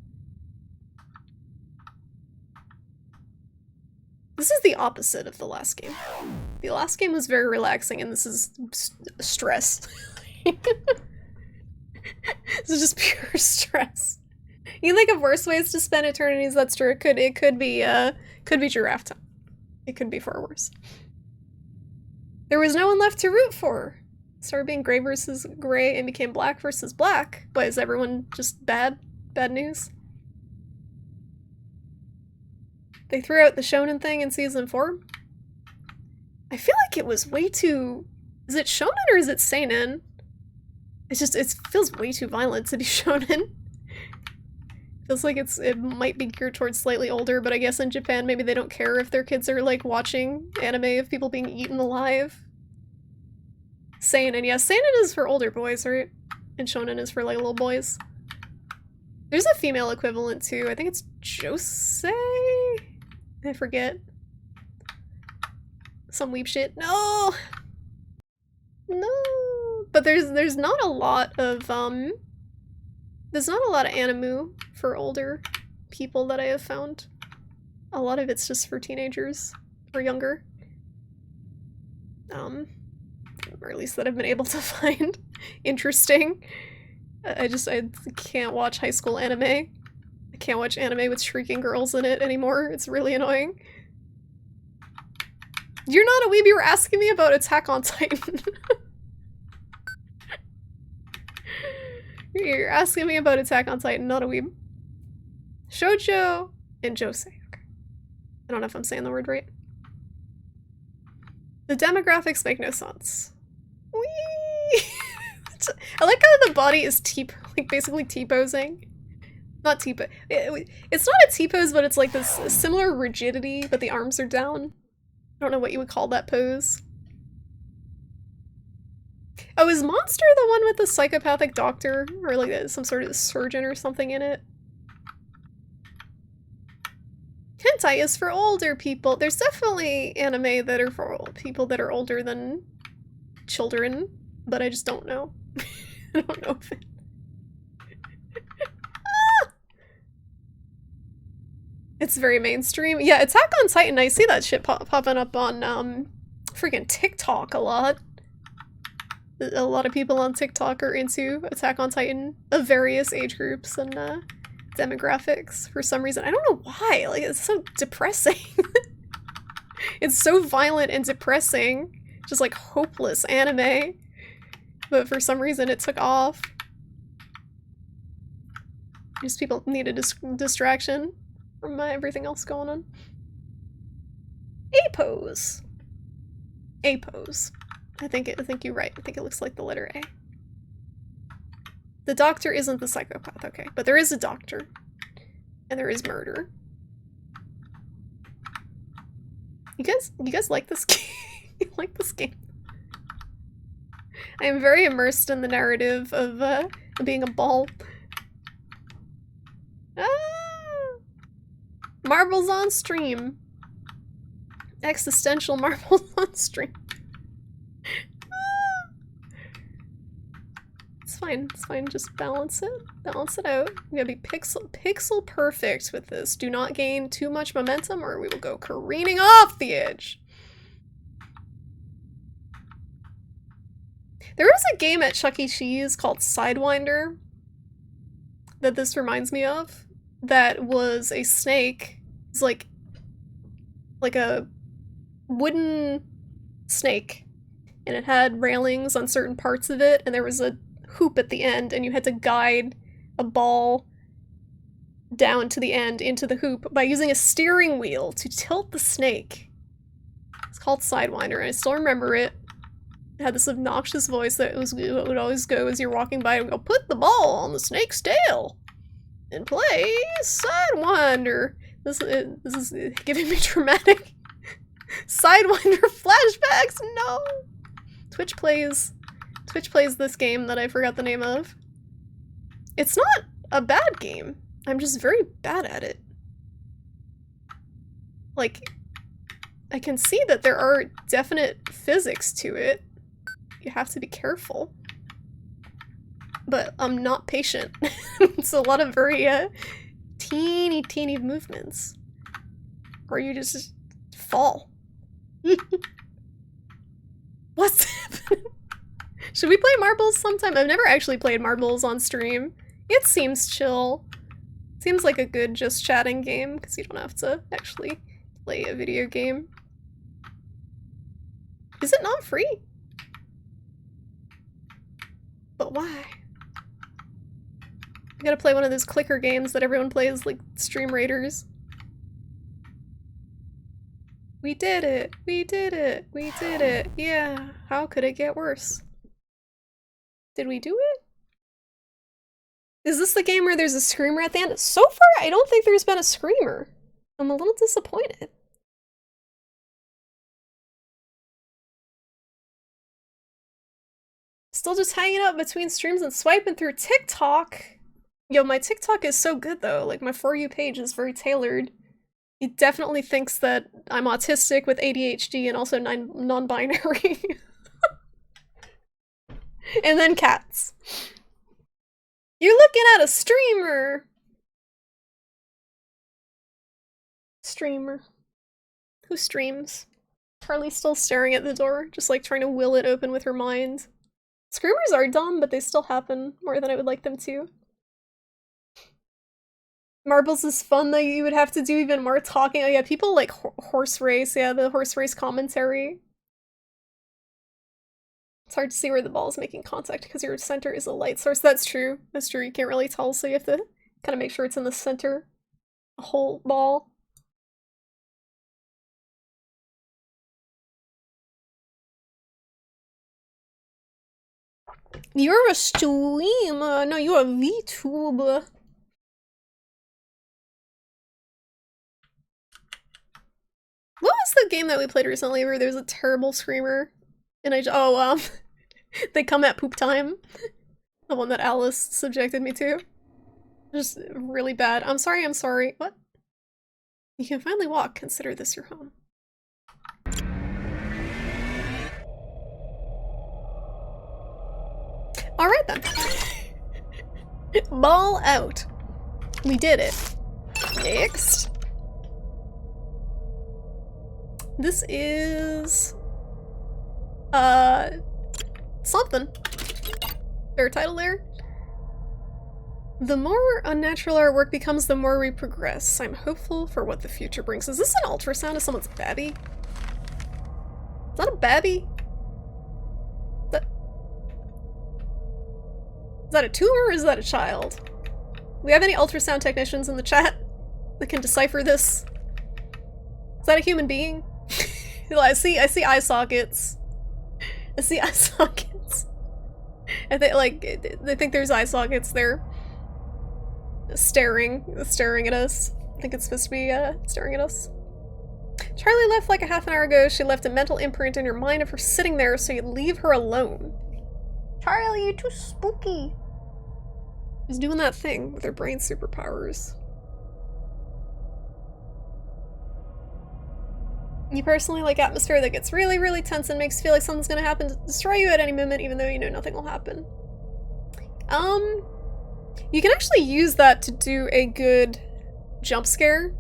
This is the opposite of the last game. The last game was very relaxing and this is stress. This is just pure stress. You can think of worse ways to spend eternities, that's true. It could be giraffe time. It could be far worse. There was no one left to root for. Started being gray versus gray and became black versus black. What, is everyone just bad? Bad news? They threw out the shonen thing in season 4? I feel like it was way too... Is it shonen or is it seinen? It's just, it feels way too violent to be shonen. Feels like it might be geared towards slightly older, but I guess in Japan maybe they don't care if their kids are like watching anime of people being eaten alive. Seinen, yeah, seinen is for older boys, right? And shonen is for like little boys. There's a female equivalent too. I think it's josei? I forget. Some weeb shit. No! No! But there's not a lot of there's not a lot of animu for older people that I have found. A lot of it's just for teenagers or younger. Or at least that I've been able to find interesting. I can't watch high school anime. I can't watch anime with shrieking girls in it anymore. It's really annoying. You're not a weeb, you were asking me about Attack on Titan. You're asking me about Attack on Titan, not a weeb. Shoujo and josei. Okay. I don't know if I'm saying the word right. The demographics make no sense. Whee! I like how the body is like basically T-posing. Not T-pose. It's not a T-pose, but it's like this similar rigidity, but the arms are down. I don't know what you would call that pose. Oh, is Monster the one with the psychopathic doctor? Or like some sort of surgeon or something in it? Hentai is for older people. There's definitely anime that are for people that are older than children, but I just don't know. I don't know if it... Ah! It's very mainstream. Yeah, Attack on Titan, I see that shit popping up on freaking TikTok a lot. A lot of people on TikTok are into Attack on Titan of various age groups and demographics for some reason. I don't know why. Like, it's so depressing. It's so violent and depressing. Just like hopeless anime. But for some reason it took off. Just people need a distraction from everything else going on. A-pose. A-pose. I think you're right. I think it looks like the letter A. The doctor isn't the psychopath, okay. But there is a doctor. And there is murder. You guys like this game? You like this game? I am very immersed in the narrative of being a ball. Ah! Marbles on stream. Existential marbles on stream. It's fine, just balance it out. We gotta be pixel perfect with this. Do not gain too much momentum or we will go careening off the edge. There was a game at Chuck E. Cheese called Sidewinder that this reminds me of, that was a snake. It's like a wooden snake, and it had railings on certain parts of it, and there was a hoop at the end, and you had to guide a ball down to the end into the hoop by using a steering wheel to tilt the snake. It's called Sidewinder, and I still remember it. It had this obnoxious voice that would always go as you're walking by and go, "Put the ball on the snake's tail and play Sidewinder." This is giving me traumatic Sidewinder flashbacks. No. Twitch plays this game that I forgot the name of. It's not a bad game. I'm just very bad at it. Like, I can see that there are definite physics to it. You have to be careful. But I'm not patient. It's a lot of very teeny movements. Or you just fall. What's happening? Should we play marbles sometime? I've never actually played marbles on stream. It seems chill. Seems like a good just chatting game, because you don't have to actually play a video game. Is it not free? But why? I gotta play one of those clicker games that everyone plays, like Stream Raiders. We did it! We did it! We did it! Yeah, how could it get worse? Did we do it? Is this the game where there's a screamer at the end? So far, I don't think there's been a screamer. I'm a little disappointed. Still just hanging out between streams and swiping through TikTok. Yo, my TikTok is so good though. Like, my For You page is very tailored. It definitely thinks that I'm autistic with ADHD and also non-binary. And then cats. You're looking at a streamer! Streamer. Who streams? Charlie's still staring at the door, just like trying to will it open with her mind. Screamers are dumb, but they still happen more than I would like them to. Marbles is fun though, you would have to do even more talking. Oh yeah, people like horse race, yeah, the horse race commentary. It's hard to see where the ball is making contact because your center is a light source. That's true. That's true. You can't really tell, so you have to kind of make sure it's in the center. A whole ball. You're a streamer. No, you're a VTuber. What was the game that we played recently where there was a terrible screamer? And they come at poop time. The one that Alice subjected me to. Just really bad. I'm sorry, I'm sorry. What? You can finally walk. Consider this your home. Alright then. Ball out. We did it. Next. This is... something. Fair title there. The more unnatural our work becomes, the more we progress. I'm hopeful for what the future brings. Is this an ultrasound of someone's babby? Is that a babby? Is that a tumor or is that a child? Do we have any ultrasound technicians in the chat that can decipher this? Is that a human being? I see eye sockets. I see eye sockets. I think they think there's eye sockets there. Staring at us. I think it's supposed to be staring at us. Charlie left like a half an hour ago. She left a mental imprint in your mind of her sitting there, so you leave her alone. Charlie, you're too spooky. She's doing that thing with her brain superpowers. You personally like atmosphere that gets really, really tense and makes you feel like something's gonna happen to destroy you at any moment, even though you know nothing will happen. You can actually use that to do a good jump scare.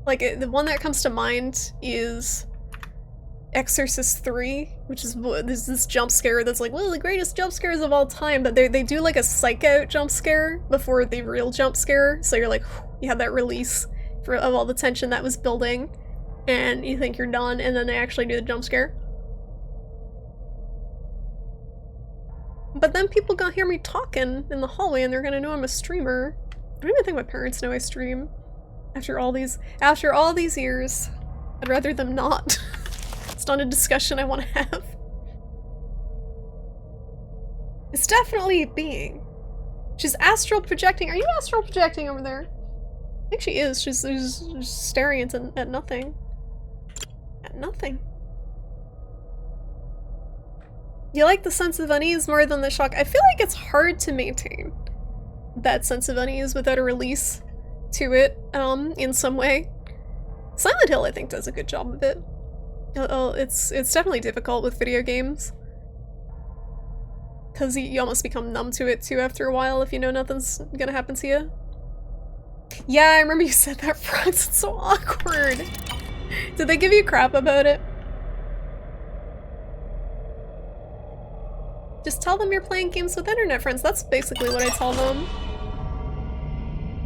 Like, the one that comes to mind is Exorcist 3, which is there's this jump scare that's like one of the greatest jump scares of all time, but they do like a psych out jump scare before the real jump scare, so you're like, you have that release of all the tension that was building, and you think you're done, and then they actually do the jump scare. But then people gonna hear me talking in the hallway and they're gonna know I'm a streamer. I don't even think my parents know I stream. After all these years, I'd rather them not. It's not a discussion I want to have. It's definitely a being. She's astral projecting. Are you astral projecting over there? I think she is. She's just staring at nothing. At nothing. You like the sense of unease more than the shock? I feel like it's hard to maintain that sense of unease without a release to it, in some way. Silent Hill, I think, does a good job of it. It's definitely difficult with video games. Because you almost become numb to it, too, after a while if you know nothing's gonna happen to you. Yeah, I remember you said that, Frogs. It's so awkward. Did they give you crap about it? Just tell them you're playing games with internet friends. That's basically what I tell them.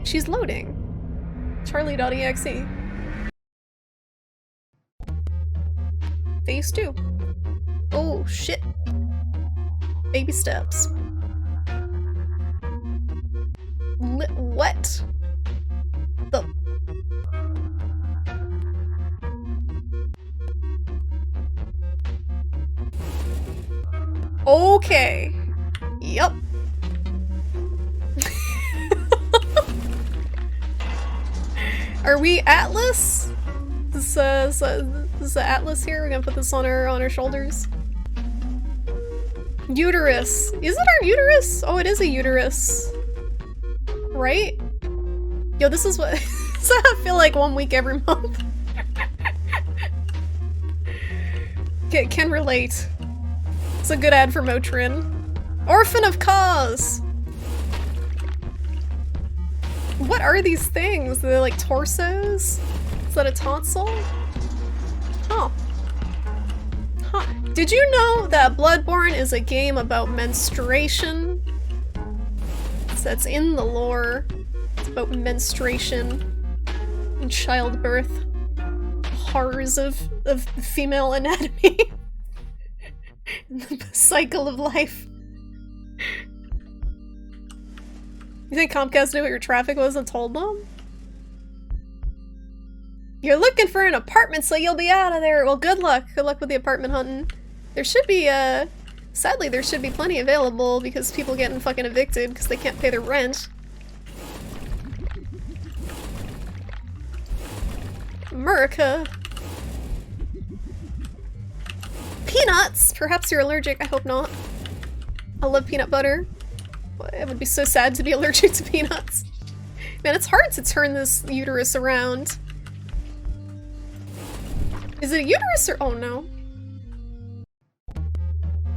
She's loading. Charlie.exe. Phase 2. Oh, shit. Baby steps. What? The... Okay. Yup. Are we Atlas? This is the Atlas here. We're gonna put this on our shoulders. Uterus. Is it our uterus? Oh, it is a uterus. Right? Yo, this is what this is how I feel like 1 week every month. Can relate. It's a good ad for Motrin. Orphan of Cause! What are these things? They're like torsos? Is that a tonsil? Huh. Huh. Did you know that Bloodborne is a game about menstruation? That's in the lore. It's about menstruation and childbirth. Horrors of female anatomy. The cycle of life. You think Comcast knew what your traffic was and told them? You're looking for an apartment, so you'll be out of there. Well, good luck. Good luck with the apartment hunting. There should be, sadly, there should be plenty available because people getting fucking evicted because they can't pay their rent. America. Peanuts! Perhaps you're allergic. I hope not. I love peanut butter. It would be so sad to be allergic to peanuts. Man, it's hard to turn this uterus around. Is it a uterus or- oh no.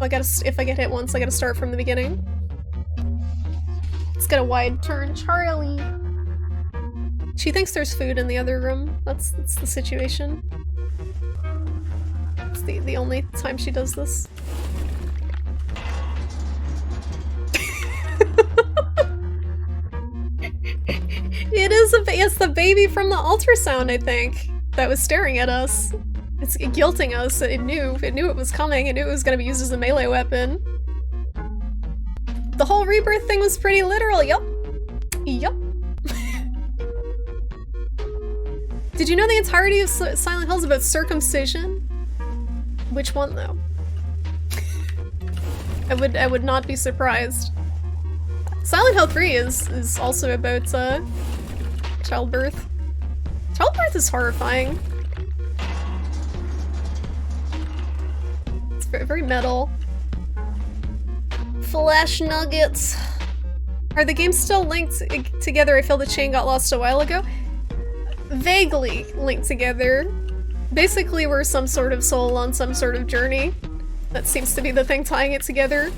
If I get hit once, I gotta start from the beginning. Let's get a wide turn. Charlie! She thinks there's food in the other room. That's the situation. It's the only time she does this. It's the baby from the ultrasound, I think, that was staring at us. It's guilting us. It knew it was coming. It knew it was gonna be used as a melee weapon. The whole rebirth thing was pretty literal. Yup. Yup. Did you know the entirety of Silent Hill is about circumcision? Which one, though? I would not be surprised. Silent Hill 3 is also about childbirth. Childbirth is horrifying. It's very metal. Flash nuggets. Are the games still linked together? I feel the chain got lost a while ago. Vaguely linked together. Basically, we're some sort of soul on some sort of journey. That seems to be the thing tying it together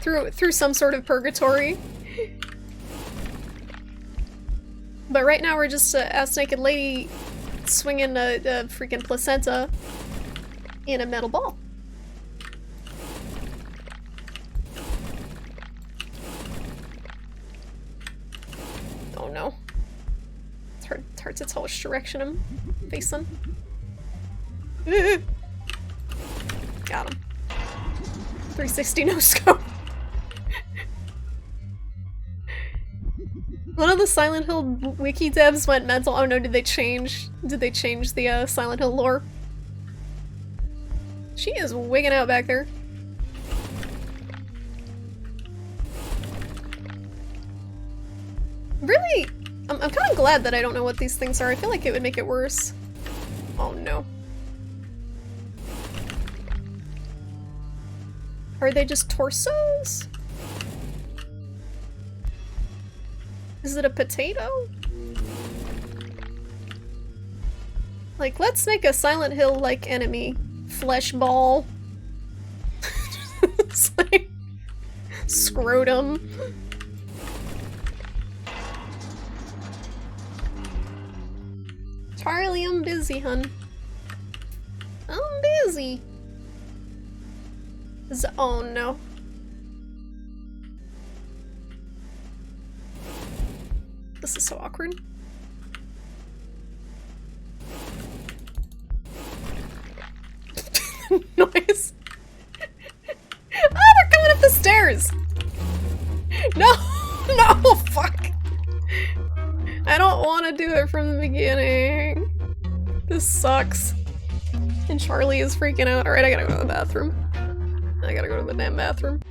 through some sort of purgatory. But right now we're just a ass-naked lady swinging a freaking placenta in a metal ball. Oh no. It's hard to tell which direction I'm facing. Got him. 360 no scope. One of the Silent Hill wiki devs went mental. Oh no, did they change the Silent Hill lore? She is wigging out back there. Really, I'm kind of glad that I don't know what these things are. I feel like it would make it worse. Oh no. Are they just torsos? Is it a potato? Like, let's make a Silent Hill-like enemy. Flesh ball. It's like... scrotum. Charlie, I'm busy, hun. I'm busy. Oh no. This is so awkward. Noise. Ah, they're coming up the stairs! No! No! Fuck! I don't want to do it from the beginning. This sucks. And Charlie is freaking out. Alright, I gotta go to the bathroom. I gotta go to the damn bathroom.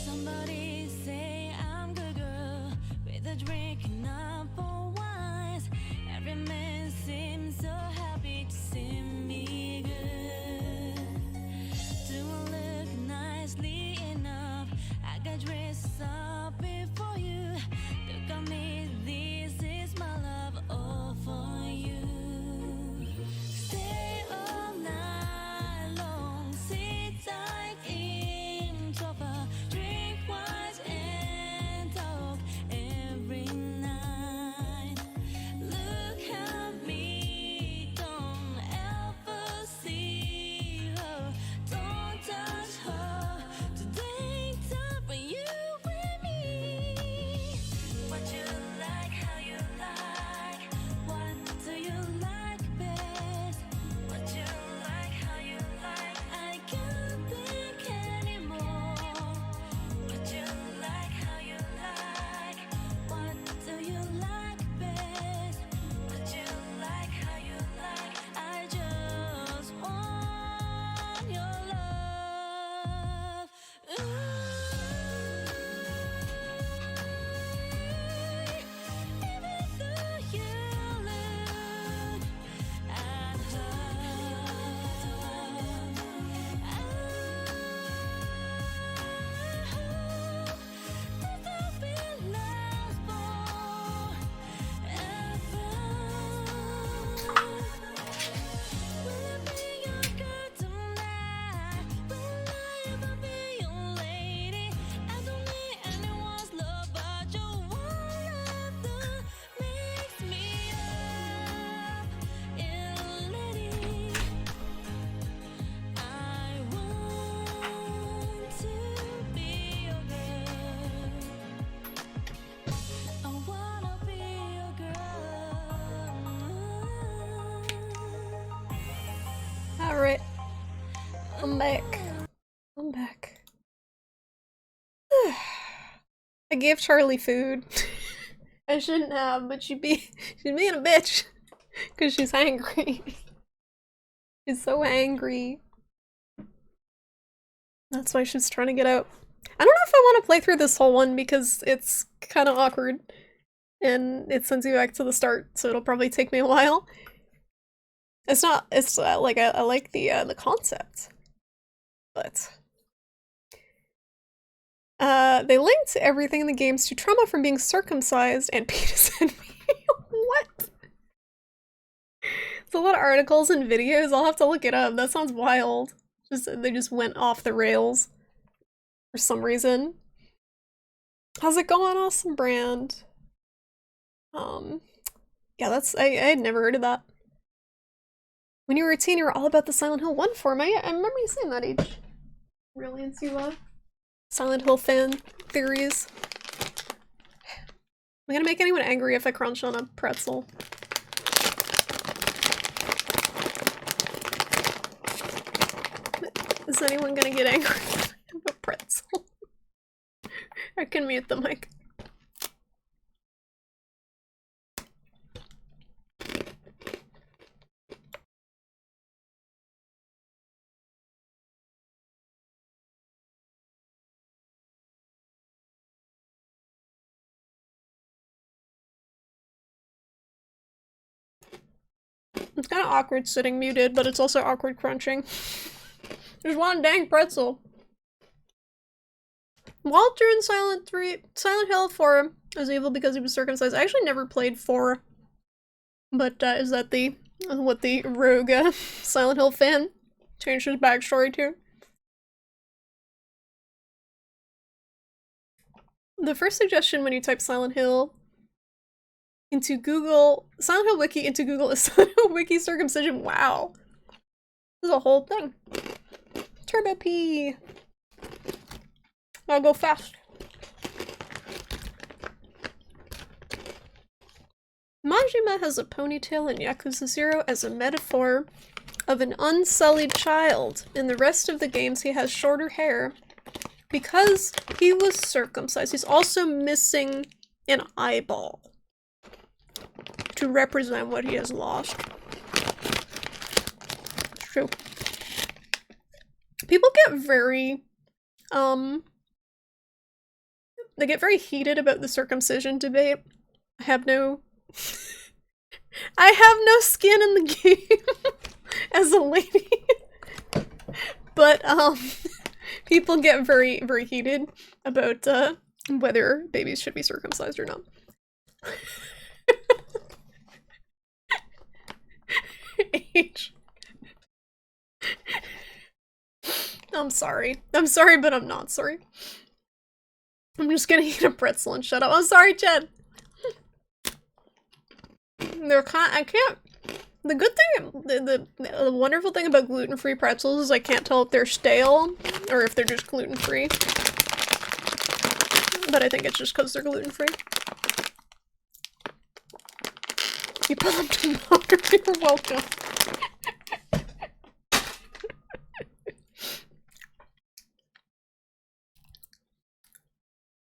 Somebody say I'm good girl with a drink and apple wines. Every man seems so happy to see me good. Do I look nicely enough? I got dressed up before you. Look at me, this is my love all for you. Stay all night long, sit tight in sofa. Drink wine and talk every night. Look at me, don't ever see her. Don't touch her. Today time for you and me. What you like, how you like. What do you like best? What you like, how you like. I can't think anymore. What you like, how you like. What do you like best? What you like, how you like. I just want your love. Even though you look at Alright. I'm back. I'm back. I gave Charlie food. I shouldn't have, but she's being a bitch. Because she's angry. She's so angry. That's why she's trying to get out. I don't know if I want to play through this whole one because it's kind of awkward. And it sends you back to the start, so it'll probably take me a while. It's not, it's like, I like the concept. But they linked everything in the games to trauma from being circumcised and penis envy. What? It's a lot of articles and videos. I'll have to look it up. That sounds wild. They just went off the rails for some reason. How's it going? Awesome brand. Yeah, I had never heard of that. When you were a teen, you were all about the Silent Hill 1 form. I remember you saying that, H. Really into Silent Hill fan theories. I'm gonna make anyone angry if I crunch on a pretzel. Is anyone gonna get angry if I have a pretzel? I can mute the mic. It's kind of awkward sitting muted, but it's also awkward crunching. There's one dang pretzel. Walter in Silent Hill 4 is evil because he was circumcised. I actually never played 4, but is that what the rogue Silent Hill fan changed his backstory to? The first suggestion when you type Silent Hill into Google, Silent Hill Wiki into Google is Silent Hill Wiki circumcision. Wow. This is a whole thing. Turbo P. I'll go fast. Majima has a ponytail in Yakuza 0 as a metaphor of an unsullied child. In the rest of the games, he has shorter hair because he was circumcised. He's also missing an eyeball to represent what he has lost. It's true. People get very, they get very heated about the circumcision debate. I have no skin in the game as a lady. But, people get very, very heated about, whether babies should be circumcised or not. H. I'm sorry. I'm sorry, but I'm not sorry. I'm just gonna eat a pretzel and shut up. I'm sorry, Chad. I can't. The good thing, the wonderful thing about gluten-free pretzels is I can't tell if they're stale or if they're just gluten-free. But I think it's just because they're gluten-free. You put them to milk, you're welcome.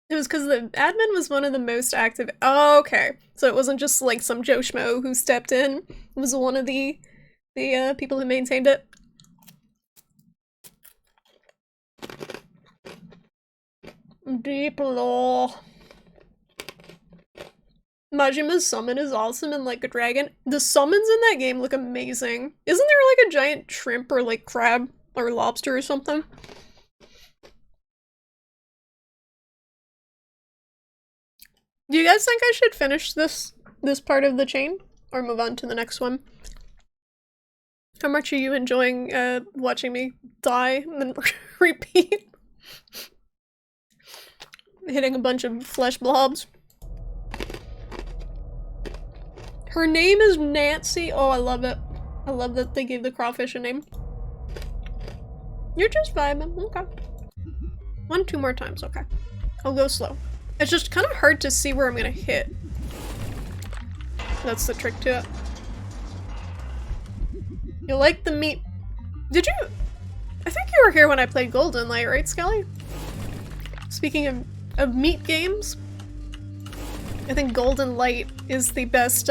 It was because the admin was one of the most active. Oh, okay. So it wasn't just like some Joe Schmo who stepped in. It was one of the people who maintained it. Deep lore. Majima's summon is awesome and like a dragon. The summons in that game look amazing. Isn't there like a giant shrimp or like crab or lobster or something? Do you guys think I should finish this part of the chain or move on to the next one? How much are you enjoying watching me die and then repeat? Hitting a bunch of flesh blobs. Her name is Nancy. Oh, I love it. I love that they gave the crawfish a name. You're just vibing. Okay. 2 more times. Okay. I'll go slow. It's just kind of hard to see where I'm gonna hit. That's the trick to it. You like the meat? Did you? I think you were here when I played Golden Light, right, Skelly? Speaking of meat games, I think Golden Light is the best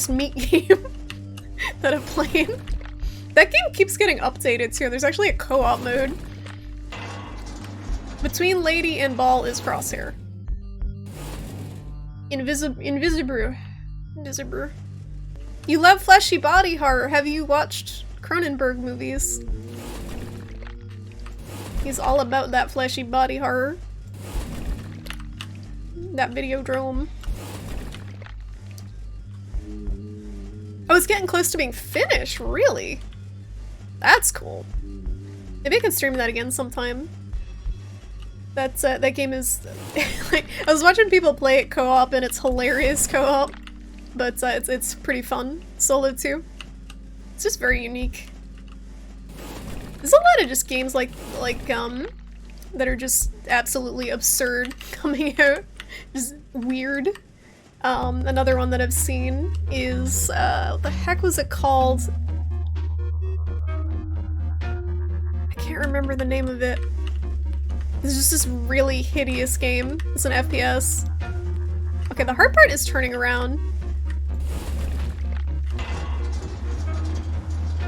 meat game that I've played. That game keeps getting updated too. There's actually a co-op mode. Between Lady and Ball is Crosshair. Invisibrew. You love fleshy body horror. Have you watched Cronenberg movies? He's all about that fleshy body horror. That Videodrome. Oh, it's getting close to being finished, really? That's cool. Maybe I can stream that again sometime. That's that game is like I was watching people play it co-op and it's hilarious co-op, but it's pretty fun solo too. It's just very unique. There's a lot of just games like that are just absolutely absurd coming out. Just weird. Another one that I've seen is, what the heck was it called? I can't remember the name of it. It's just this really hideous game. It's an FPS. Okay, the hard part is turning around.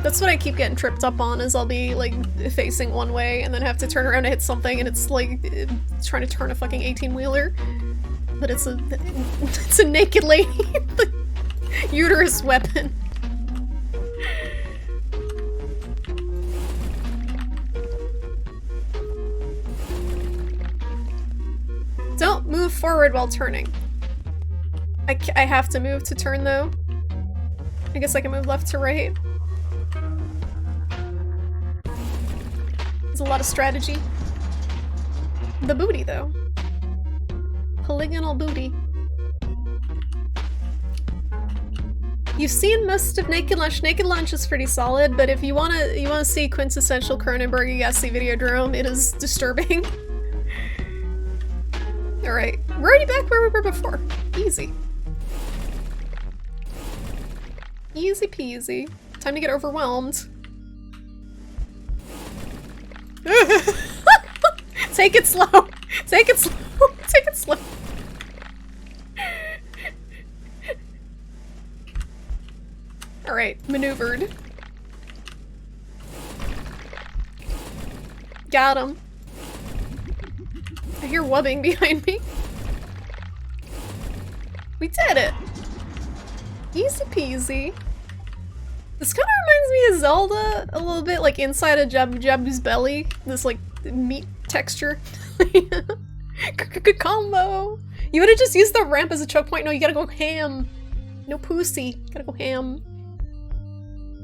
That's what I keep getting tripped up on, is I'll be, like, facing one way and then have to turn around to hit something and it's like, trying to turn a fucking 18-wheeler. But it's a naked lady with a uterus weapon. Don't move forward while turning. I have to move to turn though. I guess I can move left to right. There's a lot of strategy. The booty though. Polygonal booty. You've seen most of Naked Lunch. Naked Lunch is pretty solid, but if you wanna see quintessential Cronenberg, you gotta see Videodrome. It is disturbing. Alright, we're already back where we were before. Easy. Easy peasy. Time to get overwhelmed. Take it slow. Take it slow. Take it slow. Alright, maneuvered. Got him. I hear wubbing behind me. We did it! Easy peasy. This kind of reminds me of Zelda a little bit, like inside of Jabu Jabu's belly. This like meat texture. Combo! You would've just used the ramp as a choke point. No, you gotta go ham. No pussy. Gotta go ham.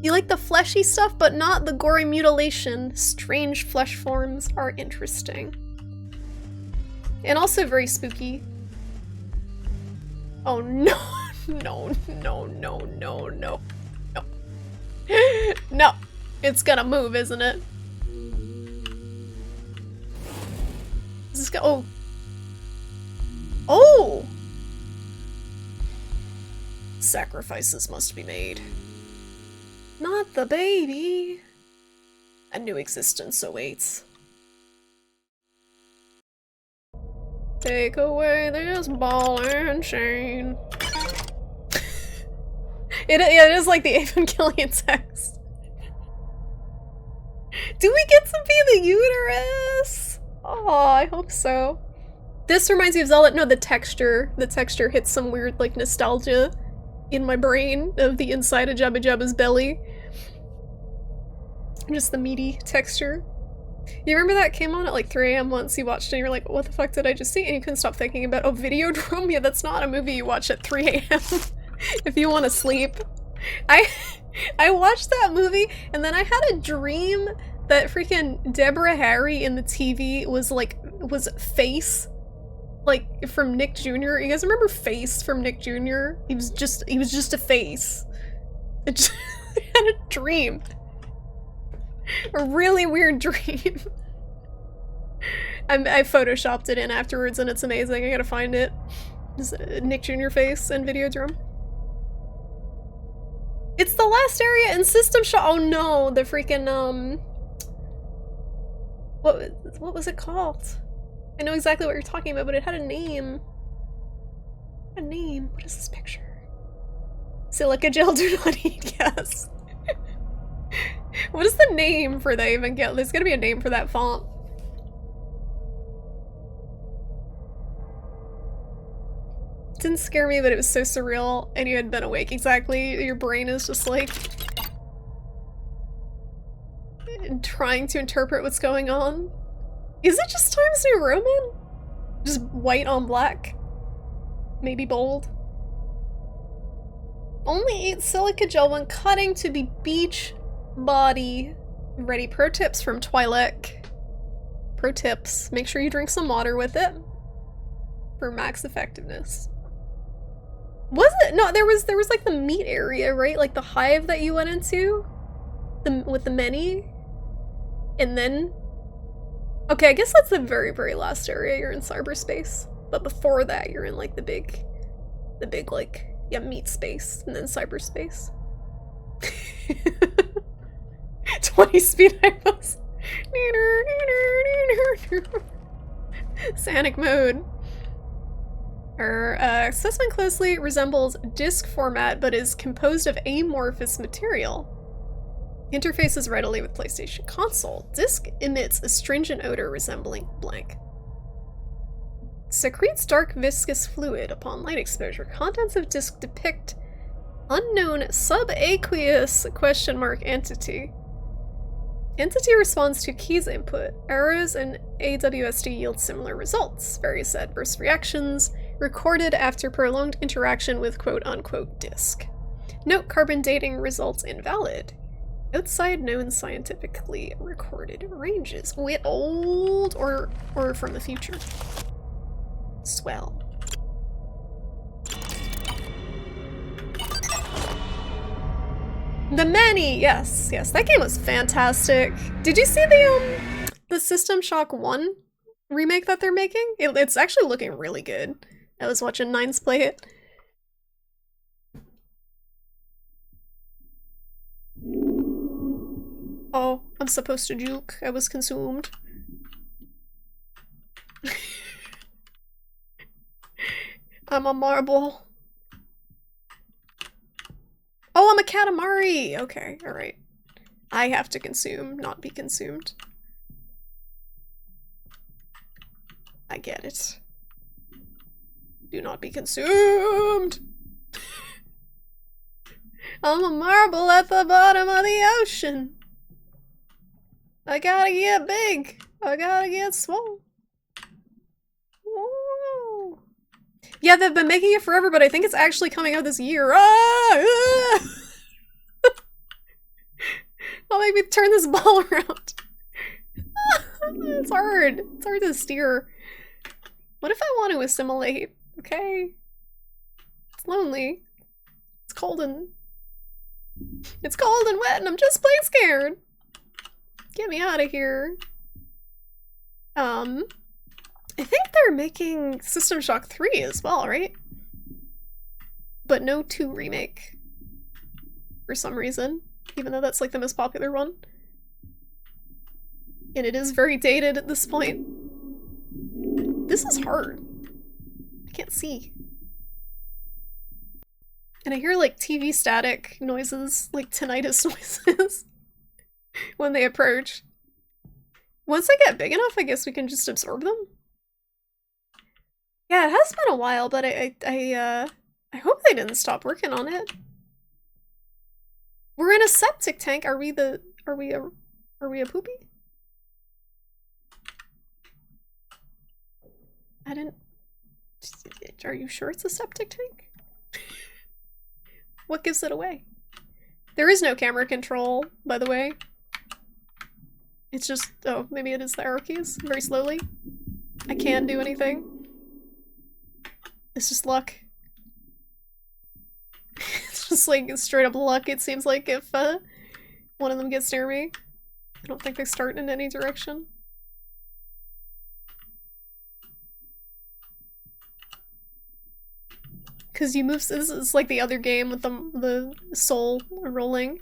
You like the fleshy stuff, but not the gory mutilation. Strange flesh forms are interesting. And also very spooky. Oh no. No, no, no, no, no. No. No. It's gonna move, isn't it? Is this oh. Oh! Sacrifices must be made. Not the baby. A new existence awaits. Take away this ball and chain. It is like the Evangelion text. Do we get to be the uterus? Oh, I hope so. This reminds me of Zelda. No, the texture. The texture hits some weird, like, nostalgia in my brain of the inside of Jabba Jabba's belly. Just the meaty texture. You remember that came on at like 3 AM once, you watched it and you were like, what the fuck did I just see? And you couldn't stop thinking about, oh, Videodrome? Yeah, that's not a movie you watch at 3 AM if you want to sleep. I watched that movie and then I had a dream that freaking Deborah Harry in the TV was Face, like from Nick Jr. You guys remember Face from Nick Jr.? He was just a face. I had a dream. A really weird dream. I photoshopped it in afterwards and it's amazing. I gotta find it. Just Nick Jr. face and Videodrome. It's the last area in System Shock. Oh no, the freaking what was it called? I know exactly what you're talking about, but it had a name. A name. What is this picture? Silica gel do not eat, yes. What is the name for the Evangelion? There's gotta be a name for that font. It didn't scare me, but it was so surreal, and you had been awake. Exactly. Your brain is just like trying to interpret what's going on. Is it just Times New Roman? Just white on black? Maybe bold? Only eat silica gel when cutting to be beach body ready. Pro tips from Twi'lek. Pro tips. Make sure you drink some water with it for max effectiveness. Was it? No, there was like the meat area, right? Like the hive that you went into? With the many? And then Okay, I guess that's the very, very last area you're in cyberspace. But before that, you're in like the big like, yeah, meat space and then cyberspace. 20 speed hypos. Sanic mode. Our assessment closely resembles disk format but is composed of amorphous material. Interfaces readily with PlayStation console. Disk emits astringent odor resembling blank. Secretes dark viscous fluid upon light exposure. Contents of disk depict unknown subaqueous entity. Entity responds to keys input. Arrows and AWSD yield similar results. Various adverse reactions recorded after prolonged interaction with quote-unquote disk. Note carbon dating results invalid. Outside known scientifically recorded ranges. Wait, old or from the future? Swell. The Many, yes, that game was fantastic. Did you see the System Shock 1 remake that they're making? It's actually looking really good. I was watching Nines play it. Oh, I'm supposed to juke. I was consumed. I'm a marble. Oh, I'm a Katamari! Okay, alright. I have to consume, not be consumed. I get it. Do not be consumed! I'm a marble at the bottom of the ocean. I gotta get big. I gotta get swole. Whoa. Yeah, they've been making it forever, but I think it's actually coming out this year. Ah! I'll maybe turn this ball around. It's hard. It's hard to steer. What if I want to assimilate? Okay. It's lonely. It's cold and wet and I'm just plain scared. Get me out of here. I think they're making System Shock 3 as well, right? But no 2 remake. For some reason. Even though that's like the most popular one. And it is very dated at this point. This is hard. I can't see. And I hear like TV static noises, like tinnitus noises, when they approach. Once they get big enough, I guess we can just absorb them. Yeah, it has been a while, but I hope they didn't stop working on it. We're in a septic tank. Are we a poopy? Are you sure it's a septic tank? What gives it away? There is no camera control, by the way. It's just, oh, maybe it is the arrow keys, very slowly. I can't do anything. It's just luck. It's just like straight up luck, it seems like, if one of them gets near me. I don't think they start in any direction. Because you move, this is like the other game with the soul rolling.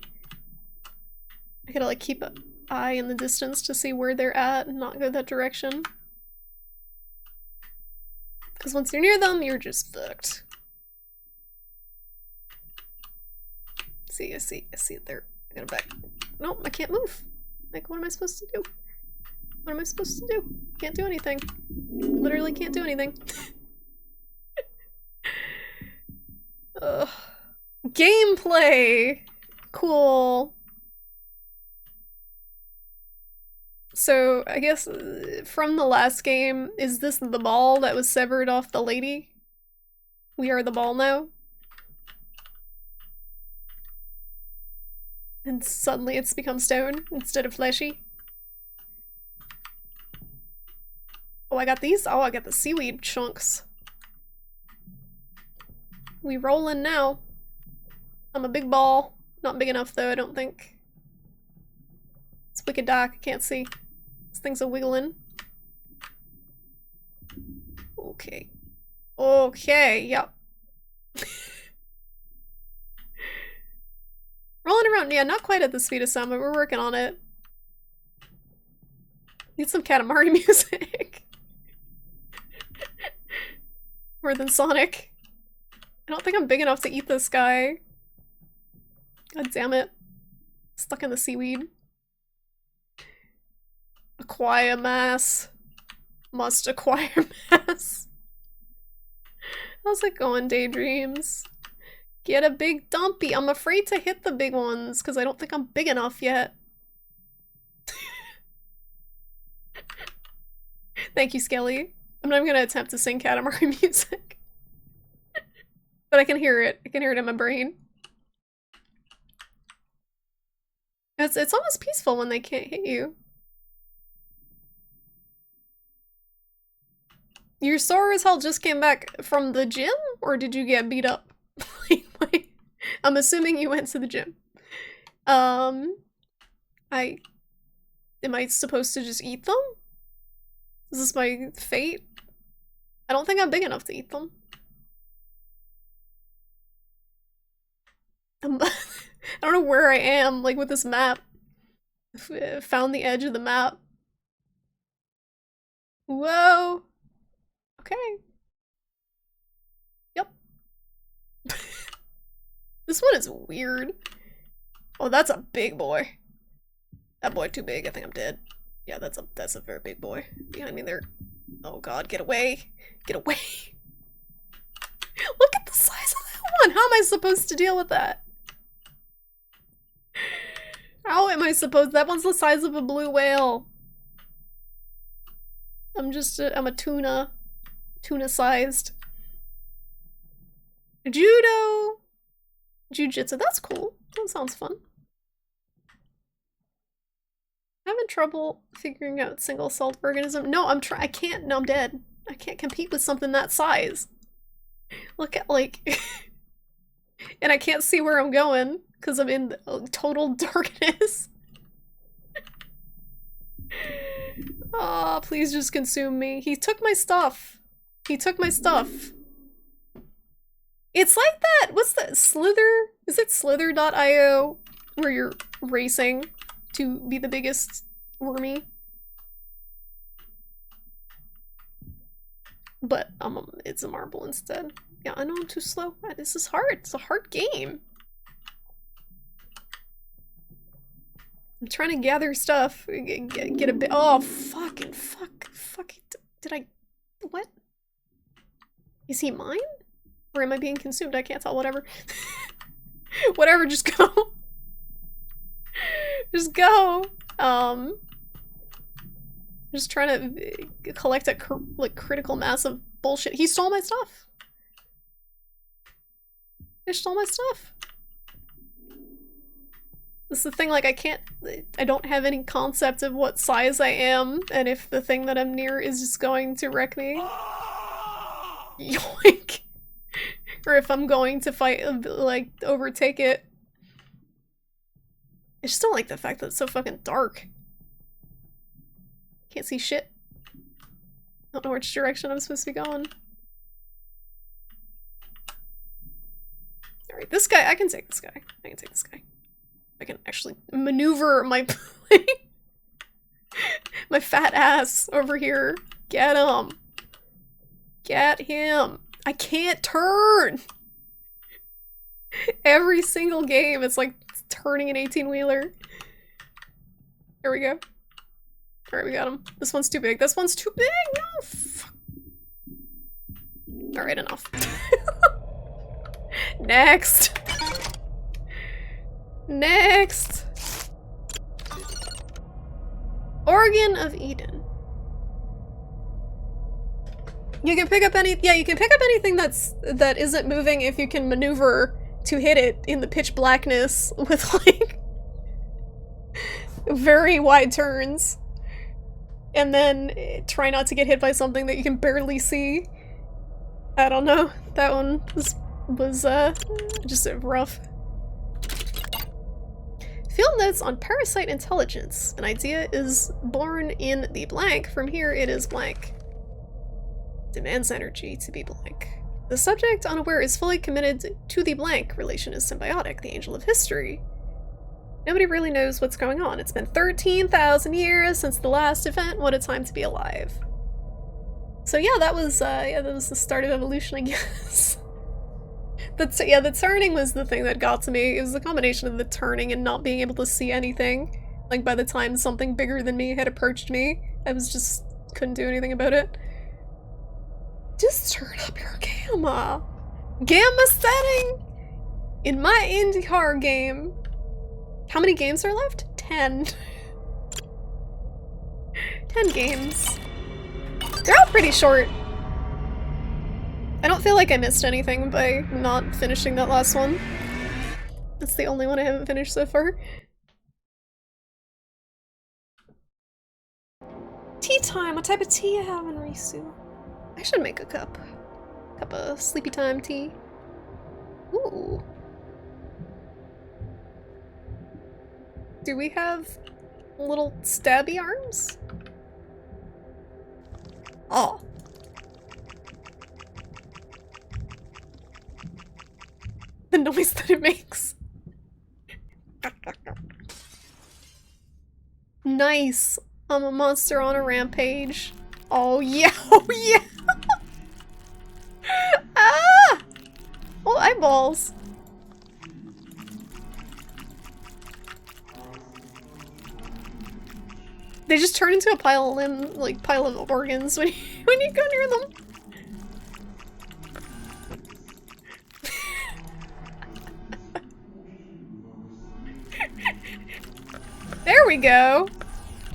I gotta like keep an eye in the distance to see where they're at and not go that direction. Because once you're near them, you're just fucked. See, I see it there. I gotta back. Nope, I can't move. Like, what am I supposed to do? What am I supposed to do? Can't do anything. Literally can't do anything. Ugh. Gameplay! Cool. So, I guess from the last game, is this the ball that was severed off the lady? We are the ball now? And suddenly it's become stone instead of fleshy? Oh, I got these? Oh, I got the seaweed chunks. We rollin' now. I'm a big ball. Not big enough though, I don't think. It's wicked dark, I can't see. This thing's a wiggling. Okay. Okay, yep. Rolling around, yeah, not quite at the speed of sound, but we're working on it. Need some Katamari music. More than Sonic. I don't think I'm big enough to eat this guy. God damn it. Stuck in the seaweed. Acquire mass. Must acquire mass. How's it going, Daydreams? Get a big dumpy. I'm afraid to hit the big ones because I don't think I'm big enough yet. Thank you, Skelly. I'm not even gonna attempt to sing Katamari music. But I can hear it. I can hear it in my brain. It's almost peaceful when they can't hit you. You sore as hell just came back from the gym? Or did you get beat up? I'm assuming you went to the gym. Am I supposed to just eat them? Is this my fate? I don't think I'm big enough to eat them. I don't know where I am, like, with this map. Found the edge of the map. Whoa! Okay. Yep. This one is weird. Oh, that's a big boy. That boy too big, I think I'm dead. Yeah, that's a very big boy. Behind me there. Oh god, get away. Get away. Look at the size of that one! How am I supposed to deal with that? How am I supposed— that one's the size of a blue whale. I'm a tuna. Tuna-sized. Judo! Jiu-jitsu, that's cool. That sounds fun. Having trouble figuring out single-celled organism. No, I can't. No, I'm dead. I can't compete with something that size. Look at, like... and I can't see where I'm going because I'm in total darkness. Aw, please just consume me. He took my stuff. He took my stuff. It's like that. What's that? Slither? Is it slither.io? Where you're racing to be the biggest wormy? But it's a marble instead. Yeah, I know I'm too slow. This is hard. It's a hard game. I'm trying to gather stuff. Get a bit. Oh, fuck. Did I. What? Is he mine? Or am I being consumed? I can't tell. Whatever. Whatever, just go. Just go. Just trying to collect a critical mass of bullshit. He stole my stuff. He stole my stuff. This is the thing, like, I don't have any concept of what size I am, and if the thing that I'm near is just going to wreck me. Yoink. Or if I'm going to fight, like, overtake it. I just don't like the fact that it's so fucking dark. Can't see shit. Don't know which direction I'm supposed to be going. Alright, this guy, I can take this guy. I can take this guy. I can actually maneuver my my fat ass over here. Get him. Get him. I can't turn. Every single game, it's like turning an 18-wheeler. Here we go. Alright, we got him. This one's too big. This one's too big! No! Fuck. Alright, enough. Next! Next! Organ of Eden. You can pick up you can pick up anything that isn't moving if you can maneuver to hit it in the pitch blackness with, like, very wide turns. And then try not to get hit by something that you can barely see. I don't know. That one was just rough. Field notes on parasite intelligence. An idea is born in the blank. From here it is blank. Demands energy to be blank. The subject, unaware, is fully committed to the blank. Relation is symbiotic, the angel of history. Nobody really knows what's going on. It's been 13,000 years since the last event. What a time to be alive. So yeah, that was the start of evolution, I guess. The turning was the thing that got to me. It was the combination of the turning and not being able to see anything. Like, by the time something bigger than me had approached me, I couldn't do anything about it. Just turn up your gamma. Gamma setting! In my IndyCar game. How many games are left? 10. 10 games. They're all pretty short. I don't feel like I missed anything by not finishing that last one. That's the only one I haven't finished so far. Tea time! What type of tea you having, Risu? I should make a cup. Cup of sleepy time tea. Ooh. Do we have little stabby arms? Oh. The noise that it makes. Nice. I'm a monster on a rampage. Oh yeah, oh yeah! Ah! Oh, eyeballs. They just turn into a pile of organs when you go near them. There we go.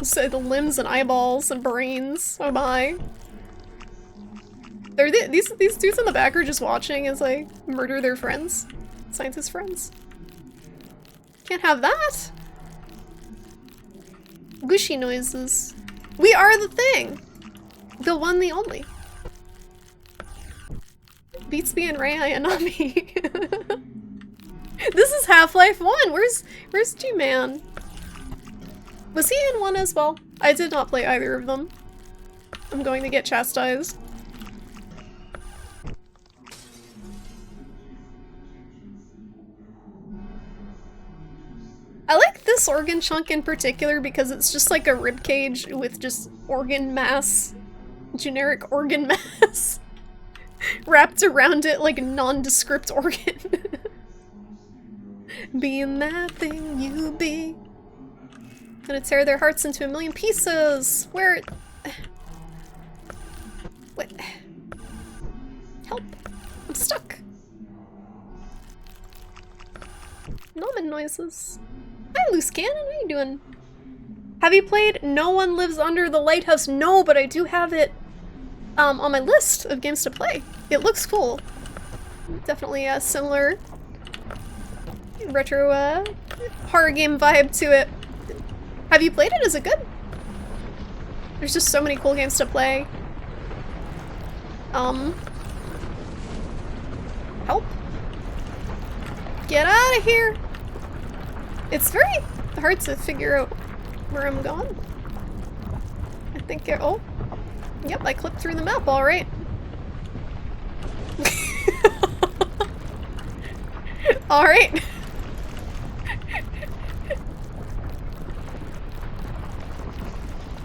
So the limbs and eyeballs and brains. Oh my. These dudes in the back are just watching as I murder their friends. Scientist friends. Can't have that. Gushy noises. We are the thing. The one, the only. Beats me and Rei Ayanami. This is Half-Life 1. Where's G-Man? Was he in 1 as well? I did not play either of them. I'm going to get chastised. I like this organ chunk in particular because it's just like a ribcage with just organ mass. Generic organ mass. Wrapped around it like a nondescript organ. Being that thing you be. Gonna tear their hearts into a million pieces. Where? What? Help! I'm stuck. Nomin noises. Hi, Loose Cannon. How you doing? Have you played No One Lives Under the Lighthouse? No, but I do have it on my list of games to play. It looks cool. Definitely a similar retro horror game vibe to it. Have you played it? Is it good? There's just so many cool games to play. Help. Get out of here! It's very hard to figure out where I'm going. I think oh. Yep, I clipped through the map, alright. Alright.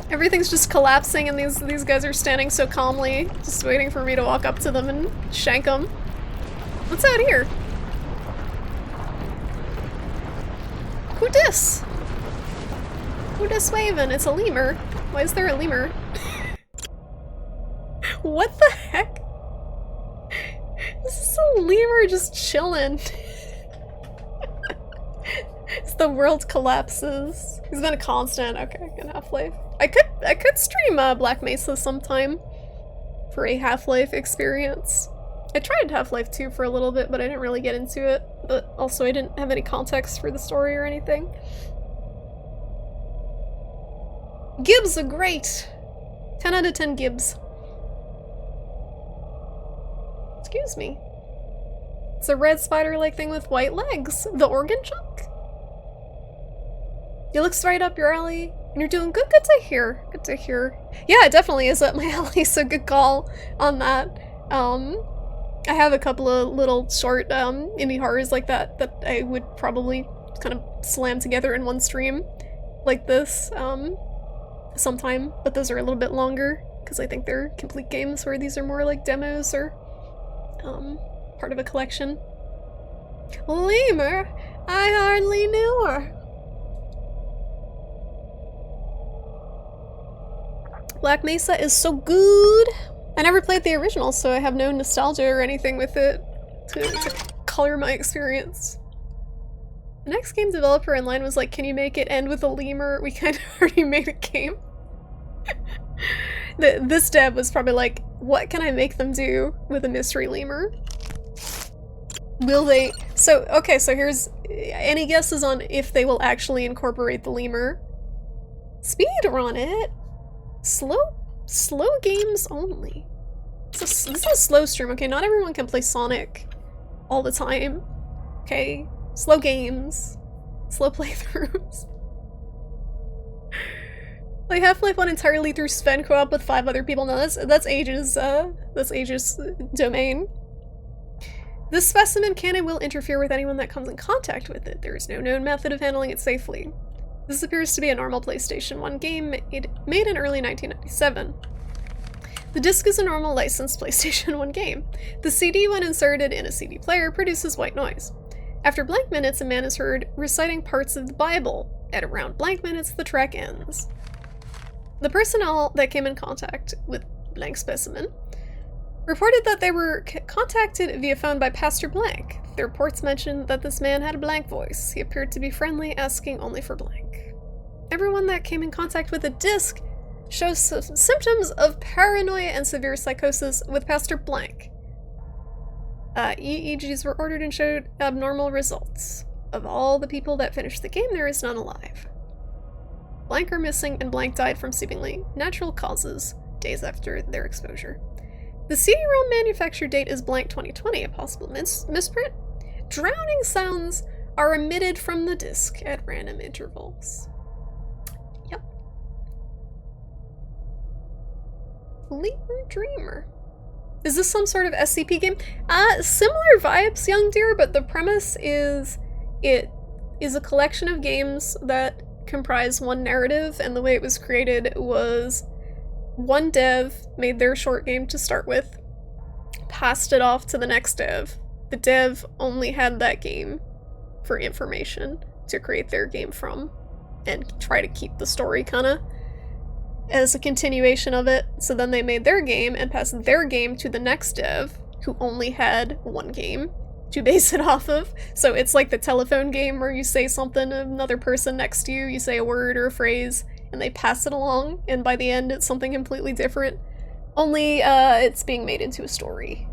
Everything's just collapsing and these guys are standing so calmly, just waiting for me to walk up to them and shank them. What's out here? Who dis? Who dis waving? It's a lemur. Why is there a lemur? What the heck? This is a lemur just chilling. As the world collapses. He's been a constant. Okay, in Half-Life. I could stream Black Mesa sometime for a Half-Life experience. I tried Half-Life 2 for a little bit, but I didn't really get into it. But also I didn't have any context for the story or anything. Gibbs are great! 10 out of 10 Gibbs. Excuse me. It's a red spider-like thing with white legs. The organ chunk? It looks right up your alley. You're doing good. Good to hear. Good to hear. Yeah, it definitely is up my alley, so good call on that. I have a couple of little short indie horrors like that that I would probably kind of slam together in one stream like this sometime, but those are a little bit longer because I think they're complete games, where these are more like demos or part of a collection. Lemur? I hardly knew her. Black Mesa is so good. I never played the original, so I have no nostalgia or anything with it to color my experience. The next game developer in line was like, can you make it end with a lemur? We kind of already made a game. This dev was probably like, what can I make them do with a mystery lemur? Will they? So, okay, so here's any guesses on if they will actually incorporate the lemur? Speedrun it? Slow games only. This is a slow stream, okay? Not everyone can play Sonic all the time. Okay? Slow games. Slow playthroughs. Play Half-Life 1 entirely through Sven co-op with 5 other people. No, that's Age's domain. This specimen can and will interfere with anyone that comes in contact with it. There is no known method of handling it safely. This appears to be a normal PlayStation 1 game made in early 1997. The disc is a normal licensed PlayStation 1 game. The CD, when inserted in a CD player, produces white noise. After blank minutes, a man is heard reciting parts of the Bible. At around blank minutes, the track ends. The personnel that came in contact with blank specimen reported that they were contacted via phone by Pastor Blank. The reports mentioned that this man had a blank voice. He appeared to be friendly, asking only for blank. Everyone that came in contact with the disc shows symptoms of paranoia and severe psychosis with Pastor Blank. EEGs were ordered and showed abnormal results. Of all the people that finished the game, there is none alive. Blank are missing, and Blank died from seemingly natural causes days after their exposure. The CD-ROM manufacture date is blank 2020, a possible misprint. Drowning sounds are emitted from the disc at random intervals. Yep. Lemur Dreamer. Is this some sort of SCP game? Similar vibes, young dear, but the premise is it is a collection of games that comprise one narrative, and the way it was created was one dev made their short game to start with, passed it off to the next dev. The dev only had that game for information to create their game from, and try to keep the story kinda as a continuation of it. So then they made their game and passed their game to the next dev, who only had one game to base it off of. So it's like the telephone game where you say something to another person next to you, you say a word or a phrase, and they pass it along, and by the end it's something completely different. Only, it's being made into a story.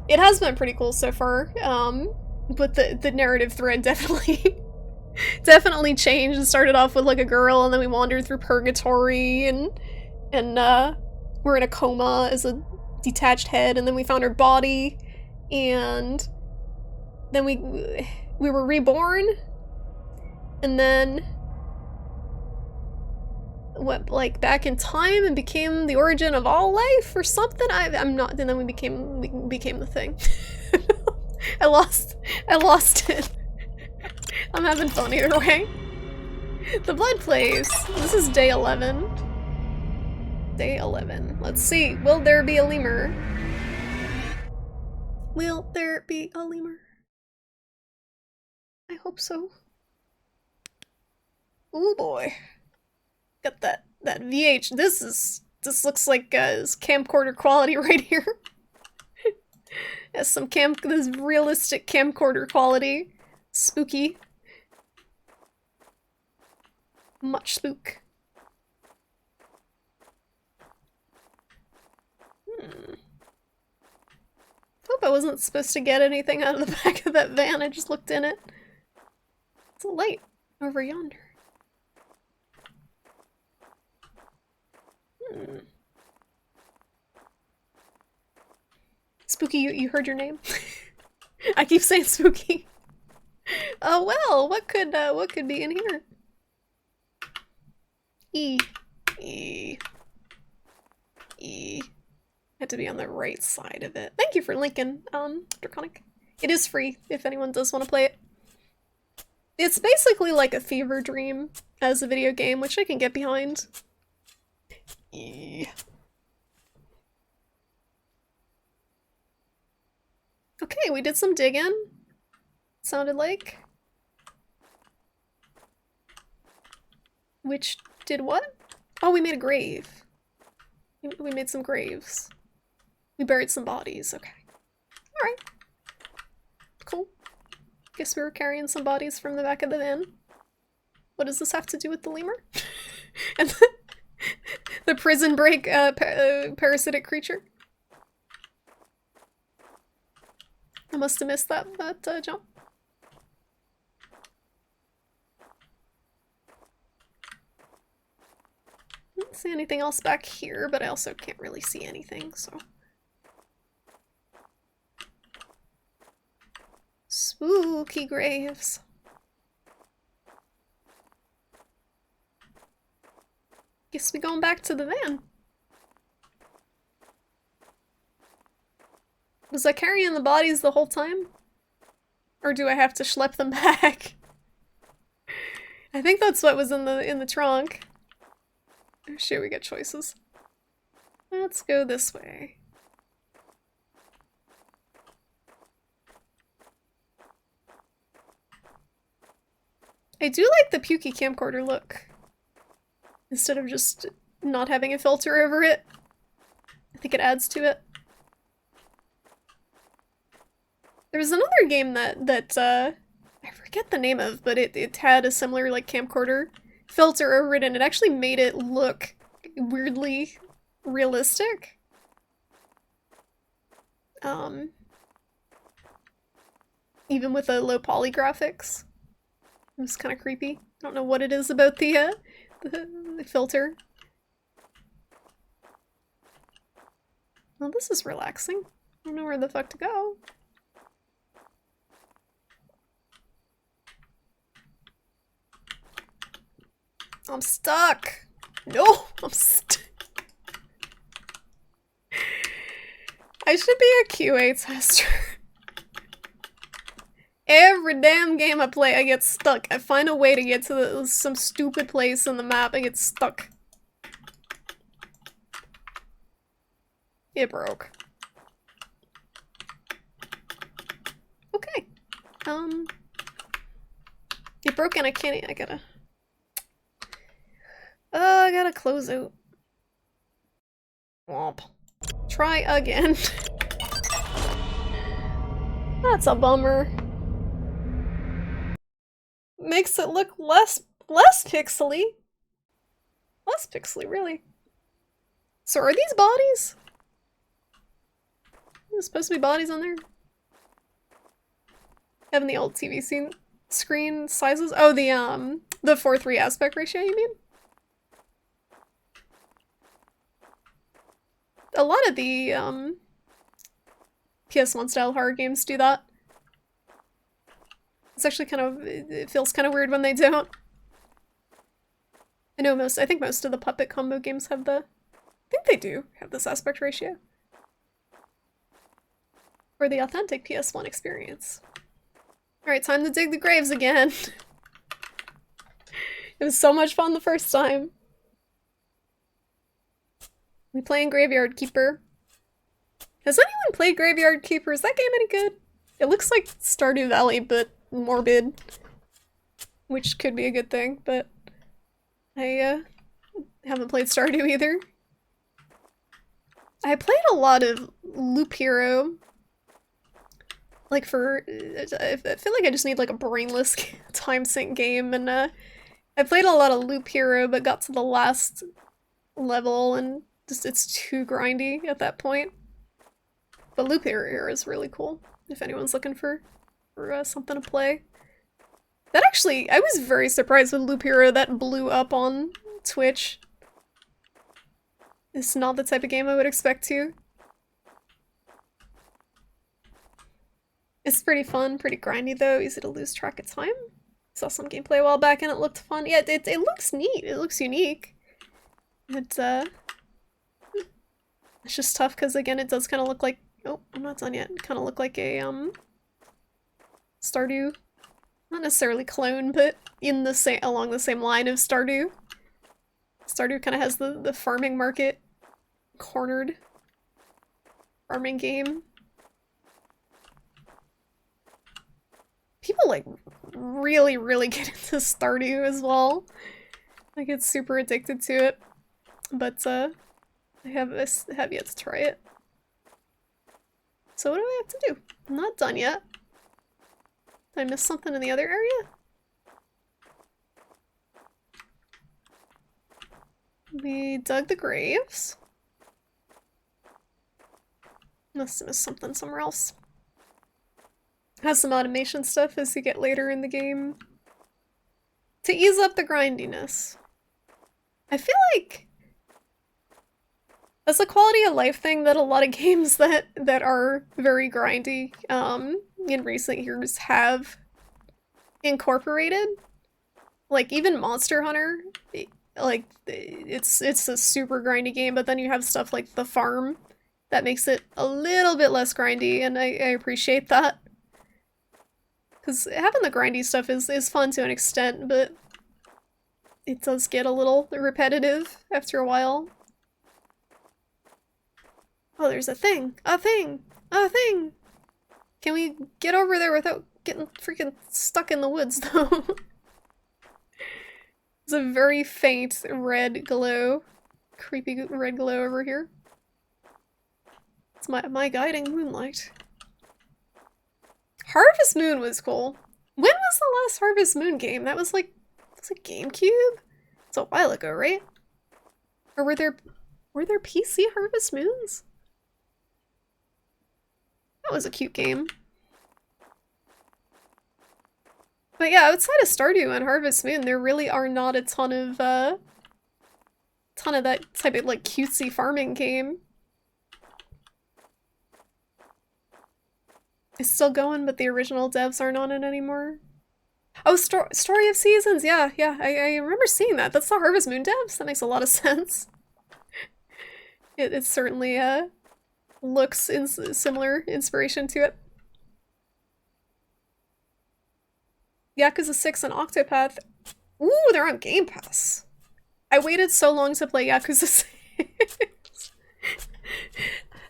It has been pretty cool so far, but the narrative thread definitely definitely changed. It started off with like a girl, and then we wandered through purgatory, and we're in a coma as a detached head, and then we found her body, and then we were reborn, and then went like back in time and became the origin of all life or something. I'm not. And then we became the thing. I lost it. I'm having fun either way. The blood plays. This is day 11. Day 11. Let's see. Will there be a lemur? Will there be a lemur? I hope so. Oh boy. Got that VH. This looks like camcorder quality right here. Has some this realistic camcorder quality. Spooky. Much spook. Hope I wasn't supposed to get anything out of the back of that van. I just looked in it. It's a light over yonder. Spooky, you heard your name? I keep saying spooky. Oh well, what could be in here? E. E. E. Had to be on the right side of it. Thank you for linking, Draconic. It is free if anyone does want to play it. It's basically like a fever dream as a video game, which I can get behind. E. Okay, we did some digging. Sounded like. Which did what? Oh, we made a grave. We made some graves. We buried some bodies, okay. Alright. Cool. Guess we were carrying some bodies from the back of the van. What does this have to do with the lemur? And the prison break parasitic creature? I must have missed that jump. I don't see anything else back here, but I also can't really see anything, so. Spooky graves. Guess we going back to the van. Was I carrying the bodies the whole time? Or do I have to schlep them back? I think that's what was in the trunk. Oh shit, we get choices. Let's go this way. I do like the pukey camcorder look. Instead of just not having a filter over it. I think it adds to it. There was another game that I forget the name of, but it had a similar like camcorder filter over it, and it actually made it look weirdly realistic. Even with the low poly graphics. It was kind of creepy. I don't know what it is about the filter. Well, this is relaxing. I don't know where the fuck to go. I'm stuck! No! I'm stuck! I should be a QA tester. Every damn game I play, I get stuck. I find a way to get to some stupid place in the map, I get stuck. It broke. Okay. It broke and I can't. I gotta close out. Womp. Try again. That's a bummer. Makes it look less pixely. Less pixely, really. So are these bodies? There's supposed to be bodies on there? Having the old TV screen sizes? Oh, the 4:3 aspect ratio, you mean? A lot of the PS1 style horror games do that. It's actually kind of, it feels kind of weird when they don't. I think most of the puppet combo games have I think they do have this aspect ratio. For the authentic PS1 experience. Alright, time to dig the graves again. It was so much fun the first time. We playing Graveyard Keeper. Has anyone played Graveyard Keeper? Is that game any good? It looks like Stardew Valley, but morbid. Which could be a good thing, but I haven't played Stardew either. I played a lot of Loop Hero. Like I feel like I just need like a brainless time sink game, and I played a lot of Loop Hero, but got to the last level and just it's too grindy at that point. But Loop Hero is really cool if anyone's looking for something to play. That actually, I was very surprised with Loop Hero that blew up on Twitch. It's not the type of game I would expect to. It's pretty fun, pretty grindy though, easy to lose track of time. Saw some gameplay a while back and it looked fun. Yeah, it looks neat, it looks unique. It's just tough because again it does kind of look like, oh, I'm not done yet. Kind of look like a Stardew, not necessarily clone, but in the same along the same line of Stardew. Stardew kind of has the farming market cornered farming game. People like really get into Stardew as well. I get super addicted to it, but I have yet to try it. So what do I have to do? I'm not done yet. Did I miss something in the other area? We dug the graves. Must have missed something somewhere else. Has some automation stuff as you get later in the game. To ease up the grindiness. I feel like that's a quality of life thing that a lot of games that are very grindy in recent years have incorporated. Like even Monster Hunter, like it's a super grindy game, but then you have stuff like The Farm that makes it a little bit less grindy, and I appreciate that. Because having the grindy stuff is fun to an extent, but it does get a little repetitive after a while. Oh, there's a thing! A thing! A thing! Can we get over there without getting freaking stuck in the woods, though? It's a very faint red glow. Creepy red glow over here. It's my guiding moonlight. Harvest Moon was cool. When was the last Harvest Moon game? That was like GameCube? It's a while ago, right? Or were there PC Harvest Moons? That was a cute game. But yeah, outside of Stardew and Harvest Moon, there really are not a ton of that type of like cutesy farming game. It's still going, but the original devs aren't on it anymore. Oh, Story of Seasons, yeah, I remember seeing that. That's the Harvest Moon devs. That makes a lot of sense. It certainly looks in similar inspiration to it. Yakuza 6 and Octopath. Ooh, they're on Game Pass. I waited so long to play Yakuza 6.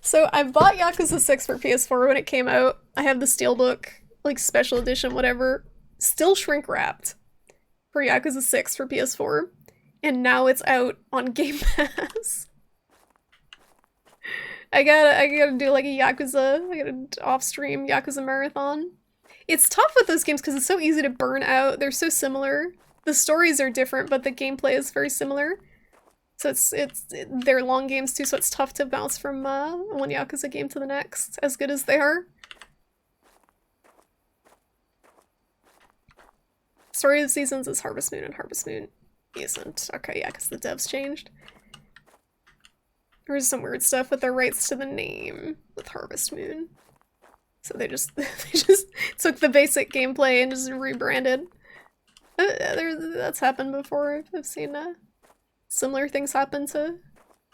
So I bought Yakuza 6 for PS4 when it came out. I have the Steelbook, like special edition, whatever. Still shrink wrapped for Yakuza 6 for PS4. And now it's out on Game Pass. I gotta do like a Yakuza, I gotta off-stream Yakuza marathon. It's tough with those games because it's so easy to burn out. They're so similar. The stories are different, but the gameplay is very similar. So they're long games too, so it's tough to bounce from one Yakuza game to the next, as good as they are. Story of Seasons is Harvest Moon, and Harvest Moon isn't. Okay, yeah, because the devs changed. There was some weird stuff with the rights to the name with Harvest Moon. So they just took the basic gameplay and just rebranded. That's happened before. I've seen similar things happen to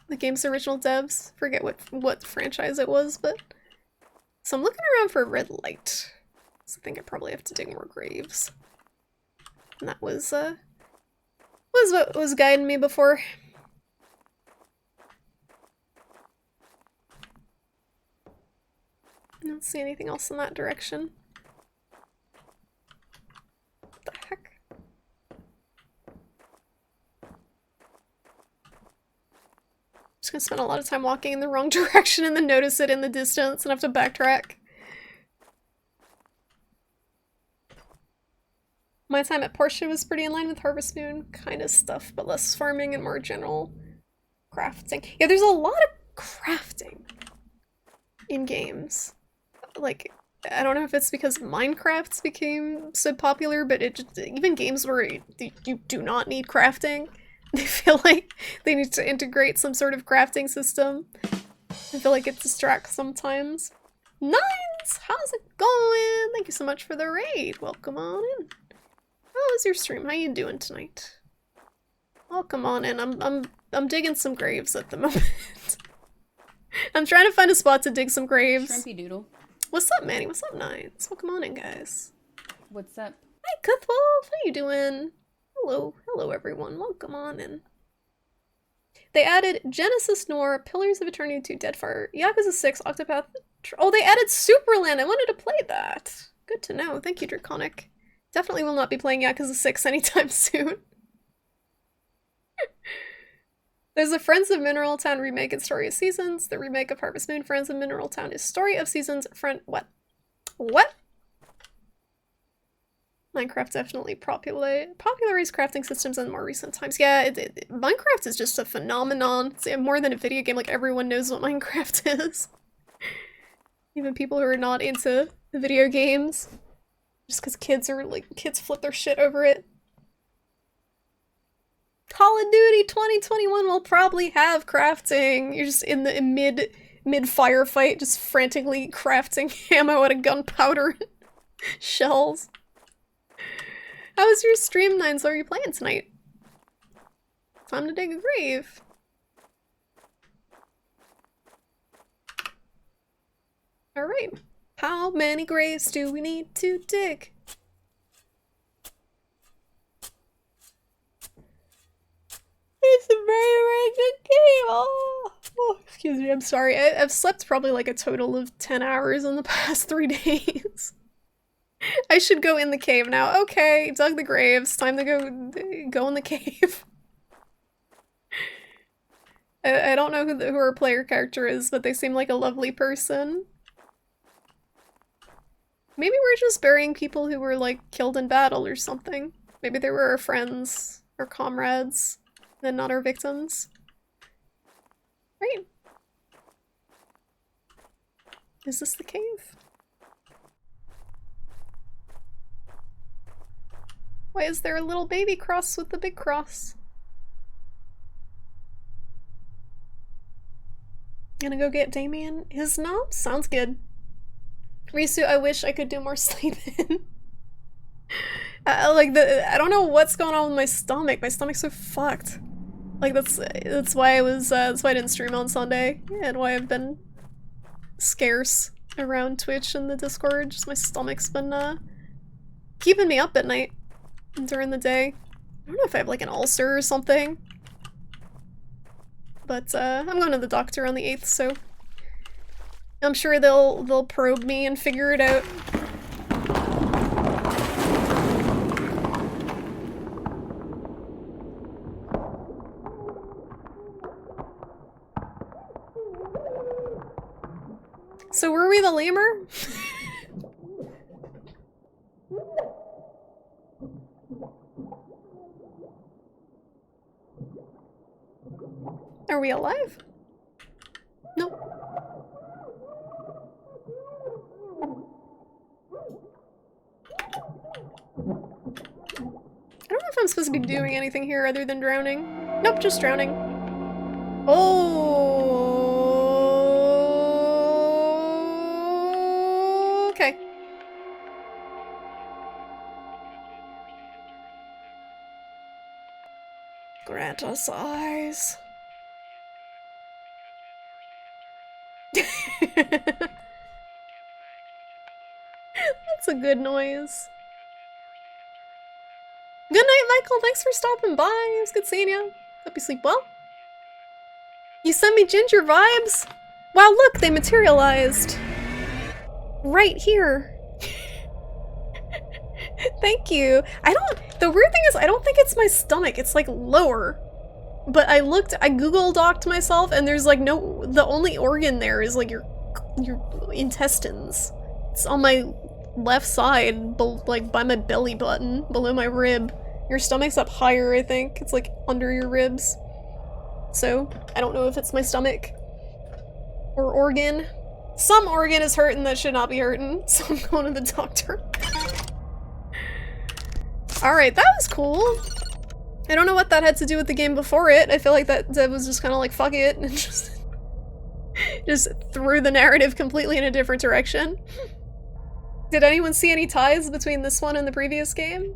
the game's original devs. Forget what franchise it was, but so I'm looking around for a red light. So I think I probably have to dig more graves. And that was what was guiding me before. I don't see anything else in that direction. What the heck? Just gonna spend a lot of time walking in the wrong direction and then notice it in the distance and have to backtrack. My time at Portia was pretty in line with Harvest Moon kind of stuff, but less farming and more general crafting. Yeah, there's a lot of crafting in games. Like, I don't know if it's because Minecraft became so popular, but even games where you do not need crafting, they feel like they need to integrate some sort of crafting system. I feel like it distracts sometimes. Nines! How's it going? Thank you so much for the raid. Welcome on in. How was your stream? How you doing tonight? Oh, come on in. I'm digging some graves at the moment. I'm trying to find a spot to dig some graves. Shrimpy doodle. What's up, Manny? What's up, Nines? Well, come on in, guys. What's up? Hi, Cuthwolf. How you doing? Hello. Hello, everyone. Welcome on in. They added Genesis Noir, Pillars of Eternity 2, Deadfire, Yakuza 6, Octopath... Oh, they added Superland! I wanted to play that! Good to know. Thank you, Draconic. Definitely will not be playing Yakuza 6 anytime soon. There's a Friends of Mineral Town remake and Story of Seasons. The remake of Harvest Moon, Friends of Mineral Town is Story of Seasons, What? What? Minecraft definitely popularized crafting systems in more recent times. Yeah, Minecraft is just a phenomenon. It's more than a video game, like everyone knows what Minecraft is. Even people who are not into video games. Just because kids flip their shit over it. Call of Duty 2021 will probably have crafting. You're just in the mid firefight, just frantically crafting ammo out of gunpowder and shells. How was your stream, Nines? What are you playing tonight? Time to dig a grave. Alright. How many graves do we need to dig? It's a very good game! Oh, excuse me, I'm sorry. I've slept probably like a total of 10 hours in the past 3 days. I should go in the cave now. Okay, dug the graves. Time to go in the cave. I don't know who our player character is, but they seem like a lovely person. Maybe we're just burying people who were, like, killed in battle or something. Maybe they were our friends, or comrades, and not our victims. Right. Is this the cave? Why is there a little baby cross with the big cross? Gonna go get Damien his knob? Sounds good. Risu, I wish I could do more sleeping. I don't know what's going on with my stomach. My stomach's so fucked. Like that's why that's why I didn't stream on Sunday, and why I've been scarce around Twitch and the Discord. Just my stomach's been keeping me up at night during the day. I don't know if I have like an ulcer or something. But I'm going to the doctor on the 8th, so I'm sure they'll probe me and figure it out. So were we the lemur? Are we alive? Nope. I don't know if I'm supposed to be doing anything here other than drowning. Nope, just drowning. Oh. Okay. Grant us eyes. That's a good noise. Good night, Michael. Thanks for stopping by. It was good seeing you. Hope you sleep well. You sent me ginger vibes? Wow, look, they materialized. Right here. Thank you. The weird thing is, I don't think it's my stomach. It's like lower. But I Google doc'd myself, and there's like the only organ there is like your intestines. It's on my left side, like by my belly button, below my rib. Your stomach's up higher, I think. It's like under your ribs. So, I don't know if it's my stomach. Or organ. Some organ is hurting that should not be hurting, so I'm going to the doctor. Alright, that was cool. I don't know what that had to do with the game before it. I feel like that was just kind of like, fuck it, and just threw the narrative completely in a different direction. Did anyone see any ties between this one and the previous game?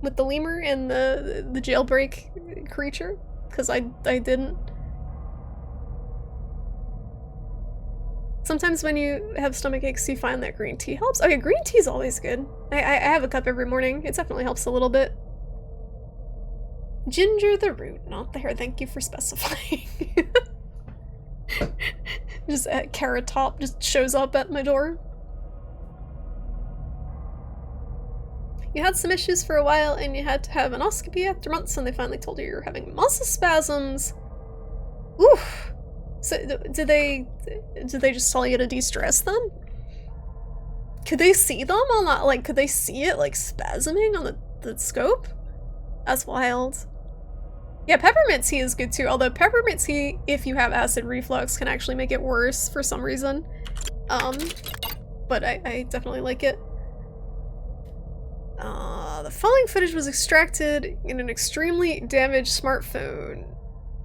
with the lemur and the jailbreak creature, because I didn't. Sometimes when you have stomach aches, you find that green tea helps. Okay, green tea is always good. I have a cup every morning. It definitely helps a little bit. Ginger the root, not the hair. Thank you for specifying. Just Carrot Top just shows up at my door. You had some issues for a while and you had to have an endoscopy after months and they finally told you you're having muscle spasms. Oof. So did they just tell you to de-stress them? Could they see them on that, like, could they see it, like, spasming on the scope? That's wild. Yeah, peppermint tea is good too, although peppermint tea, if you have acid reflux, can actually make it worse for some reason. But I definitely like it. The following footage was extracted in an extremely damaged smartphone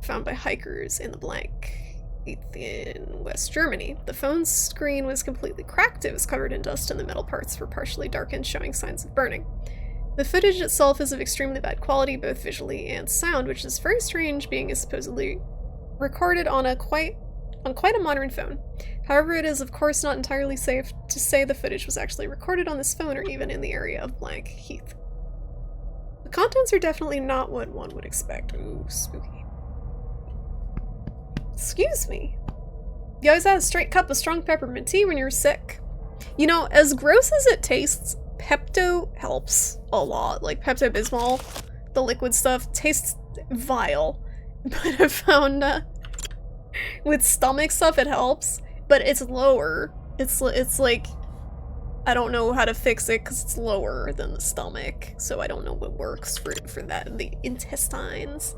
found by hikers in the blank. In West Germany. The phone's screen was completely cracked. It was covered in dust and the metal parts were partially darkened, showing signs of burning. The footage itself is of extremely bad quality, both visually and sound, which is very strange, being supposedly recorded on quite a modern phone. However, it is of course not entirely safe to say the footage was actually recorded on this phone or even in the area of blank Heath. The contents are definitely not what one would expect. Ooh, spooky. Excuse me. You always had a straight cup of strong peppermint tea when you were sick. You know, as gross as it tastes, Pepto helps a lot. Like Pepto-Bismol, the liquid stuff, tastes vile. But I found with stomach stuff it helps, but it's lower. It's like, I don't know how to fix it because it's lower than the stomach, so I don't know what works for that, the intestines.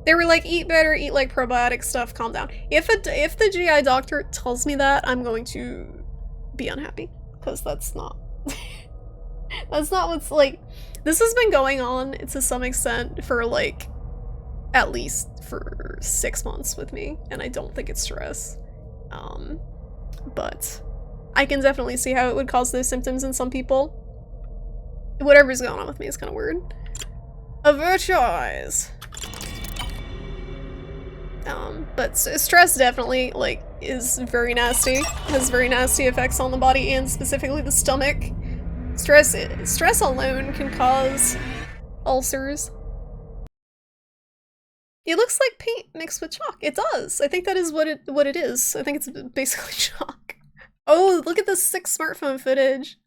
They were like, eat better, eat like probiotic stuff, calm down. If the GI doctor tells me that, I'm going to be unhappy. Because that's not... that's not what's like... This has been going on, to some extent, for like... at least for 6 months with me. And I don't think it's stress. But... I can definitely see how it would cause those symptoms in some people. Whatever's going on with me is kind of weird. Avert your eyes. But stress definitely, like, is very nasty. Has very nasty effects on the body and specifically the stomach. Stress alone can cause ulcers. It looks like paint mixed with chalk. It does. I think that is what it is. I think it's basically chalk. Oh, look at this sick smartphone footage.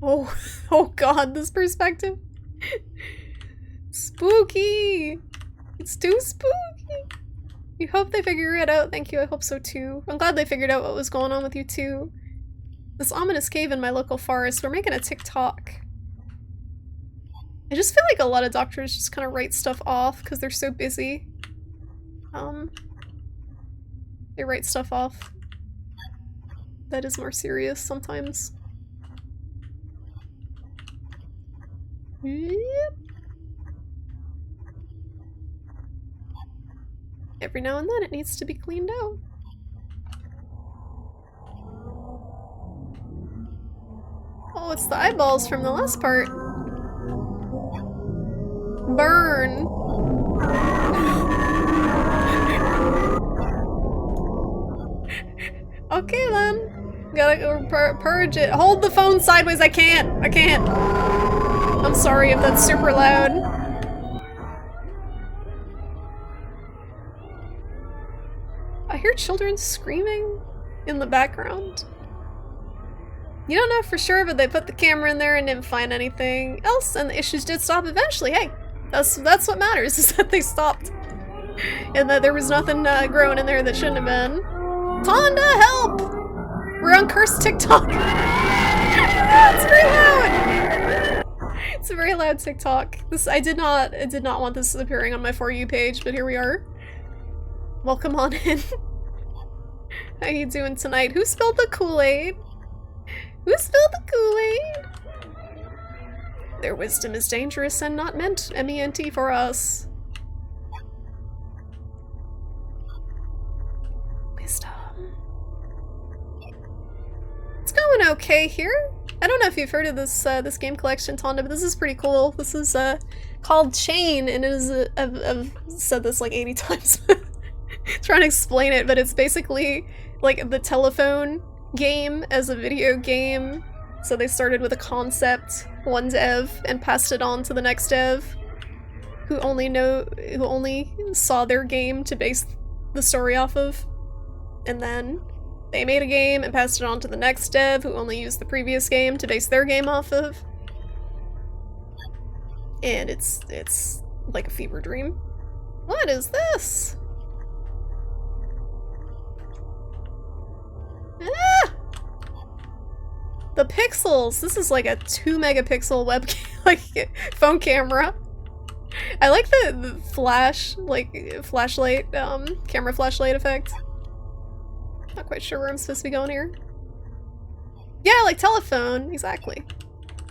Oh, oh god, this perspective. Spooky! It's too spooky! You hope they figure it out. Thank you, I hope so too. I'm glad they figured out what was going on with you too. This ominous cave in my local forest. We're making a TikTok. I just feel like a lot of doctors just kind of write stuff off because they're so busy. They write stuff off that is more serious sometimes. Yep. Every now and then it needs to be cleaned out. Oh, it's the eyeballs from the last part. Burn! Okay then. Gotta go purge it. Hold the phone sideways, I can't! I can't! I'm sorry if that's super loud. I hear children screaming in the background. You don't know for sure, but they put the camera in there and didn't find anything else, and the issues did stop eventually. Hey, that's what matters, is that they stopped. And that there was nothing growing in there that shouldn't have been. Tonda, help! We're on cursed TikTok. It's very loud! It's a very loud TikTok. I did not want this appearing on my For You page, but here we are. Welcome on in. How you doing tonight? Who spilled the Kool-Aid? Who spilled the Kool-Aid? Their wisdom is dangerous and not meant, M-E-N-T, for us. Wisdom. What's going okay here. I don't know if you've heard of this game collection, Tonda, but this is pretty cool. This is called C.H.A.I.N, and it is I've said this like 80 times. Trying to explain it, but it's basically like the telephone game as a video game. So they started with a concept, one dev, and passed it on to the next dev, who only saw their game to base the story off of. And then they made a game and passed it on to the next dev, who only used the previous game to base their game off of. And it's like a fever dream. What is this? Ah! The pixels! This is like a 2 megapixel webcam, like phone camera. I like the flash, like flashlight, camera flashlight effect. Not quite sure where I'm supposed to be going here. Yeah, like telephone, exactly.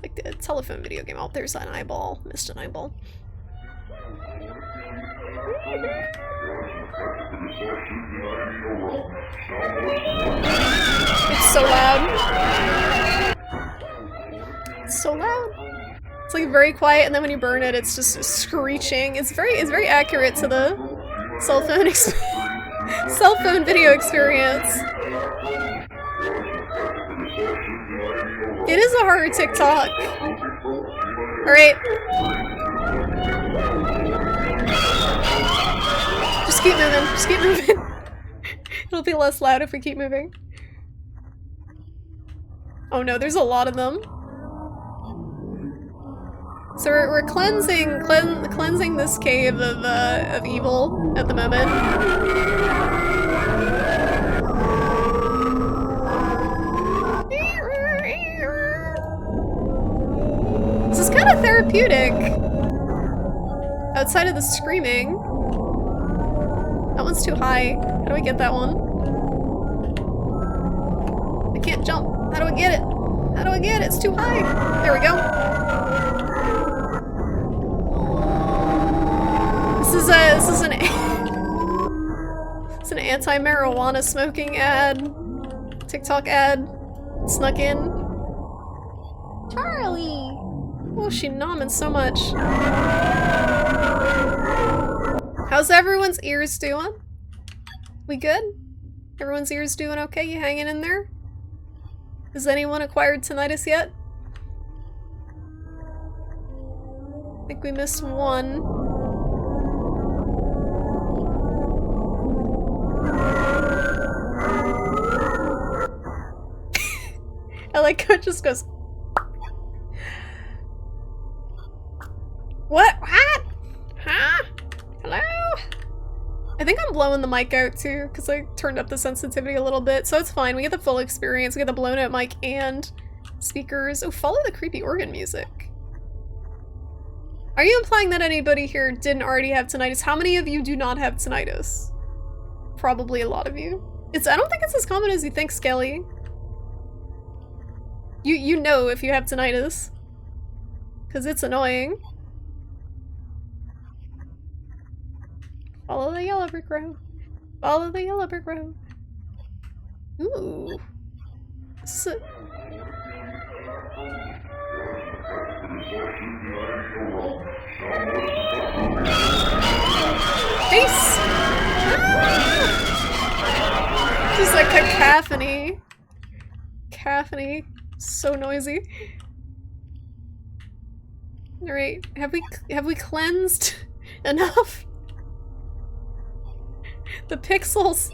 Like the telephone video game. Oh, there's an eyeball. Missed an eyeball. It's so loud. It's so loud. It's like very quiet, and then when you burn it, it's just screeching. It's very accurate to the cell phone video experience. It is a horror TikTok. Alright. Just keep moving. Just keep moving. It'll be less loud if we keep moving. Oh no, there's a lot of them. So we're cleansing this cave of evil at the moment. This is kind of therapeutic. Outside of the screaming. That one's too high. How do I get that one? I can't jump. How do I get it? How do I get it? It's too high. There we go. This is an it's an anti-marijuana smoking ad. TikTok ad. Snuck in. Charlie! Oh, she nomming so much. How's everyone's ears doing? We good? Everyone's ears doing okay? You hanging in there? Has anyone acquired tinnitus yet? I think we missed one. I like how it just goes. What? Huh? Hello? I think I'm blowing the mic out too, because I turned up the sensitivity a little bit, so it's fine. We get the full experience. We get the blown out mic and speakers. Oh, follow the creepy organ music. Are you implying that anybody here didn't already have tinnitus? How many of you do not have tinnitus? Probably a lot of you. I don't think it's as common as you think, Skelly. You know if you have tinnitus. Because it's annoying. Follow the yellow brick road. Follow the yellow brick road. Ooh. Face! Ah! Just like cacophony. Cacophony. So noisy. Alright, have we cleansed enough? The pixels.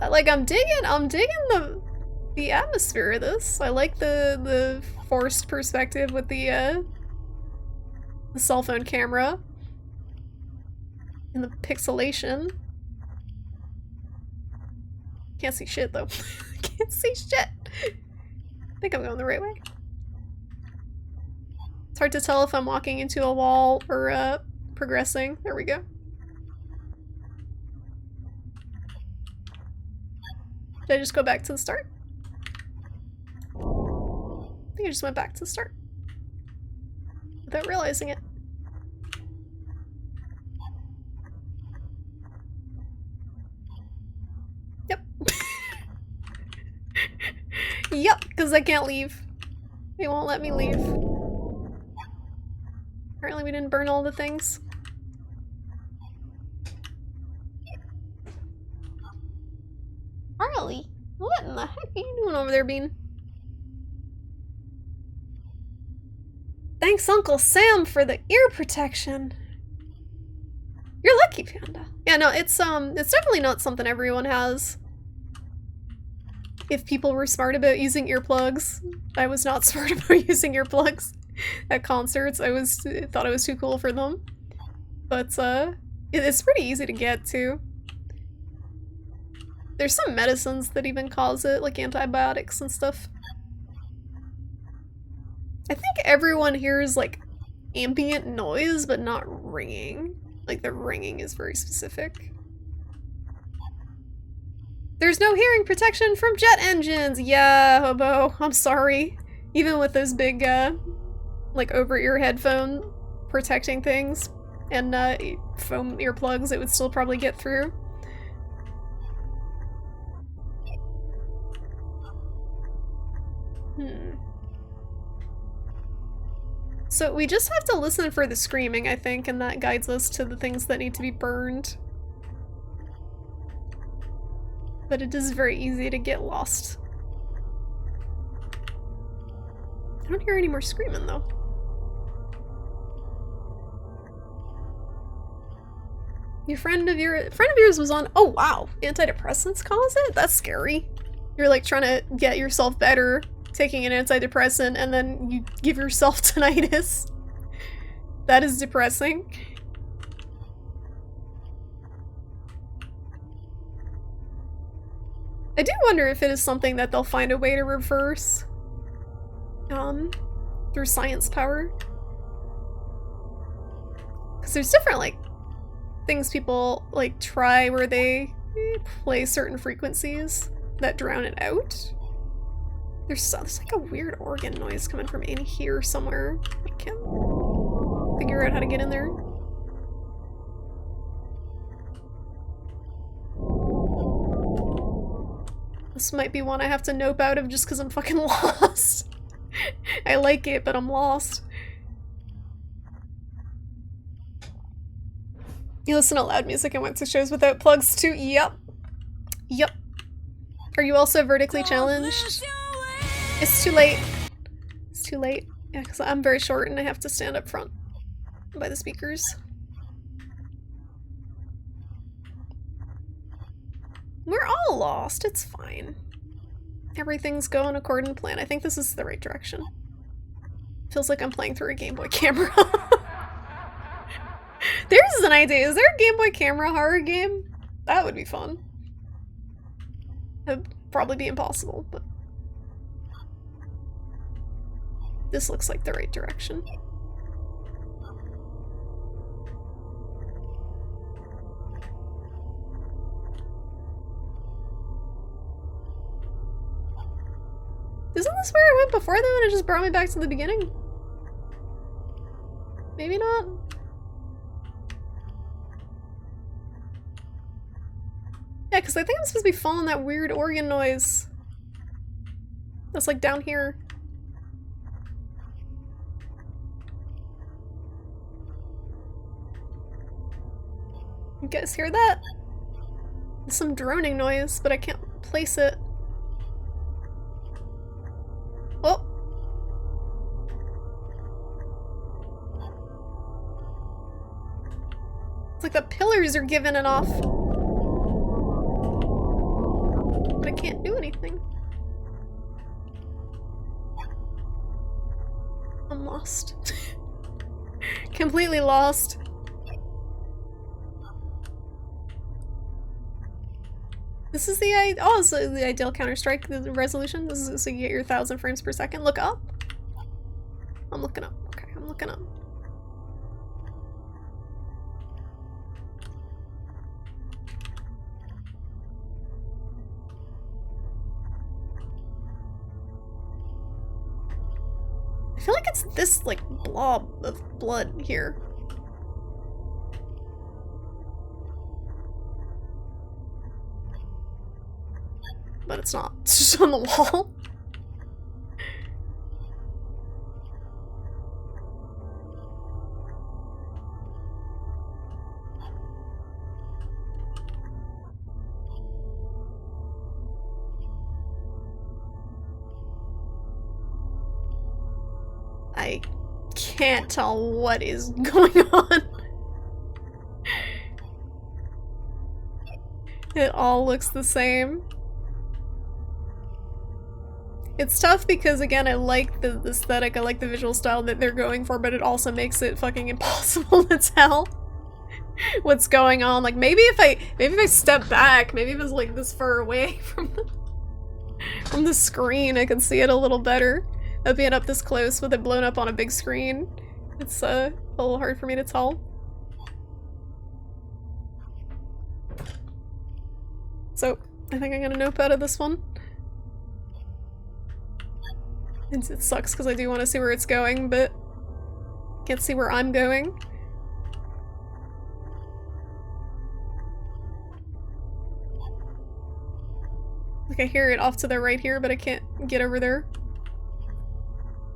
I'm digging the atmosphere of this. I like the forced perspective with the cell phone camera and the pixelation. Can't see shit though. Can't see shit. I think I'm going the right way. It's hard to tell if I'm walking into a wall or progressing. There we go. Did I just go back to the start? I think I just went back to the start. Without realizing it. because I can't leave. They won't let me leave. Apparently we didn't burn all the things. Harley, what in the heck are you doing over there, Bean? Thanks Uncle Sam for the ear protection. You're lucky, Panda. Yeah, no, it's definitely not something everyone has. If people were smart about using earplugs, I was not smart about using earplugs at concerts. I thought it was too cool for them. But it's pretty easy to get too. There's some medicines that even cause it, like antibiotics and stuff. I think everyone hears like ambient noise, but not ringing. Like the ringing is very specific. There's no hearing protection from jet engines! Yeah, hobo, I'm sorry. Even with those big, like over-ear headphone protecting things and foam earplugs, it would still probably get through. So we just have to listen for the screaming, I think, and that guides us to the things that need to be burned. But it is very easy to get lost. I don't hear any more screaming, though. Your friend of yours was on. Oh wow, antidepressants cause it? That's scary. You're like trying to get yourself better, taking an antidepressant, and then you give yourself tinnitus. That is depressing. I do wonder if it is something that they'll find a way to reverse. Through science power. Because there's different, like, things people, like, try where they play certain frequencies that drown it out. There's like a weird organ noise coming from in here somewhere. I can't figure out how to get in there. This might be one I have to nope out of just because I'm fucking lost. I like it, but I'm lost. You listen to loud music and went to shows without plugs too? Yep. Yep. Are you also vertically challenged? It's too late. It's too late. Yeah, because I'm very short and I have to stand up front by the speakers. We're all lost. It's fine. Everything's going according to plan. I think this is the right direction. Feels like I'm playing through a Game Boy camera. There's an idea. Is there a Game Boy camera horror game? That would be fun. It'd probably be impossible, but this looks like the right direction. Isn't this where I went before though and it just brought me back to the beginning? Maybe not? Yeah, because I think I'm supposed to be following that weird organ noise. That's like down here. You guys hear that? There's some droning noise, but I can't place it. Oh! It's like the pillars are giving it off. But I can't do anything. I'm lost. Completely lost. This is the so the ideal Counter-Strike resolution. This is so you get your 1000 frames per second. Look up. I'm looking up. Okay, I'm looking up. I feel like it's this like blob of blood here. But it's not. It's just on the wall. I can't tell what is going on. It all looks the same. It's tough because, again, I like the aesthetic, I like the visual style that they're going for, but it also makes it fucking impossible to tell what's going on. Like, maybe if I step back, maybe if it's like this far away from the screen, I can see it a little better. But being up this close with it blown up on a big screen, it's a little hard for me to tell. So, I think I'm gonna nope out of this one. It sucks because I do want to see where it's going, but can't see where I'm going. Like, I hear it off to the right here, but I can't get over there.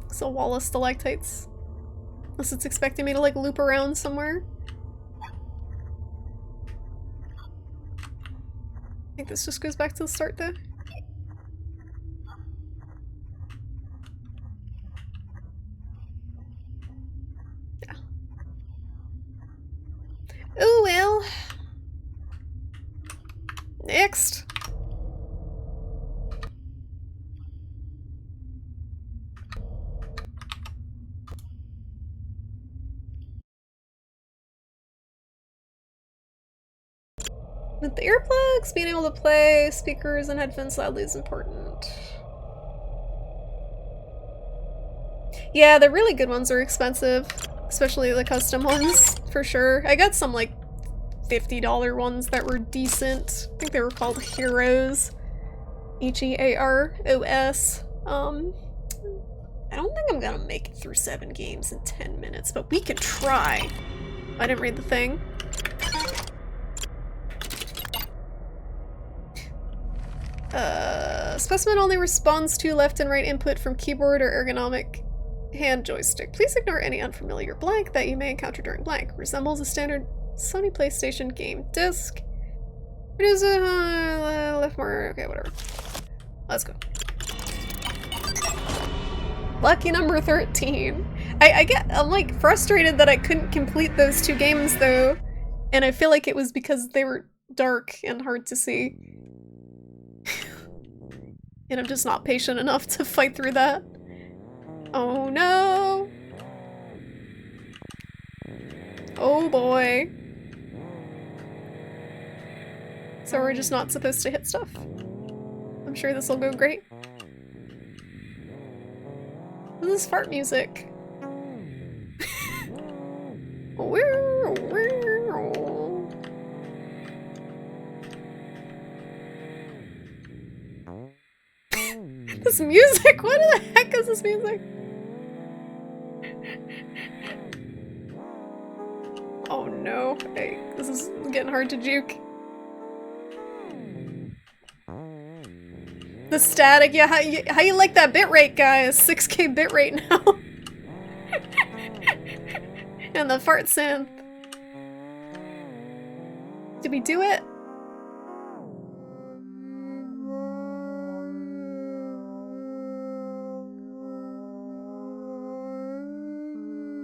It's a wall of stalactites. Unless it's expecting me to, like, loop around somewhere. I think this just goes back to the start, though. Yeah. Oh well. Next. With the earplugs, being able to play speakers and headphones loudly is important. Yeah, the really good ones are expensive, especially the custom ones, for sure. I got some, like, $50 ones that were decent. I think they were called Heroes. H-E-A-R-O-S. I don't think I'm gonna make it through 7 games in 10 minutes, but we can try. I didn't read the thing. Specimen only responds to left and right input from keyboard or ergonomic hand joystick. Please ignore any unfamiliar blank that you may encounter during blank. Resembles a standard Sony PlayStation game disc. It is a left more. Okay, whatever. Let's go. Lucky number 13. I'm like frustrated that I couldn't complete those 2 games though, and I feel like it was because they were dark and hard to see. And I'm just not patient enough to fight through that. Oh no! Oh boy. So we're just not supposed to hit stuff. I'm sure this will go great. What is this fart music? This music? What the heck is this music? Oh no. Hey, this is getting hard to juke. The static, yeah, how you like that bitrate, guys? 6K bitrate now. And the fart synth. Did we do it?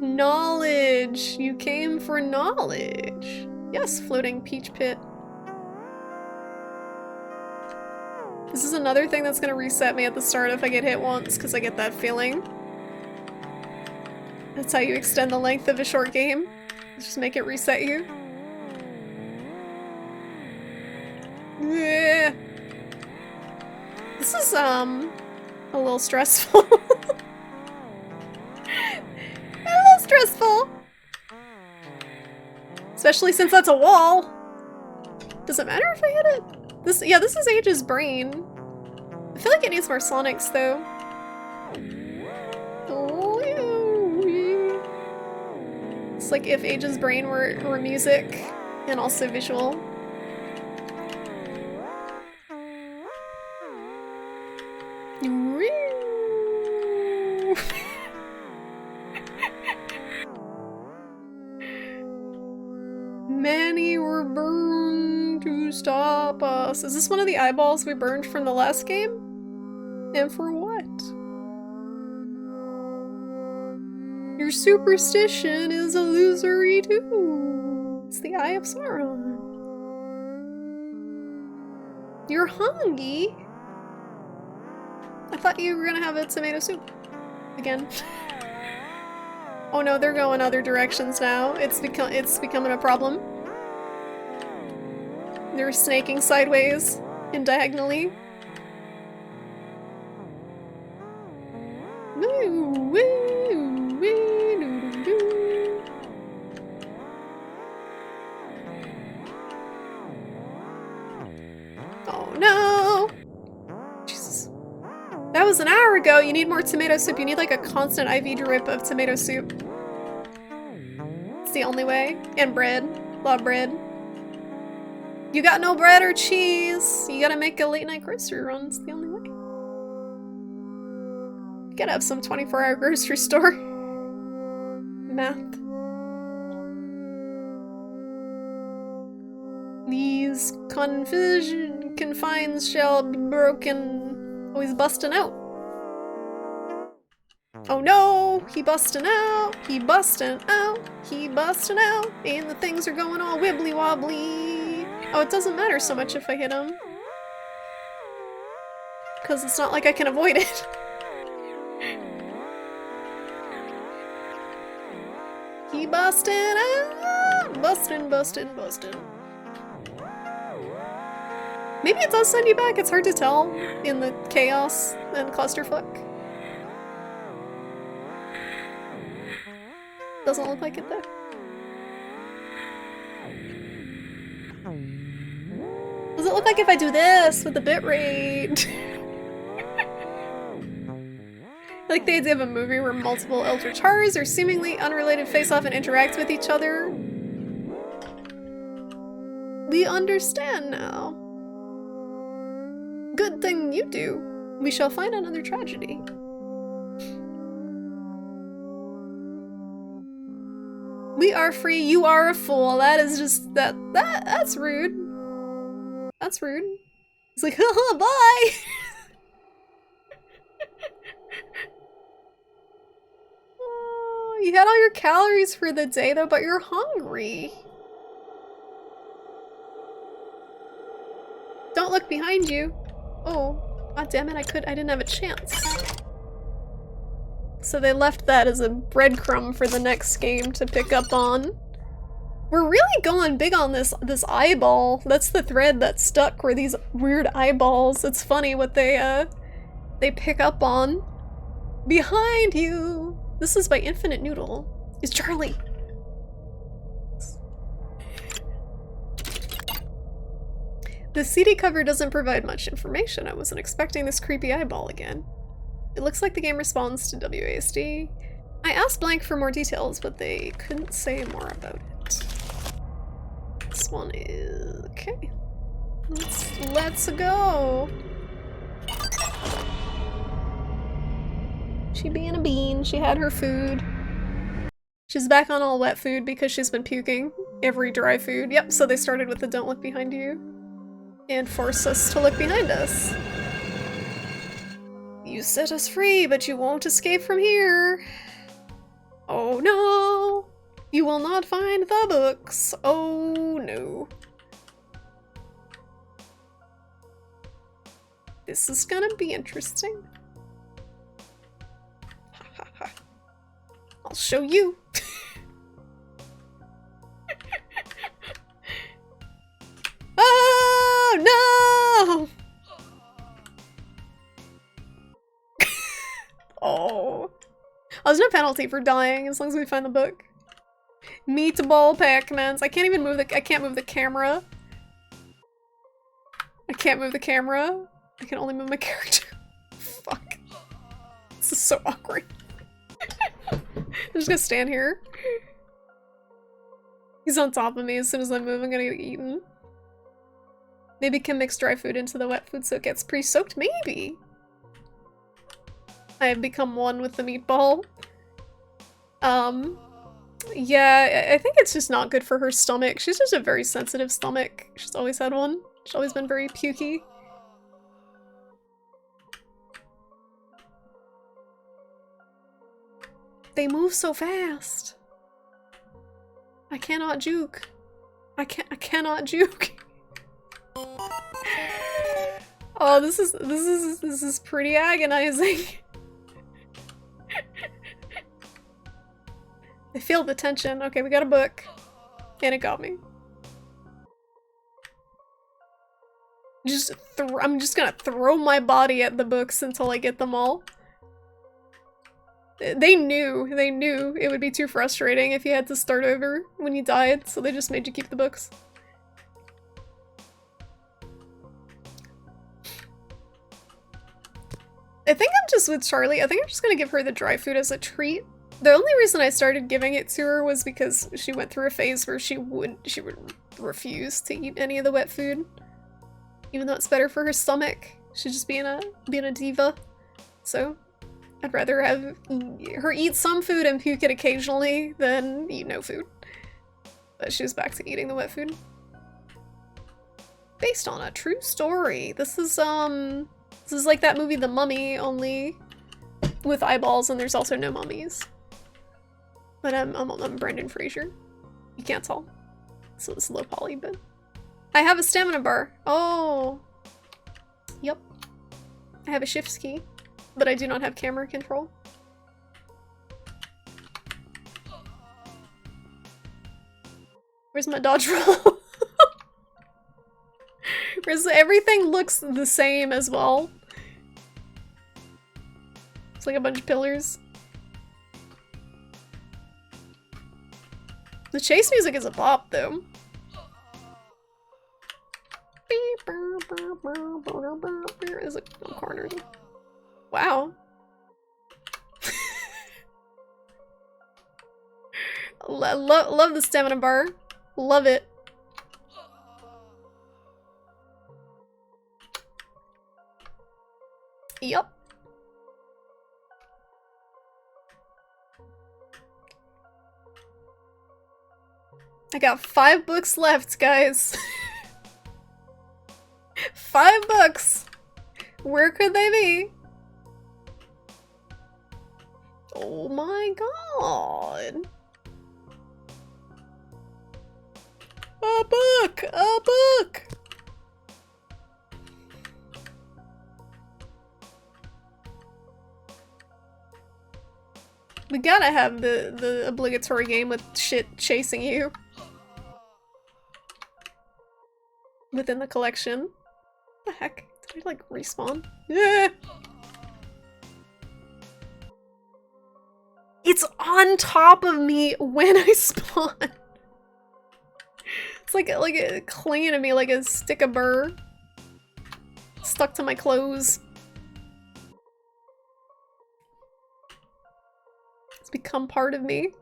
Knowledge! You came for knowledge. Yes, floating peach pit. This is another thing that's gonna reset me at the start if I get hit once, because I get that feeling. That's how you extend the length of a short game. Just make it reset you. Yeah. This is, a little stressful. A little stressful. Especially since that's a wall. Does it matter if I hit it? This is Age's brain. I feel like it needs more sonics though. Oh, yeah. It's like if Age's brain were music and also visual. Many were burned to stop us. Is this one of the eyeballs we burned from the last game? And for what? Your superstition is illusory too. It's the Eye of Sauron. You're hungry? I thought you were gonna have a tomato soup. Again. Oh no, they're going other directions now. It's becoming a problem. They're snaking sideways and diagonally. Oh no! Jesus. That was an hour ago! You need more tomato soup. You need like a constant IV drip of tomato soup. It's the only way. And bread. Love bread. You got no bread or cheese! You gotta make a late night grocery run. It's the only way. You gotta have some 24-hour grocery store. Math. These confines shall be broken. Oh, he's busting out. Oh no! He busting out! He busting out! He busting out! And the things are going all wibbly wobbly! Oh, it doesn't matter so much if I hit him. Because it's not like I can avoid it. He busting out! Busting, busting, busting. Maybe it does send you back, it's hard to tell in the chaos and clusterfuck. Doesn't look like it though. Does it look like if I do this with the bitrate? Like the idea of a movie where multiple Eldritch Horrors or seemingly unrelated face off and interact with each other. We understand now. Good thing you do. We shall find another tragedy. We are free, you are a fool. That is just that's rude. That's rude. It's like, haha, bye! Oh, you had all your calories for the day though, but you're hungry. Don't look behind you. Oh, god damn it, I didn't have a chance. So they left that as a breadcrumb for the next game to pick up on. We're really going big on this eyeball. That's the thread that's stuck, were these weird eyeballs. It's funny what they pick up on. Behind you! This is by Infinite Noodle. It's Charlie. The CD cover doesn't provide much information. I wasn't expecting this creepy eyeball again. It looks like the game responds to WASD. I asked Blank for more details, but they couldn't say more about it. This one is... okay. Let's go! She being a bean, she had her food. She's back on all wet food because she's been puking every dry food. Yep, so they started with the don't look behind you. And force us to look behind us. You set us free, but you won't escape from here. Oh no! You will not find the books. Oh no. This is gonna be interesting. Ha ha ha. I'll show you. Oh no! Oh. There's no penalty for dying as long as we find the book. Meatball Pac-Mans. I can't even move I can't move the camera. I can't move the camera. I can only move my character. Fuck. This is so awkward. I'm just gonna stand here. He's on top of me. As soon as I move, I'm gonna get eaten. Maybe can mix dry food into the wet food so it gets pre-soaked? Maybe! I have become one with the meatball. Yeah, I think it's just not good for her stomach. She's just a very sensitive stomach. She's always had one. She's always been very pukey. They move so fast. I cannot juke. I cannot juke. Oh, this is pretty agonizing. I feel the tension. Okay, we got a book. And it got me. I'm just gonna throw my body at the books until I get them all. They knew it would be too frustrating if you had to start over when you died, so they just made you keep the books. I think I'm just with Charlie. I think I'm just gonna give her the dry food as a treat. The only reason I started giving it to her was because she went through a phase where she would refuse to eat any of the wet food. Even though it's better for her stomach. She's just being a diva. So I'd rather have her eat some food and puke it occasionally than eat no food. But she was back to eating the wet food. Based on a true story. This is like that movie The Mummy, only with eyeballs, and there's also no mummies. But I'm Brendan Fraser. You can't tell. So it's low poly, but I have a stamina bar. Oh. Yep. I have a shift key, but I do not have camera control. Where's my dodge roll? Where's everything looks the same as well. It's like a bunch of pillars. The chase music is a bop, though. Is it cornered? Wow. Love the stamina bar. Love it. Yup. I got 5 books left, guys. 5 books! Where could they be? Oh my god. A book! A book! We gotta have the obligatory game with shit chasing you. Within the collection. What the heck? Did I like respawn? Yeah. It's on top of me when I spawn. It's like clinging to me like a stick of burr. Stuck to my clothes. It's become part of me.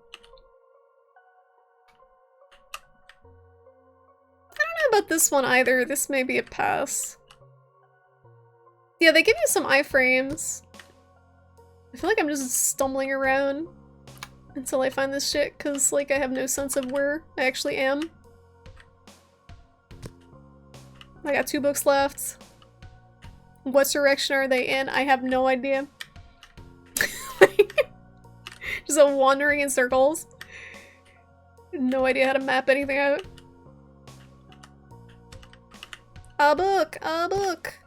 I don't know about this one either. This may be a pass. Yeah, they give you some iframes. I feel like I'm just stumbling around until I find this shit, because, like, I have no sense of where I actually am. I got 2 books left. What direction are they in? I have no idea. Just wandering in circles. No idea how to map anything out. A book! A book!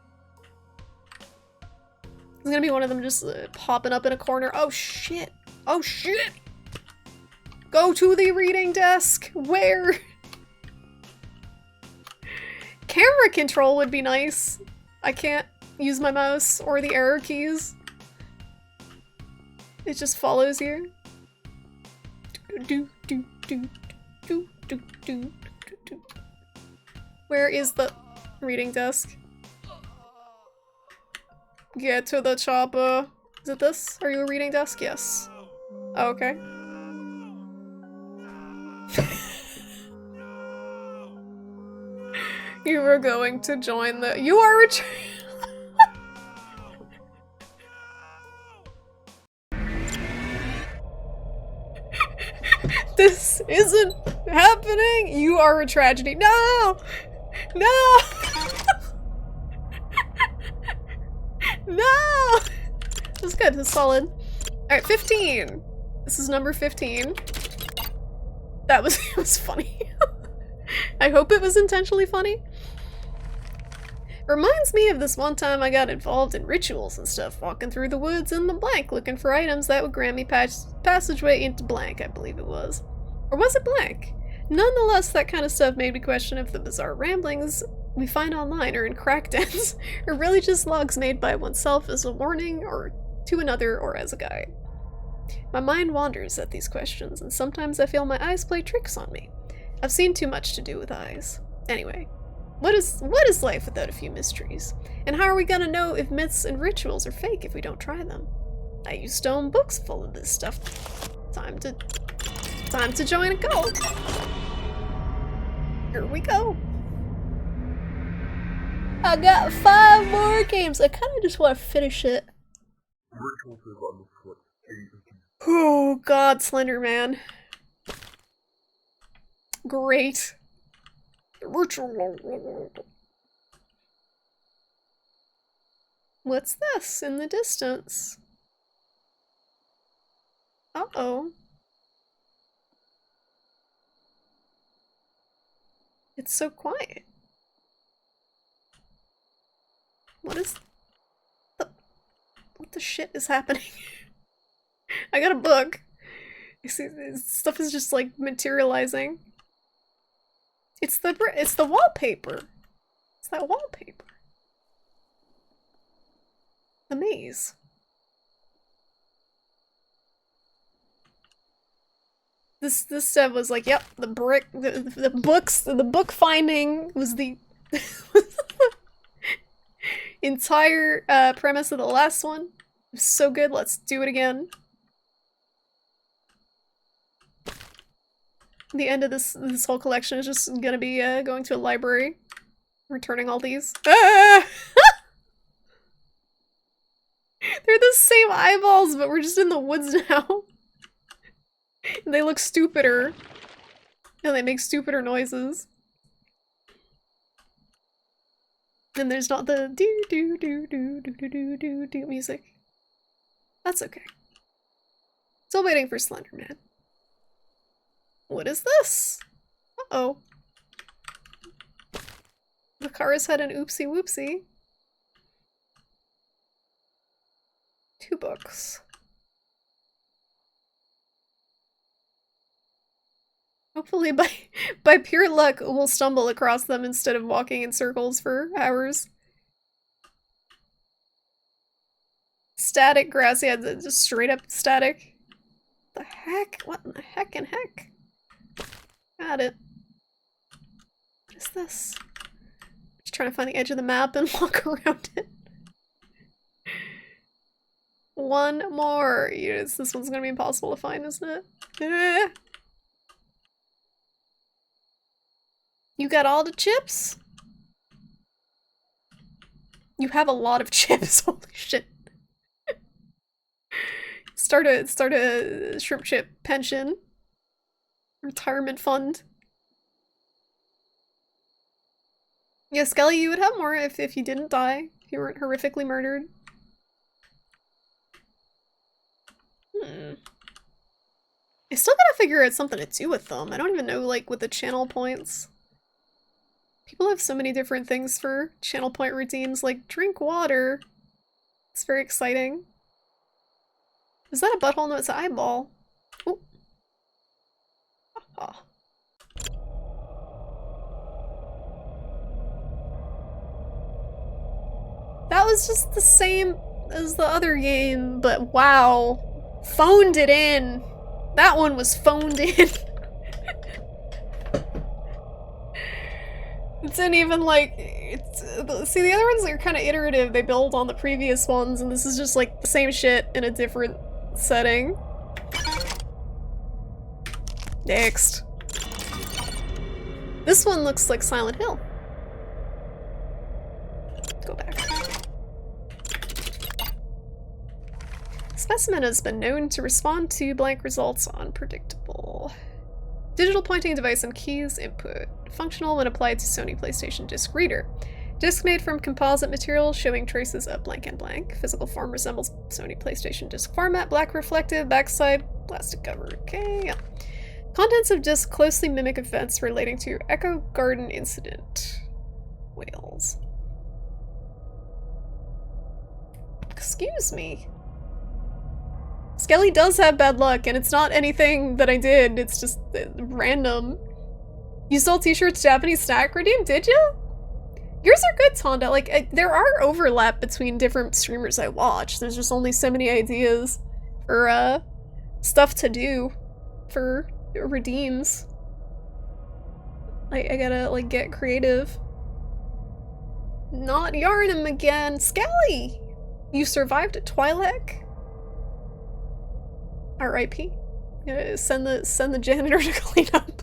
There's gonna be one of them just popping up in a corner. Oh shit! Oh shit! Go to the reading desk! Where? Camera control would be nice. I can't use my mouse or the arrow keys. It just follows you. Where is the reading desk? Get to the chopper. Is it this? Are you a reading desk? Yes. Oh, okay. You were going to join the- You are a This isn't happening! You are a tragedy. No! No! No! That's good, that's solid. Alright, 15. This is number 15. That was it was funny. I hope it was intentionally funny. Reminds me of this one time I got involved in rituals and stuff, walking through the woods in the blank, looking for items that would grant me passageway into blank, I believe it was. Or was it blank? Nonetheless, that kind of stuff made me question if the bizarre ramblings we find online or in crack dens are really just logs made by oneself as a warning or to another or as a guide. My mind wanders at these questions, and sometimes I feel my eyes play tricks on me. I've seen too much to do with eyes. Anyway, what is life without a few mysteries? And how are we gonna know if myths and rituals are fake if we don't try them? I used to own books full of this stuff. Time to join a cult. Here we go. I got 5 more games. I kind of just want to finish it. Oh god, Slender Man. Great. What's this in the distance? Uh-oh. It's so quiet. What the shit is happening? I got a book. You see, this stuff is just like materializing. It's the wallpaper. It's that wallpaper. The maze. This stuff was like, yep, the book finding was the entire premise of the last one. It was so good, let's do it again. The end of this whole collection is just gonna be going to a library, returning all these. Ah! They're the same eyeballs, but we're just in the woods now. And they look stupider. And they make stupider noises. And there's not the do do do do do do do do do music. That's okay. Still waiting for Slender Man. What is this? Uh-oh. The car has had an oopsie whoopsie. 2 books. Hopefully by pure luck we'll stumble across them instead of walking in circles for hours. Static grass, yeah, just straight up static. The heck? What in the heck and heck? Got it. What is this? Just trying to find the edge of the map and walk around it. One more. Yes, this one's gonna be impossible to find, isn't it? You got all the chips? You have a lot of chips, holy shit. Start a shrimp chip pension. Retirement fund. Yeah, Skelly, you would have more if you didn't die. If you weren't horrifically murdered. I still gotta figure out something to do with them. I don't even know, like, with the channel points. People have so many different things for channel point routines, like drink water. It's very exciting. Is that a butthole? No, it's an eyeball. Ooh. Oh. That was just the same as the other game, but wow. Phoned it in. That one was phoned in. It's not even like, see, the other ones are kind of iterative. They build on the previous ones, and this is just like the same shit in a different setting. Next. This one looks like Silent Hill. Go back. Specimen has been known to respond to blank results unpredictable. Digital pointing device and keys input. Functional when applied to Sony PlayStation Disc Reader. Disc made from composite material showing traces of blank and blank. Physical form resembles Sony PlayStation Disc format. Black reflective, backside Plastic cover, okay, yeah. Contents of disc closely mimic events relating to Echo Garden incident. Whales. Excuse me. Skelly does have bad luck, and it's not anything that I did, it's just random. You sold t-shirts Japanese snack redeem, did you? Yours are good, Tonda. Like, there are overlap between different streamers I watch. There's just only so many ideas for, stuff to do for redeems. I gotta, like, get creative. Not Yarnum again! Skelly! You survived at Twi'lek? R.I.P. Send the janitor to clean up.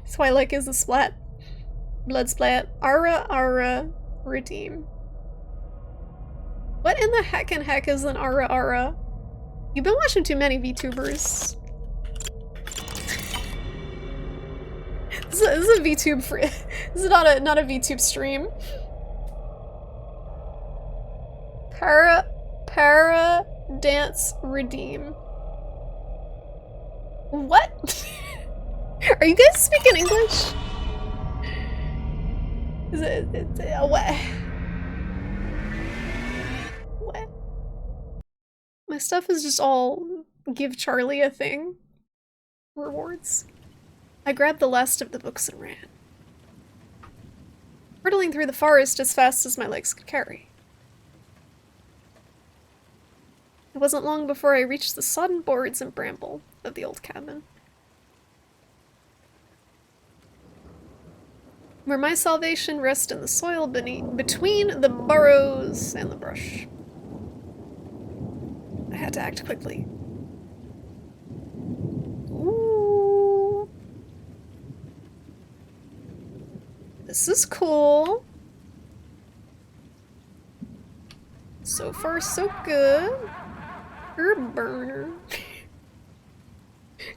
Twi'lek is a splat. Blood splat. Ara, redeem. What in the heck is an Ara? You've been watching too many VTubers. This is a VTube free. This is not a VTube stream. Para dance redeem. What? Are you guys speaking English? Is it what? What? My stuff is just all give Charlie a thing. Rewards. I grabbed the last of the books and ran. Hurtling through the forest as fast as my legs could carry. It wasn't long before I reached the sodden boards and bramble of the old cabin. Where my salvation rests in the soil between the burrows and the brush. I had to act quickly. Ooh. This is cool. So far, so good. Herb burner.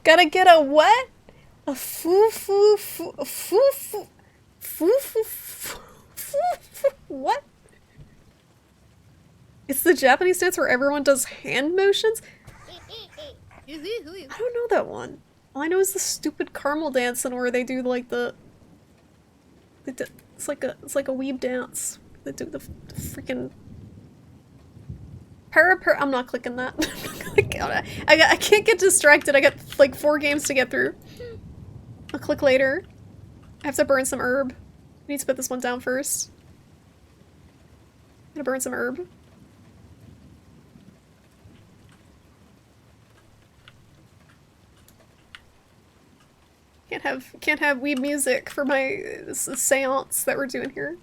Gotta get a what? A what? It's the Japanese dance where everyone does hand motions? I don't know that one. All I know is the stupid caramel dancing where they do like it's like a weeb dance. They do the freaking I'm not clicking that. I can't get distracted. I got like 4 games to get through. I'll click later. I have to burn some herb. I need to put this one down first. I'm gonna burn some herb. Can't have weeb music for my seance that we're doing here.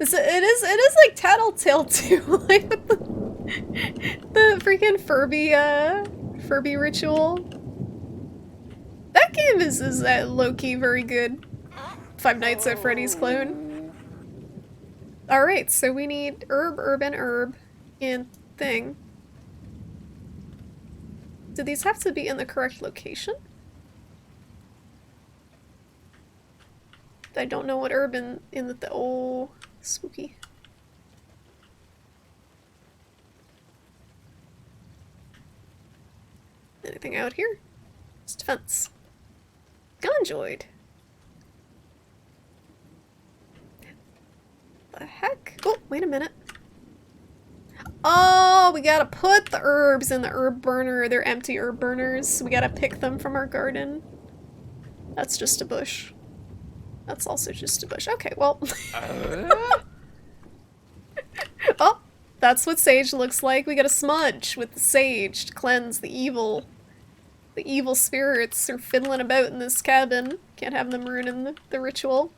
It is like Tattletale too, like with the freaking Furby ritual. That game is low-key very good. Five Nights at Freddy's clone. Alright, so we need herb, and thing. Do these have to be in the correct location? I don't know what herb in the oh, spooky. Anything out here? It's defense. Gunjoid. The heck? Oh, wait a minute. Oh, we gotta put the herbs in the herb burner. They're empty herb burners. We gotta pick them from our garden. That's just a bush. That's also just a bush. Okay, well. Oh, that's what sage looks like. We gotta smudge with the sage to cleanse the evil. The evil spirits are fiddling about in this cabin. Can't have them ruining the ritual.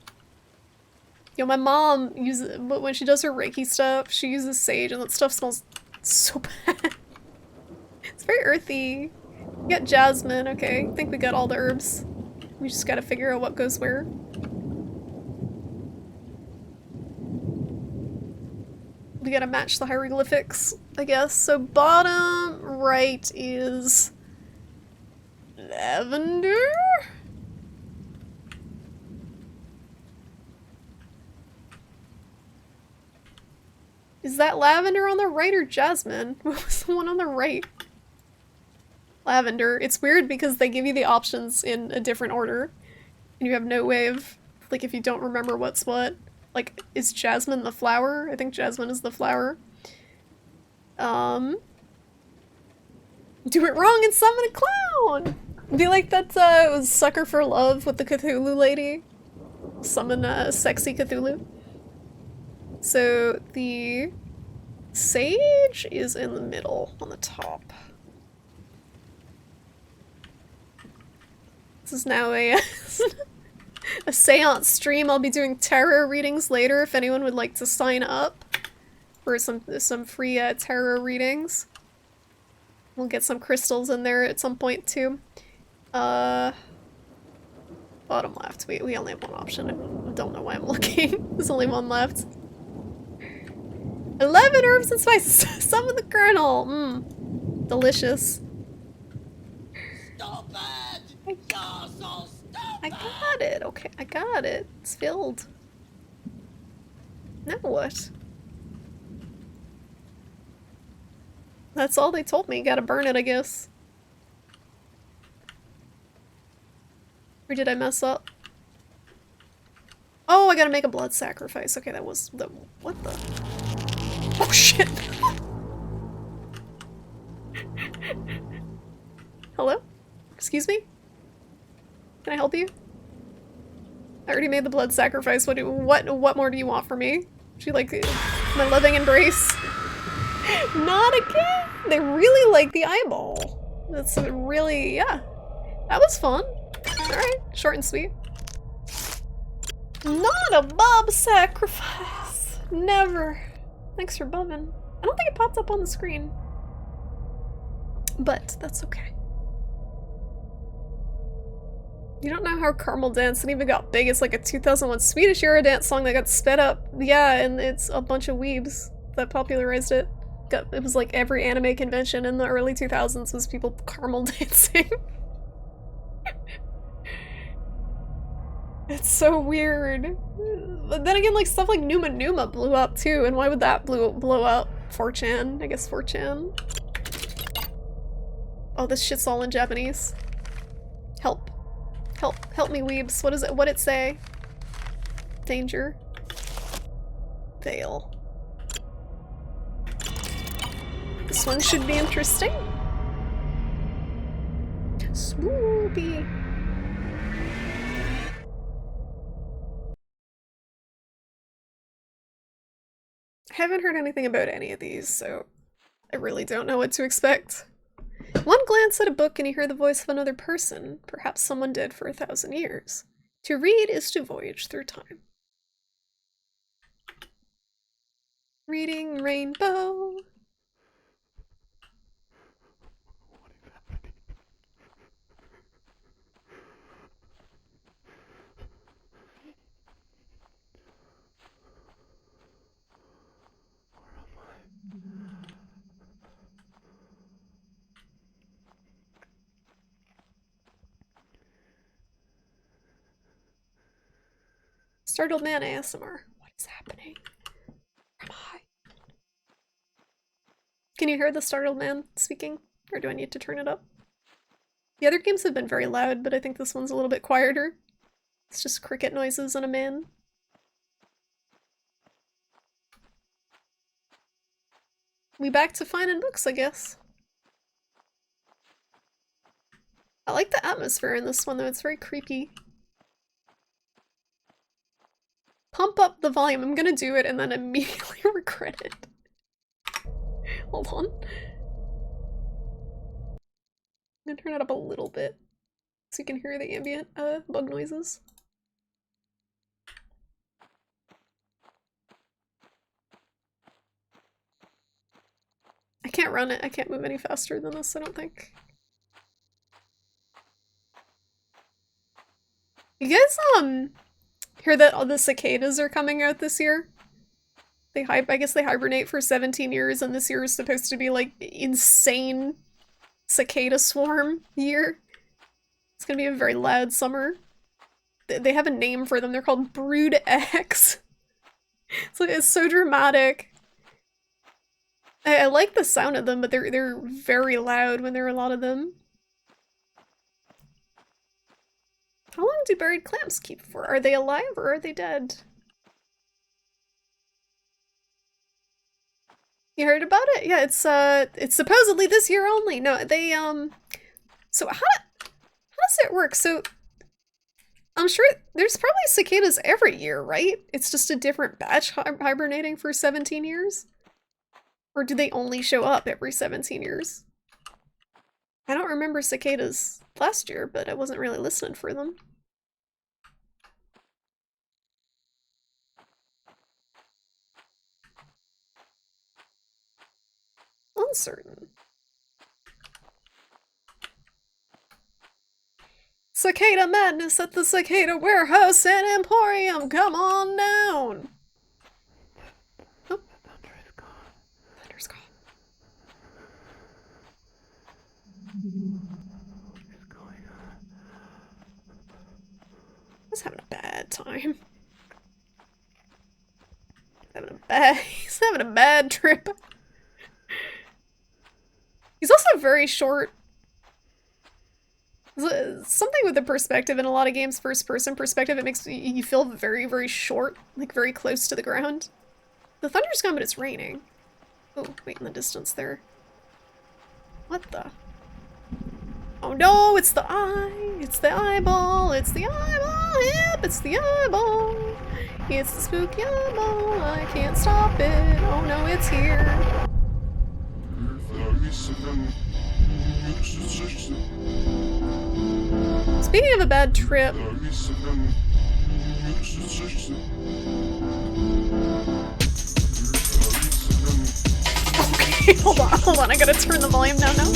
Yo, my mom uses, when she does her Reiki stuff, she uses sage and that stuff smells so bad. It's very earthy. We got jasmine, okay. I think we got all the herbs. We just gotta figure out what goes where. We gotta match the hieroglyphics, I guess. So bottom right is lavender? Is that lavender on the right or jasmine? What was the one on the right? Lavender. It's weird because they give you the options in a different order. And you have no way of, like, if you don't remember what's what. Like, is jasmine the flower? I think jasmine is the flower. Do it wrong and summon a clown! Be like that, it was Sucker for Love with the Cthulhu lady. Summon a sexy Cthulhu. So, the sage is in the middle, on the top. This is now a a seance stream. I'll be doing tarot readings later if anyone would like to sign up for some free tarot readings. We'll get some crystals in there at some point too. Bottom left. We only have one option. I don't know why I'm looking. There's only one left. 11 herbs and spices. Some of the kernel. Mmm. Delicious. Stop it! You're so stupid! I got it. Okay, I got it. It's filled. Now what? That's all they told me. Gotta burn it, I guess. Or did I mess up? Oh, I gotta make a blood sacrifice. Okay, that was the... What the? Oh, shit! Hello? Excuse me? Can I help you? I already made the blood sacrifice. What more do you want from me? She like my loving embrace? Not again! They really like the eyeball. That's really, yeah. That was fun. Alright, short and sweet. Not a bub sacrifice. Never. Thanks for bubbing. I don't think it popped up on the screen. But that's okay. You don't know how Caramel Dance even got big. It's like a 2001 Swedish Eurodance song that got sped up. Yeah, and it's a bunch of weebs that popularized it. It was like every anime convention in the early 2000s was people caramel dancing. It's so weird. But then again, like stuff like Numa Numa blew up too, and why would that blow up? 4chan? I guess 4chan. Oh, this shit's all in Japanese. Help. Help me, weebs. What is it? What'd it say? Danger. Veil. This one should be interesting. Swoopy. I haven't heard anything about any of these, so I really don't know what to expect. One glance at a book and you hear the voice of another person, perhaps someone dead for 1,000 years. To read is to voyage through time. Reading Rainbow. Startled Man ASMR. What is happening? Where am I? Can you hear the startled man speaking? Or do I need to turn it up? The other games have been very loud, but I think this one's a little bit quieter. It's just cricket noises and a man. We back to finding books, I guess. I like the atmosphere in this one, though. It's very creepy. Pump up the volume. I'm gonna do it and then immediately regret it. Hold on. I'm gonna turn it up a little bit so you can hear the ambient bug noises. I can't run it. I can't move any faster than this, I don't think. You guys, hear that all the cicadas are coming out this year? I guess they hibernate for 17 years, and this year is supposed to be like insane cicada swarm year. It's gonna be a very loud summer. They have a name for them. They're called Brood X. It's so dramatic. I like the sound of them, but they're very loud when there are a lot of them. How long do buried clams keep for? Are they alive or are they dead? You heard about it? Yeah, it's supposedly this year only. No, they so how does it work? So I'm sure there's probably cicadas every year, right? It's just a different batch hibernating for 17 years? Or do they only show up every 17 years? I don't remember cicadas last year, but I wasn't really listening for them. Uncertain. Cicada madness at the Cicada Warehouse and Emporium! Come on down! Oh. Thunder's gone. Thunder's gone. What's going on? I was having a bad time. He's having a bad trip. He's also very short. Something with the perspective in a lot of games, first-person perspective, it makes you feel very, very short, like very close to the ground. The thunder's gone, but it's raining. Oh, wait in the distance there. What the? Oh no, it's the eye! It's the eyeball! It's the eyeball! Yep, it's the eyeball! It's the spooky eyeball! I can't stop it! Oh no, it's here! Speaking of a bad trip... Okay, hold on, I gotta turn the volume down now.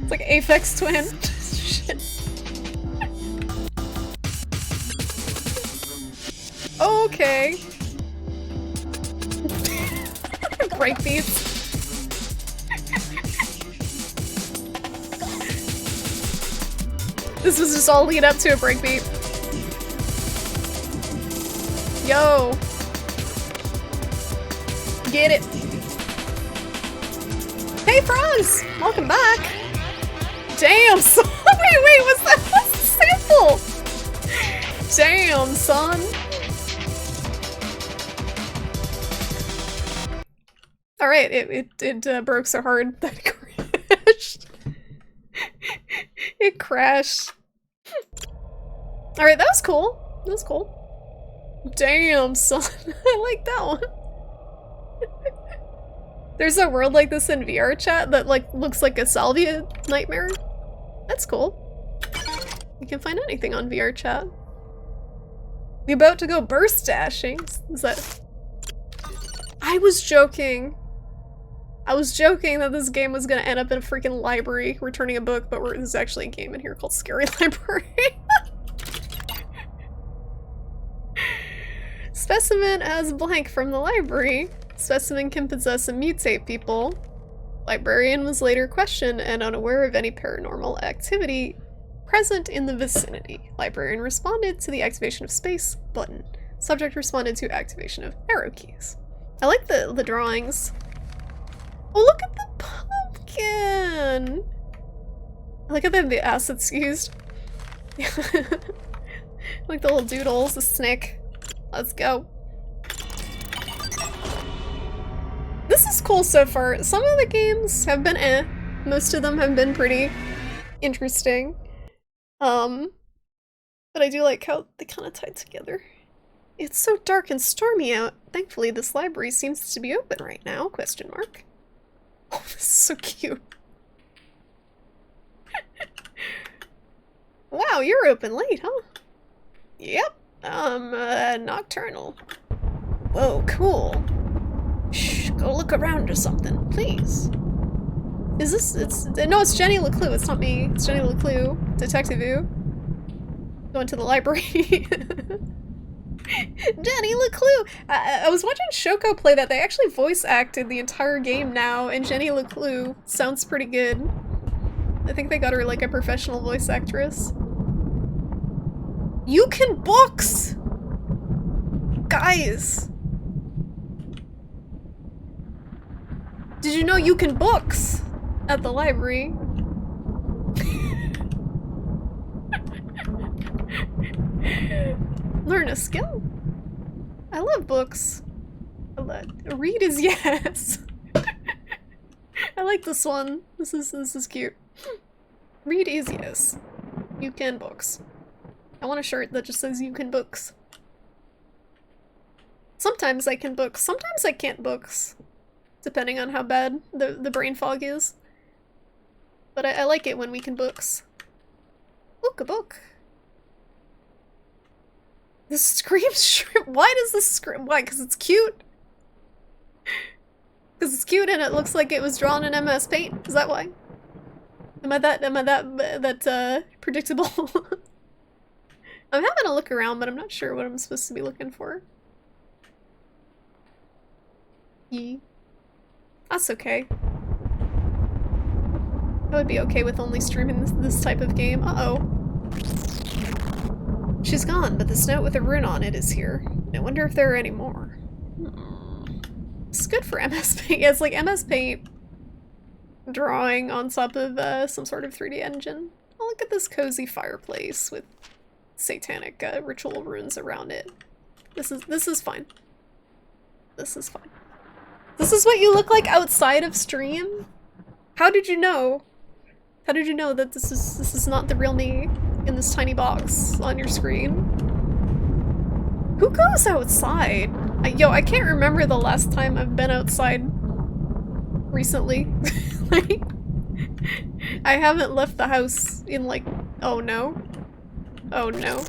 It's like Aphex Twin. Shit. Okay. Breakbeats. This was just all lead up to a breakbeat. Yo. Get it. Hey frogs! Welcome back! Damn, son! Wait, what's that? What's the sample? Damn, son! Alright, it broke so hard that it crashed. It crashed. Alright, that was cool. That was cool. Damn, son. I like that one. There's a world like this in VR chat that like looks like a salvia nightmare. That's cool. You can find anything on VR chat. You about to go burst dashing? Is that... I was joking. I was joking that this game was gonna end up in a freaking library returning a book, but there's actually a game in here called Scary Library. Specimen as blank from the library. Specimen can possess and mutate people. Librarian was later questioned and unaware of any paranormal activity present in the vicinity. Librarian responded to the activation of space button. Subject responded to activation of arrow keys. I like the drawings. Oh, look at the pumpkin! I like how they have the assets used. Like the little doodles, the snake. Let's go. This is cool so far. Some of the games have been eh. Most of them have been pretty interesting. But I do like how they kind of tied together. It's so dark and stormy out. Thankfully, this library seems to be open right now, question mark. Oh, this is so cute. Wow, you're open late, huh? Yep. Nocturnal. Whoa, cool. Shh, go look around or something, please. Is this, no, it's Jenny LeClue, it's not me. It's Jenny LeClue, Detective Ooh. Going to the library. Jenny LeClue! I was watching Shoko play that. They actually voice acted the entire game now, and Jenny LeClue sounds pretty good. I think they got her like a professional voice actress. You can books! Guys! Did you know you can books at the library? Learn a skill? I love books. Read is yes. I like this one. This is cute. Read is yes. You can books. I want a shirt that just says you can books. Sometimes I can books, sometimes I can't books. Depending on how bad the brain fog is. But I like it when we can books. Look, a book. The scream shrimp. Why does this scream? Why? Because it's cute? Because it's cute and it looks like it was drawn in MS Paint? Is that why? Am I that predictable? I'm having a look around, but I'm not sure what I'm supposed to be looking for. Yee. That's okay. I would be okay with only streaming this type of game. Uh-oh. She's gone, but this note with a rune on it is here. I wonder if there are any more. It's good for MS Paint. Yeah, it's like MS Paint drawing on top of some sort of 3D engine. Oh, look at this cozy fireplace with satanic ritual runes around it. This is fine. This is fine. This is what you look like outside of stream? How did you know? How did you know that this is not the real me in this tiny box on your screen? Who goes outside? Yo, I can't remember the last time I've been outside recently. Like, I haven't left the house in like, oh no. Oh no.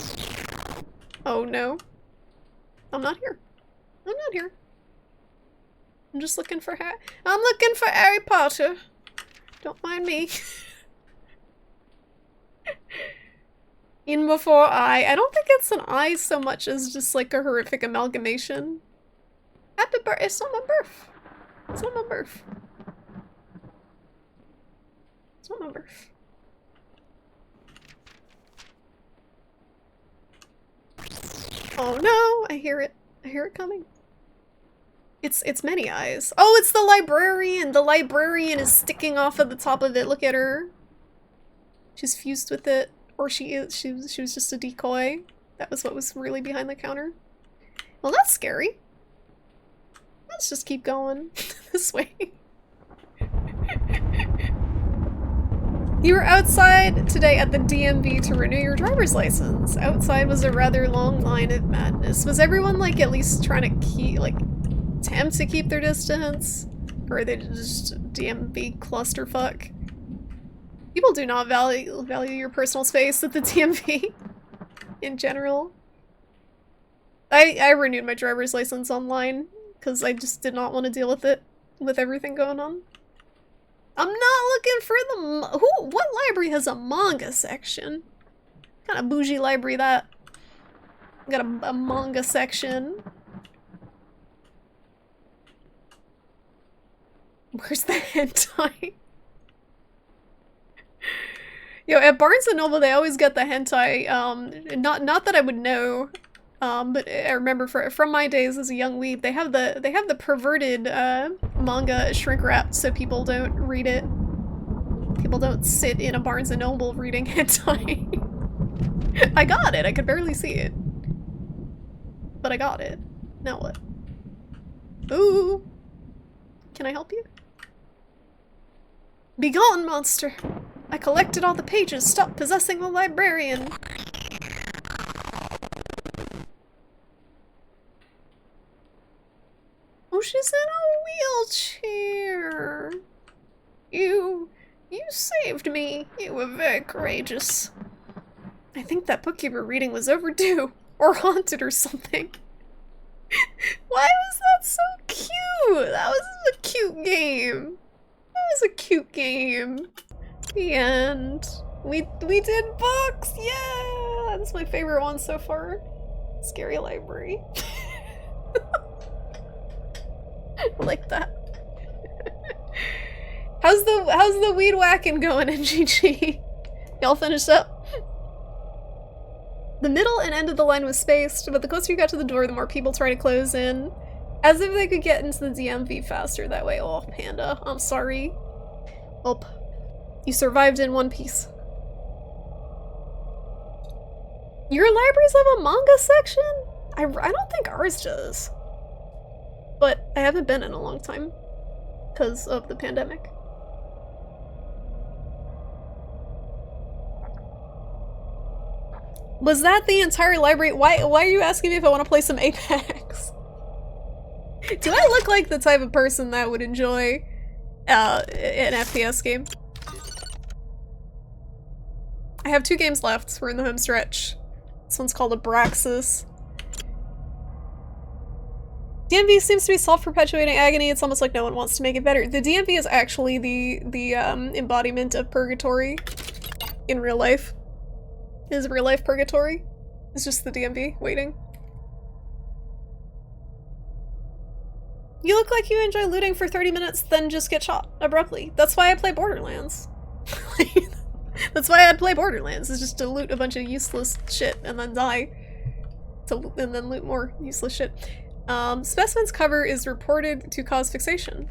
Oh no. I'm not here. I'm not here. I'm just looking for I'm looking for Harry Potter. Don't mind me. In before I don't think it's an I so much as just like a horrific amalgamation. Happy birthday. It's not my birth. It's not my birth. It's not my birth. Oh no, I hear it. I hear it coming. It's many eyes. Oh, it's the librarian! The librarian is sticking off of the top of it. Look at her. She's fused with it. Or she was just a decoy. That was what was really behind the counter. Well, that's scary. Let's just keep going this way. You were outside today at the DMV to renew your driver's license. Outside was a rather long line of madness. Was everyone like at least trying to keep attempt to keep their distance? Or are they just DMV clusterfuck? People do not value your personal space at the DMV in general. I renewed my driver's license online because I just did not want to deal with it, with everything going on. I'm not looking for the what library has a manga section? What kind of bougie library that? Got a manga section. Where's the hentai? Yo, at Barnes & Noble they always get the hentai, not that I would know, but I remember from my days as a young weeb, they have the perverted manga shrink wrapped so people don't read it. People don't sit in a Barnes & Noble reading hentai. I got it, I could barely see it. But I got it. Now what? Ooh! Can I help you? Be gone, monster! I collected all the pages. Stop possessing the librarian. Oh, she's in a wheelchair. You saved me. You were very courageous. I think that book you were reading was overdue. Or haunted or something. Why was that so cute? That was a cute game. That was a cute game. The end. We did books! Yeah! That's my favorite one so far. Scary library. Like that. How's the weed whacking going in GG? Y'all finished up? The middle and end of the line was spaced, but the closer you got to the door, the more people try to close in. As if they could get into the DMV faster that way. Oh, Panda, I'm sorry. Oh, you survived in one piece. Your libraries have a manga section? I don't think ours does. But I haven't been in a long time because of the pandemic. Was that the entire library? Why are you asking me if I want to play some Apex? Do I look like the type of person that would enjoy an FPS game? I have 2 games left. We're in the home stretch. This one's called Abraxas. DMV seems to be self-perpetuating agony. It's almost like no one wants to make it better. The DMV is actually the embodiment of purgatory in real life. Is real life purgatory? It's just the DMV waiting. You look like you enjoy looting for 30 minutes, then just get shot abruptly. That's why I play Borderlands. That's why I'd play Borderlands, is just to loot a bunch of useless shit and then die. And then loot more useless shit. Specimen's cover is reported to cause fixation.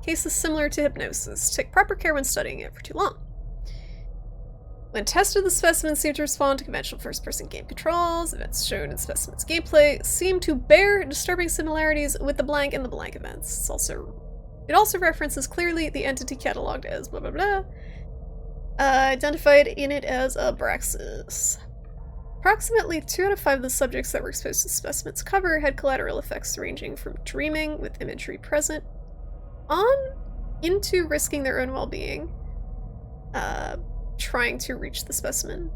Case is similar to hypnosis. Take proper care when studying it for too long. When tested, the specimens seem to respond to conventional first-person game controls. Events shown in specimen's gameplay seem to bear disturbing similarities with the blank and the blank events. It also references clearly the entity cataloged as blah blah blah. Identified in it as Abraxas. Approximately 2 out of 5 of the subjects that were exposed to the specimen's cover had collateral effects ranging from dreaming with imagery present on into risking their own well-being. Trying to reach the specimen.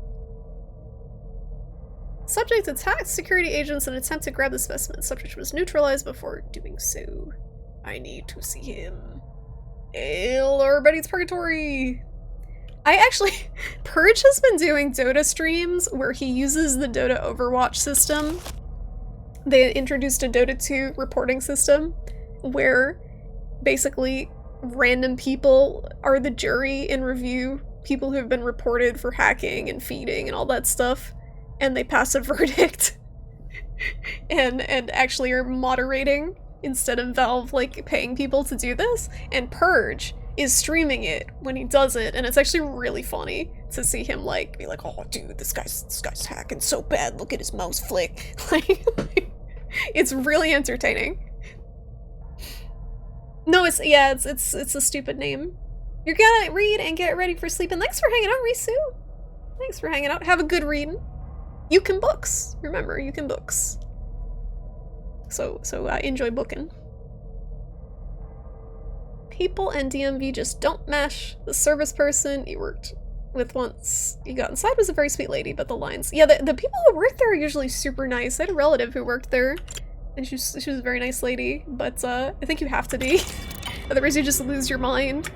Subject attacked security agents in an attempt to grab the specimen. Subject was neutralized before doing so. I need to see him. Hail, everybody's purgatory! Purge has been doing Dota streams where he uses the Dota Overwatch system. They introduced a Dota 2 reporting system where basically random people are the jury in review. People who have been reported for hacking and feeding and all that stuff, and they pass a verdict and actually are moderating instead of Valve like paying people to do this. And Purge is streaming it when he does it, and it's actually really funny to see him like be like, oh dude, this guy's hacking so bad, look at his mouse flick. Like it's really entertaining. No, it's a stupid name. You're gonna read and get ready for sleep, and thanks for hanging out, Risu. Thanks for hanging out. Have a good reading. You can books. Remember, you can books. So enjoy booking. People and DMV just don't mesh. The service person you worked with once you got inside was a very sweet lady, but the lines... Yeah, the people who work there are usually super nice. I had a relative who worked there, and she was a very nice lady, but I think you have to be. Otherwise you just lose your mind.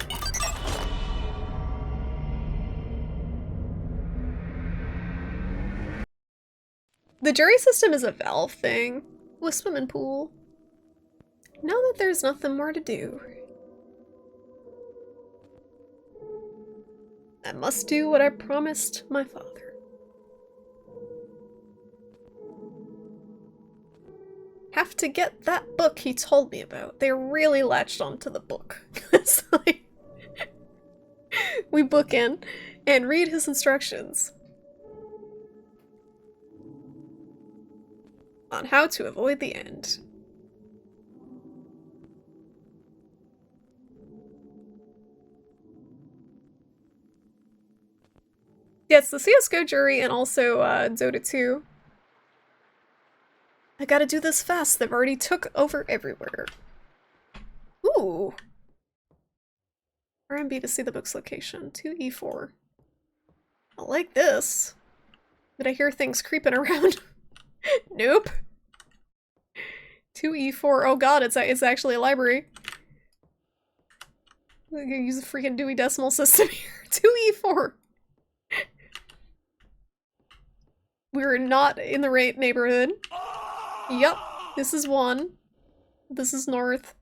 The jury system is a Valve thing. With swimming pool. Now that there's nothing more to do, I must do what I promised my father. Have to get that book he told me about. They really latched onto the book. It's like we book in and read his instructions on how to avoid the end. Yeah, it's the CSGO jury and also Dota 2. I gotta do this fast. They've already took over everywhere. Ooh. RMB to see the book's location. 2E4. I like this. Did I hear things creeping around? Nope. 2E4. Oh god, it's actually a library. We can use a freaking Dewey Decimal System here. 2E4. We're not in the right neighborhood. Yep. This is 1. This is north.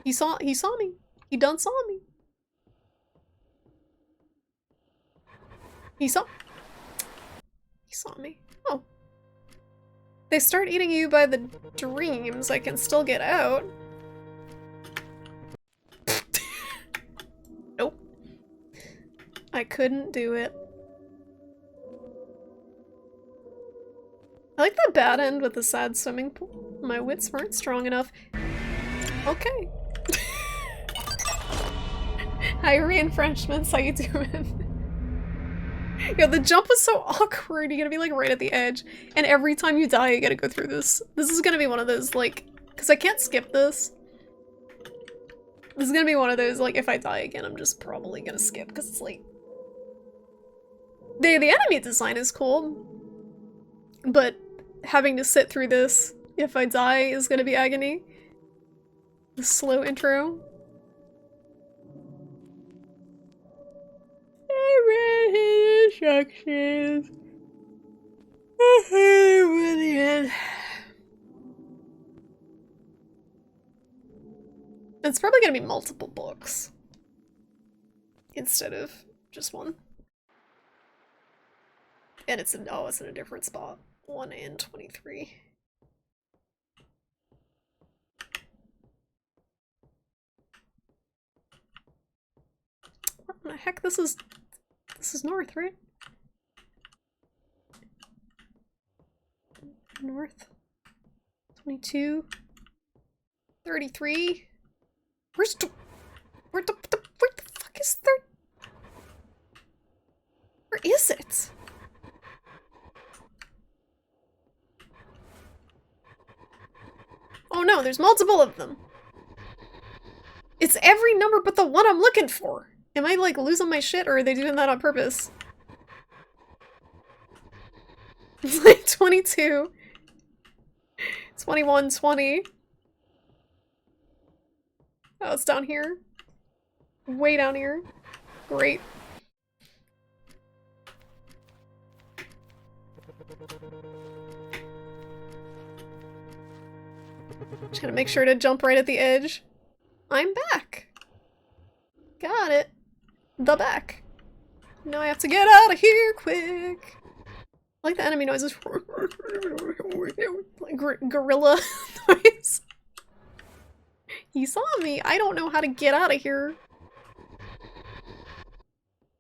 He saw me. He done saw me. He saw me. Oh. They start eating you by the dreams, I can still get out. Nope. I couldn't do it. I like the bad end with the sad swimming pool. My wits weren't strong enough. Okay. Hi, reinforcements, how you doing? Yo, the jump was so awkward. You gotta be like right at the edge. And every time you die, you gotta go through this. This is gonna be one of those, like, because I can't skip this. This is gonna be one of those, like, if I die again, I'm just probably gonna skip, because it's like... The enemy design is cool. But having to sit through this, if I die, is gonna be agony. The slow intro. I read his instructions. It's probably gonna be multiple books instead of just one. And it's in, oh, it's in a different spot. 1 and 23. What the heck? This is north, right? North. 22. 33. Where the fuck is where is it? Oh no, there's multiple of them. It's every number but the one I'm looking for. Am I like losing my shit or are they doing that on purpose? It's like 22. 21, 20. Oh, it's down here. Way down here. Great. Just gotta make sure to jump right at the edge. I'm back. Got it. The back. Now I have to get out of here quick. I like the enemy noises. Like gorilla noise. He saw me. I don't know how to get out of here.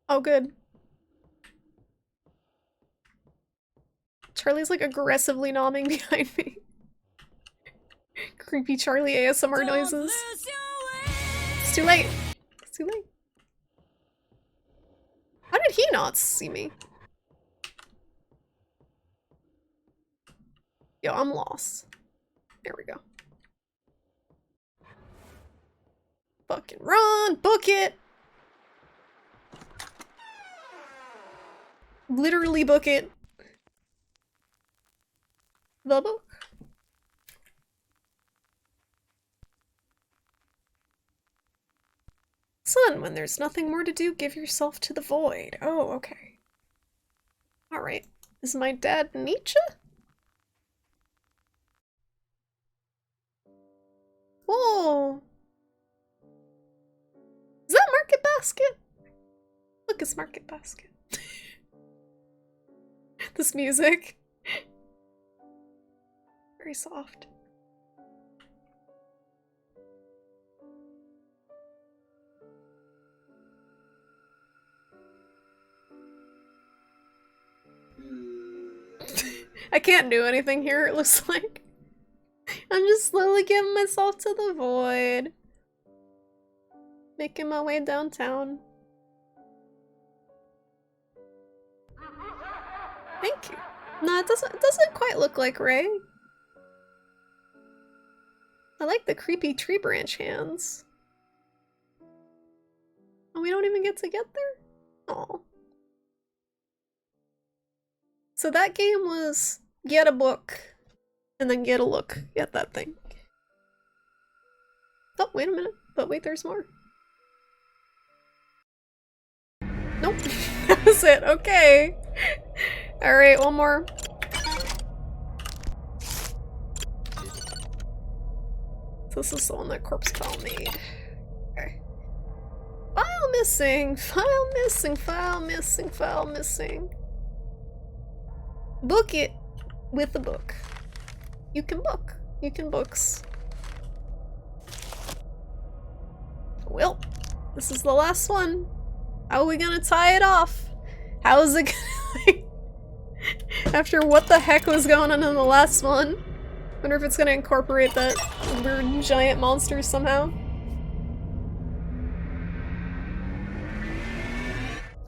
Oh, good. Charlie's like aggressively nomming behind me. Creepy Charlie ASMR noises. It's too late. It's too late. How did he not see me? Yo, I'm lost. There we go. Fucking run! Book it! Literally book it. The book. Son, when there's nothing more to do, give yourself to the void. Oh, okay. Alright. Is my dad Nietzsche? Whoa! Is that Market Basket? Look, it's Market Basket. This music. Very soft. I can't do anything here, it looks like. I'm just slowly giving myself to the void. Making my way downtown. Thank you. No, it doesn't quite look like Ray. I like the creepy tree branch hands. Oh, we don't even get to get there? Aw. So that game was get a book and then get a look at that thing. Oh, wait a minute. But wait, there's more. Nope. That was it. Okay. Alright, one more. So this is the one that Corpse Pal made. Okay. File missing! File missing! File missing! File missing! Book it with the book. You can book. You can books. Well, this is the last one. How are we gonna tie it off? How is it gonna, after what the heck was going on in the last one? Wonder if it's gonna incorporate that weird giant monster somehow.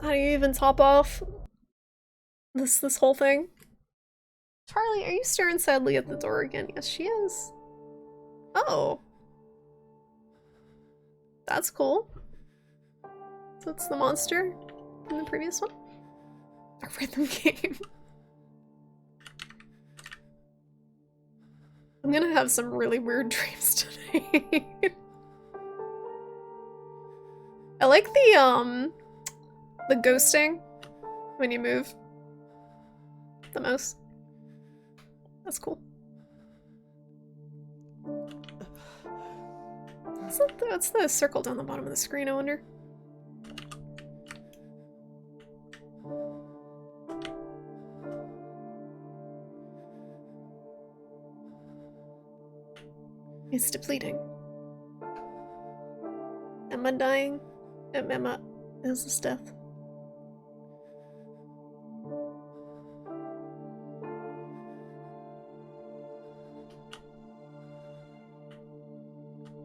How do you even top off this whole thing? Charlie, are you staring sadly at the door again? Yes, she is. Oh. That's cool. So it's the monster in the previous one? A rhythm game. I'm gonna have some really weird dreams today. I like the ghosting when you move the mouse. That's cool. What's the circle down the bottom of the screen, I wonder? It's depleting. Emma dying? Emma is this death?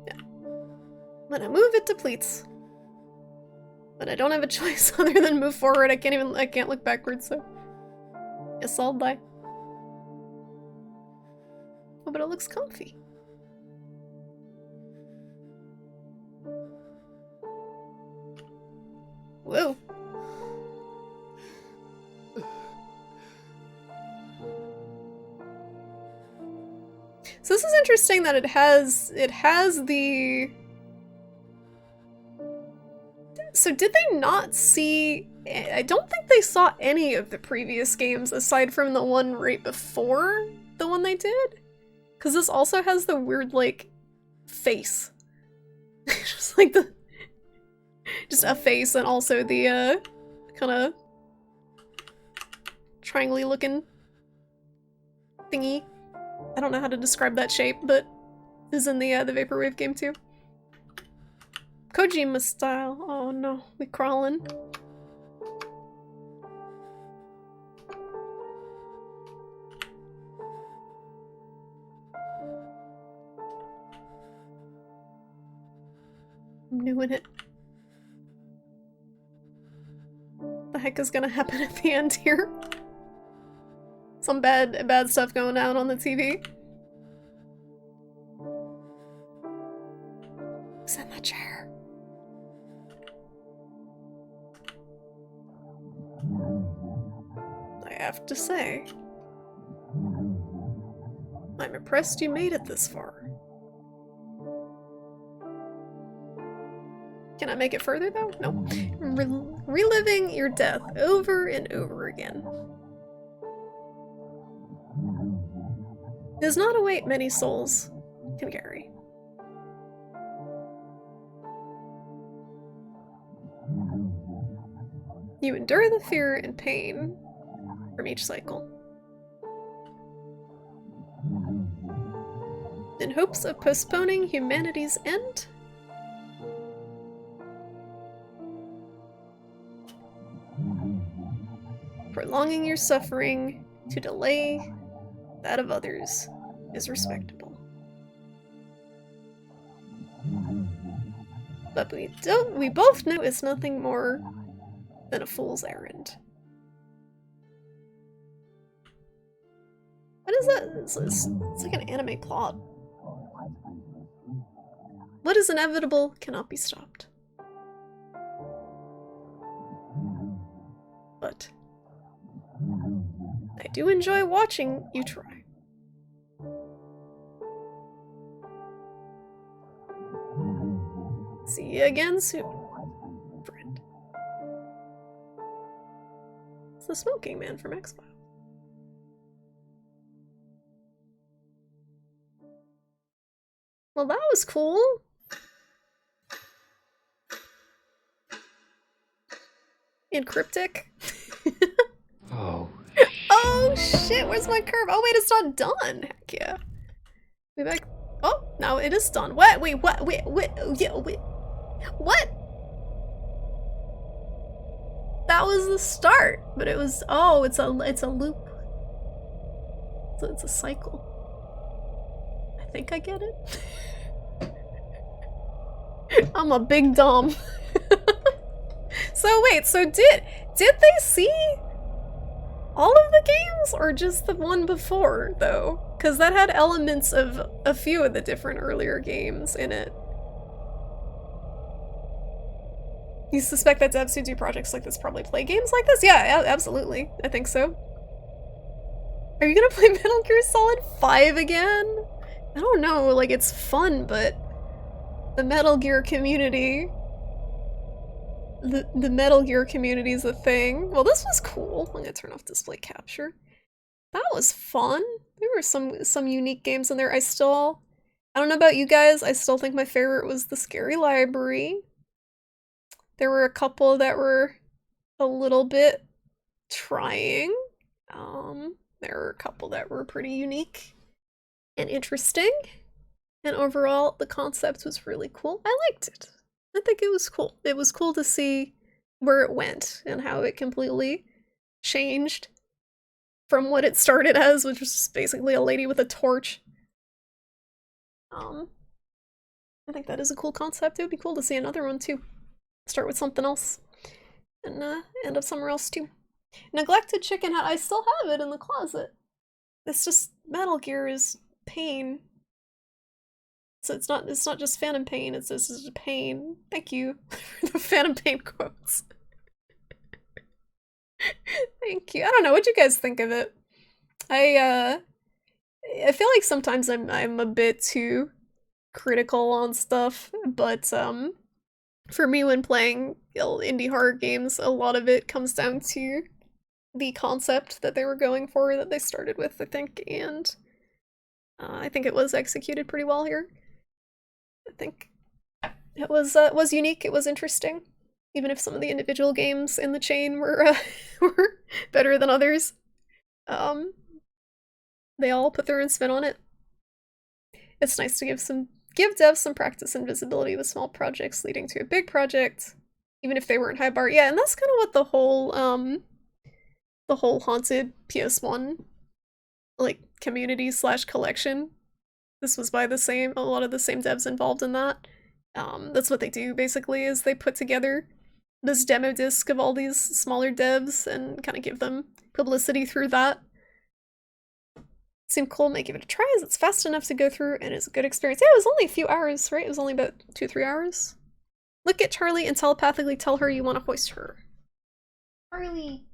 Yeah. When I move, it depletes. But I don't have a choice other than move forward. I can't look backwards, so guess I'll die. Oh, but it looks comfy. Whoa. So this is interesting that it has the... So did they not see... I don't think they saw any of the previous games aside from the one right before the one they did. Because this also has the weird, like, face. Just like the... Just a face and also the, kind of triangle-y looking thingy. I don't know how to describe that shape, but is in the Vaporwave game too. Kojima style. Oh no, we crawling. I'm doing it. What the heck is gonna happen at the end here? Some bad stuff going down on the TV. Who's in the chair? I have to say, I'm impressed you made it this far. Can I make it further though? No. Reliving your death over and over again. Does not await many souls can carry. You endure the fear and pain from each cycle, in hopes of postponing humanity's end. Prolonging your suffering to delay that of others is respectable. But we both know it's nothing more than a fool's errand. What is that? It's like an anime plot. What is inevitable cannot be stopped. But I do enjoy watching you try. See you again soon, friend. It's the smoking man from X-Files. Well, that was cool. And cryptic. Oh. Oh shit, where's my curve? Oh wait, it's not done. Heck yeah. We back. Oh, now it is done. What? Wait, what? Wait, yeah, wait. What? That was the start, but it was, oh, it's a loop. So it's a cycle. I think I get it. I'm a big dumb. So wait, so did they see all of the games or just the one before though? Because that had elements of a few of the different earlier games in it. You suspect that devs who do projects like this probably play games like this? Yeah, absolutely. I think so. Are you gonna play Metal Gear Solid 5 again? I don't know, like it's fun, but the Metal Gear community... The Metal Gear community is a thing. Well, this was cool. I'm gonna turn off display capture. That was fun. There were some unique games in there. I don't know about you guys, I still think my favorite was the Scary Library. There were a couple that were a little bit trying. There were a couple that were pretty unique and interesting. And overall, the concept was really cool. I liked it. I think it was cool. It was cool to see where it went and how it completely changed from what it started as, which was just basically a lady with a torch. I think that is a cool concept. It would be cool to see another one too. Start with something else and end up somewhere else too. Neglected Chicken Hat. I still have it in the closet. It's just Metal Gear is pain. So it's not just Phantom Pain, it's just pain. Thank you for the Phantom Pain quotes. Thank you. I don't know, what'd you guys think of it? I feel like sometimes I'm a bit too critical on stuff, but for me when playing indie horror games, a lot of it comes down to the concept that they were going for, that they started with, I think, and I think it was executed pretty well here. I think it was unique, it was interesting, even if some of the individual games in the chain were were better than others. They all put their own spin on it. It's nice to give devs some practice and visibility with small projects leading to a big project, even if they weren't high bar. Yeah, and that's kind of what the whole Haunted PS1 like community / collection. This was by a lot of the same devs involved in that. That's what they do basically, is they put together this demo disc of all these smaller devs and kind of give them publicity through that. Seemed cool, might give it a try as it's fast enough to go through and it's a good experience. Yeah, it was only a few hours, right? It was only about 2-3 hours. Look at Charlie and telepathically tell her you want to hoist her. Charlie!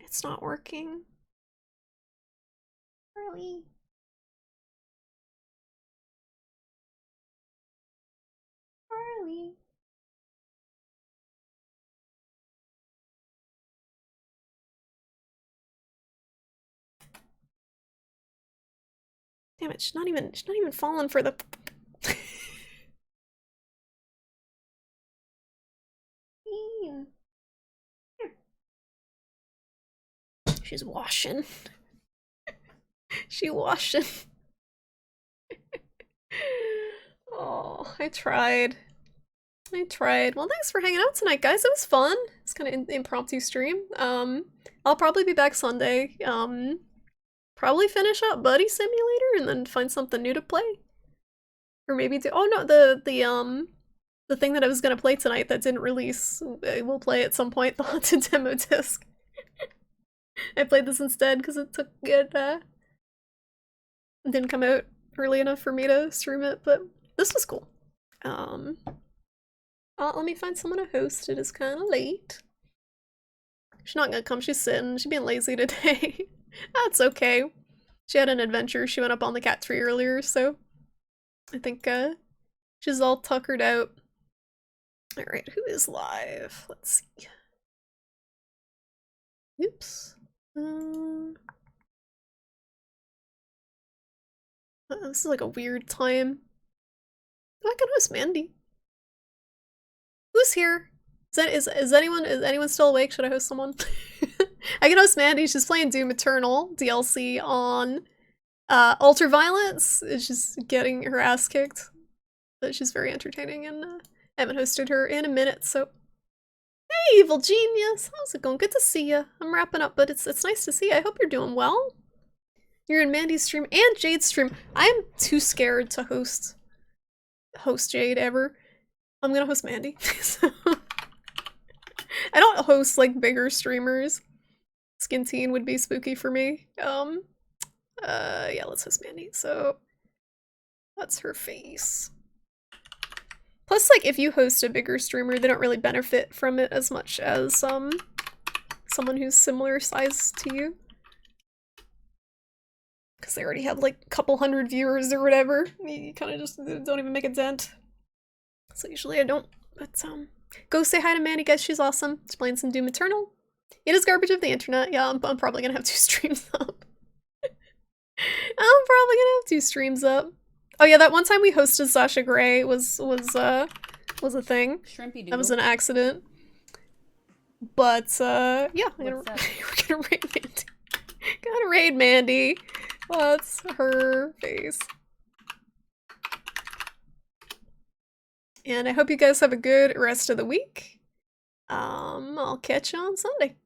It's not working. Charlie. Charlie. Damn it, she's not even falling for the She's washing. She washing. Oh, I tried. Well, thanks for hanging out tonight, guys. It was fun. It's kind of an impromptu stream. I'll probably be back Sunday. Probably finish up Buddy Simulator and then find something new to play. Or maybe do— oh no, the thing that I was gonna play tonight that didn't release, I will play at some point, the Haunted demo disc. I played this instead because it didn't come out early enough for me to stream it, but this was cool. Let me find someone to host. It is kind of late. She's not gonna come. She's sitting. She's being lazy today. That's okay. She had an adventure. She went up on the cat tree earlier, so I think she's all tuckered out. Alright, who is live? Let's see. Oops. This is like a weird time. Oh, I can host Mandy. Who's here? Is anyone still awake? Should I host someone? I can host Mandy. She's playing Doom Eternal DLC on Ultraviolence. She's getting her ass kicked, but she's very entertaining, and I haven't hosted her in a minute. So, hey, evil genius, how's it going? Good to see you. I'm wrapping up, but it's nice to see you. I hope you're doing well. You're in Mandy's stream and Jade's stream. I'm too scared to host Jade ever. I'm gonna host Mandy. So I don't host like bigger streamers. Skin Teen would be spooky for me. Yeah, let's host Mandy. So that's her face. Plus, like, if you host a bigger streamer, they don't really benefit from it as much as someone who's similar size to you. Because they already have like a couple hundred viewers or whatever. You kind of just don't even make a dent. So usually I don't. But go say hi to Mandy, guys. She's awesome. She's playing some Doom Eternal. It is garbage of the internet. Yeah, I'm probably gonna have 2 streams up. I'm probably gonna have 2 streams up. Oh yeah, that one time we hosted Sasha Grey was a thing. Shrimpy doodle. That was an accident. But yeah, we're gonna raid Mandy. Gotta raid Mandy. That's her face. And I hope you guys have a good rest of the week. I'll catch you on Sunday.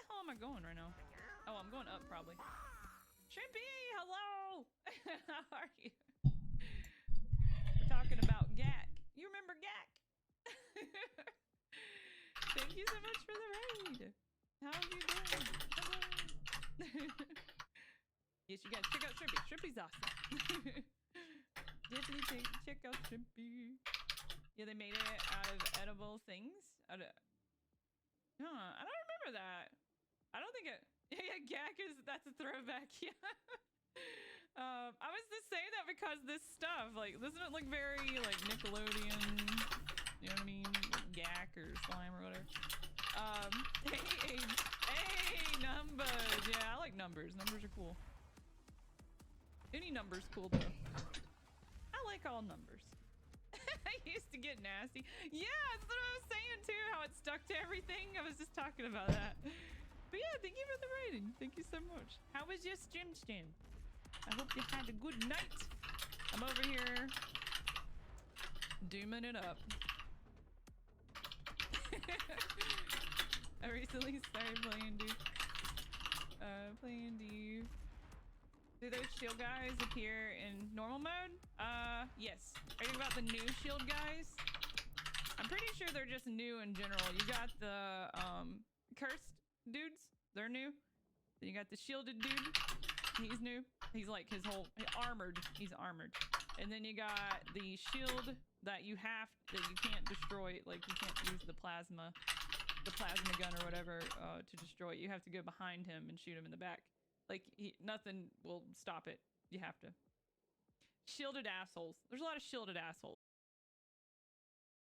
How am I going right now? Oh, I'm going up probably. Shrimpy, hello! How are you? We're talking about Gak. You remember Gak? Thank you so much for the raid. How are you doing? Hello. Yes, you guys check out Shrimpy. Shrimpy's awesome. Definitely check out Shrimpy. Yeah, they made it out of edible things. I don't remember that. I don't think it. Yeah, Gak that's a throwback. Yeah. I was just saying that because this stuff, like, doesn't it look very like Nickelodeon? You know what I mean? Like Gak or slime or whatever. Hey, numbers. Yeah, I like numbers. Numbers are cool. Any number's cool though. I like all numbers. I used to get nasty. Yeah, that's what I was saying too. How it stuck to everything. I was just talking about that. But yeah, thank you for the rating. Thank you so much. How was your stream? I hope you had a good night. I'm over here dooming it up. I recently started playing Duke. Do those shield guys appear in normal mode? Yes. Are you about the new shield guys? I'm pretty sure they're just new in general. You got the cursed dudes, they're new. Then you got the shielded dude, he's new. He's like armored. He's armored. And then you got the shield that you can't destroy. Like you can't use the plasma gun or whatever to destroy it. You have to go behind him and shoot him in the back. Like nothing will stop it. You have to. Shielded assholes. There's a lot of shielded assholes.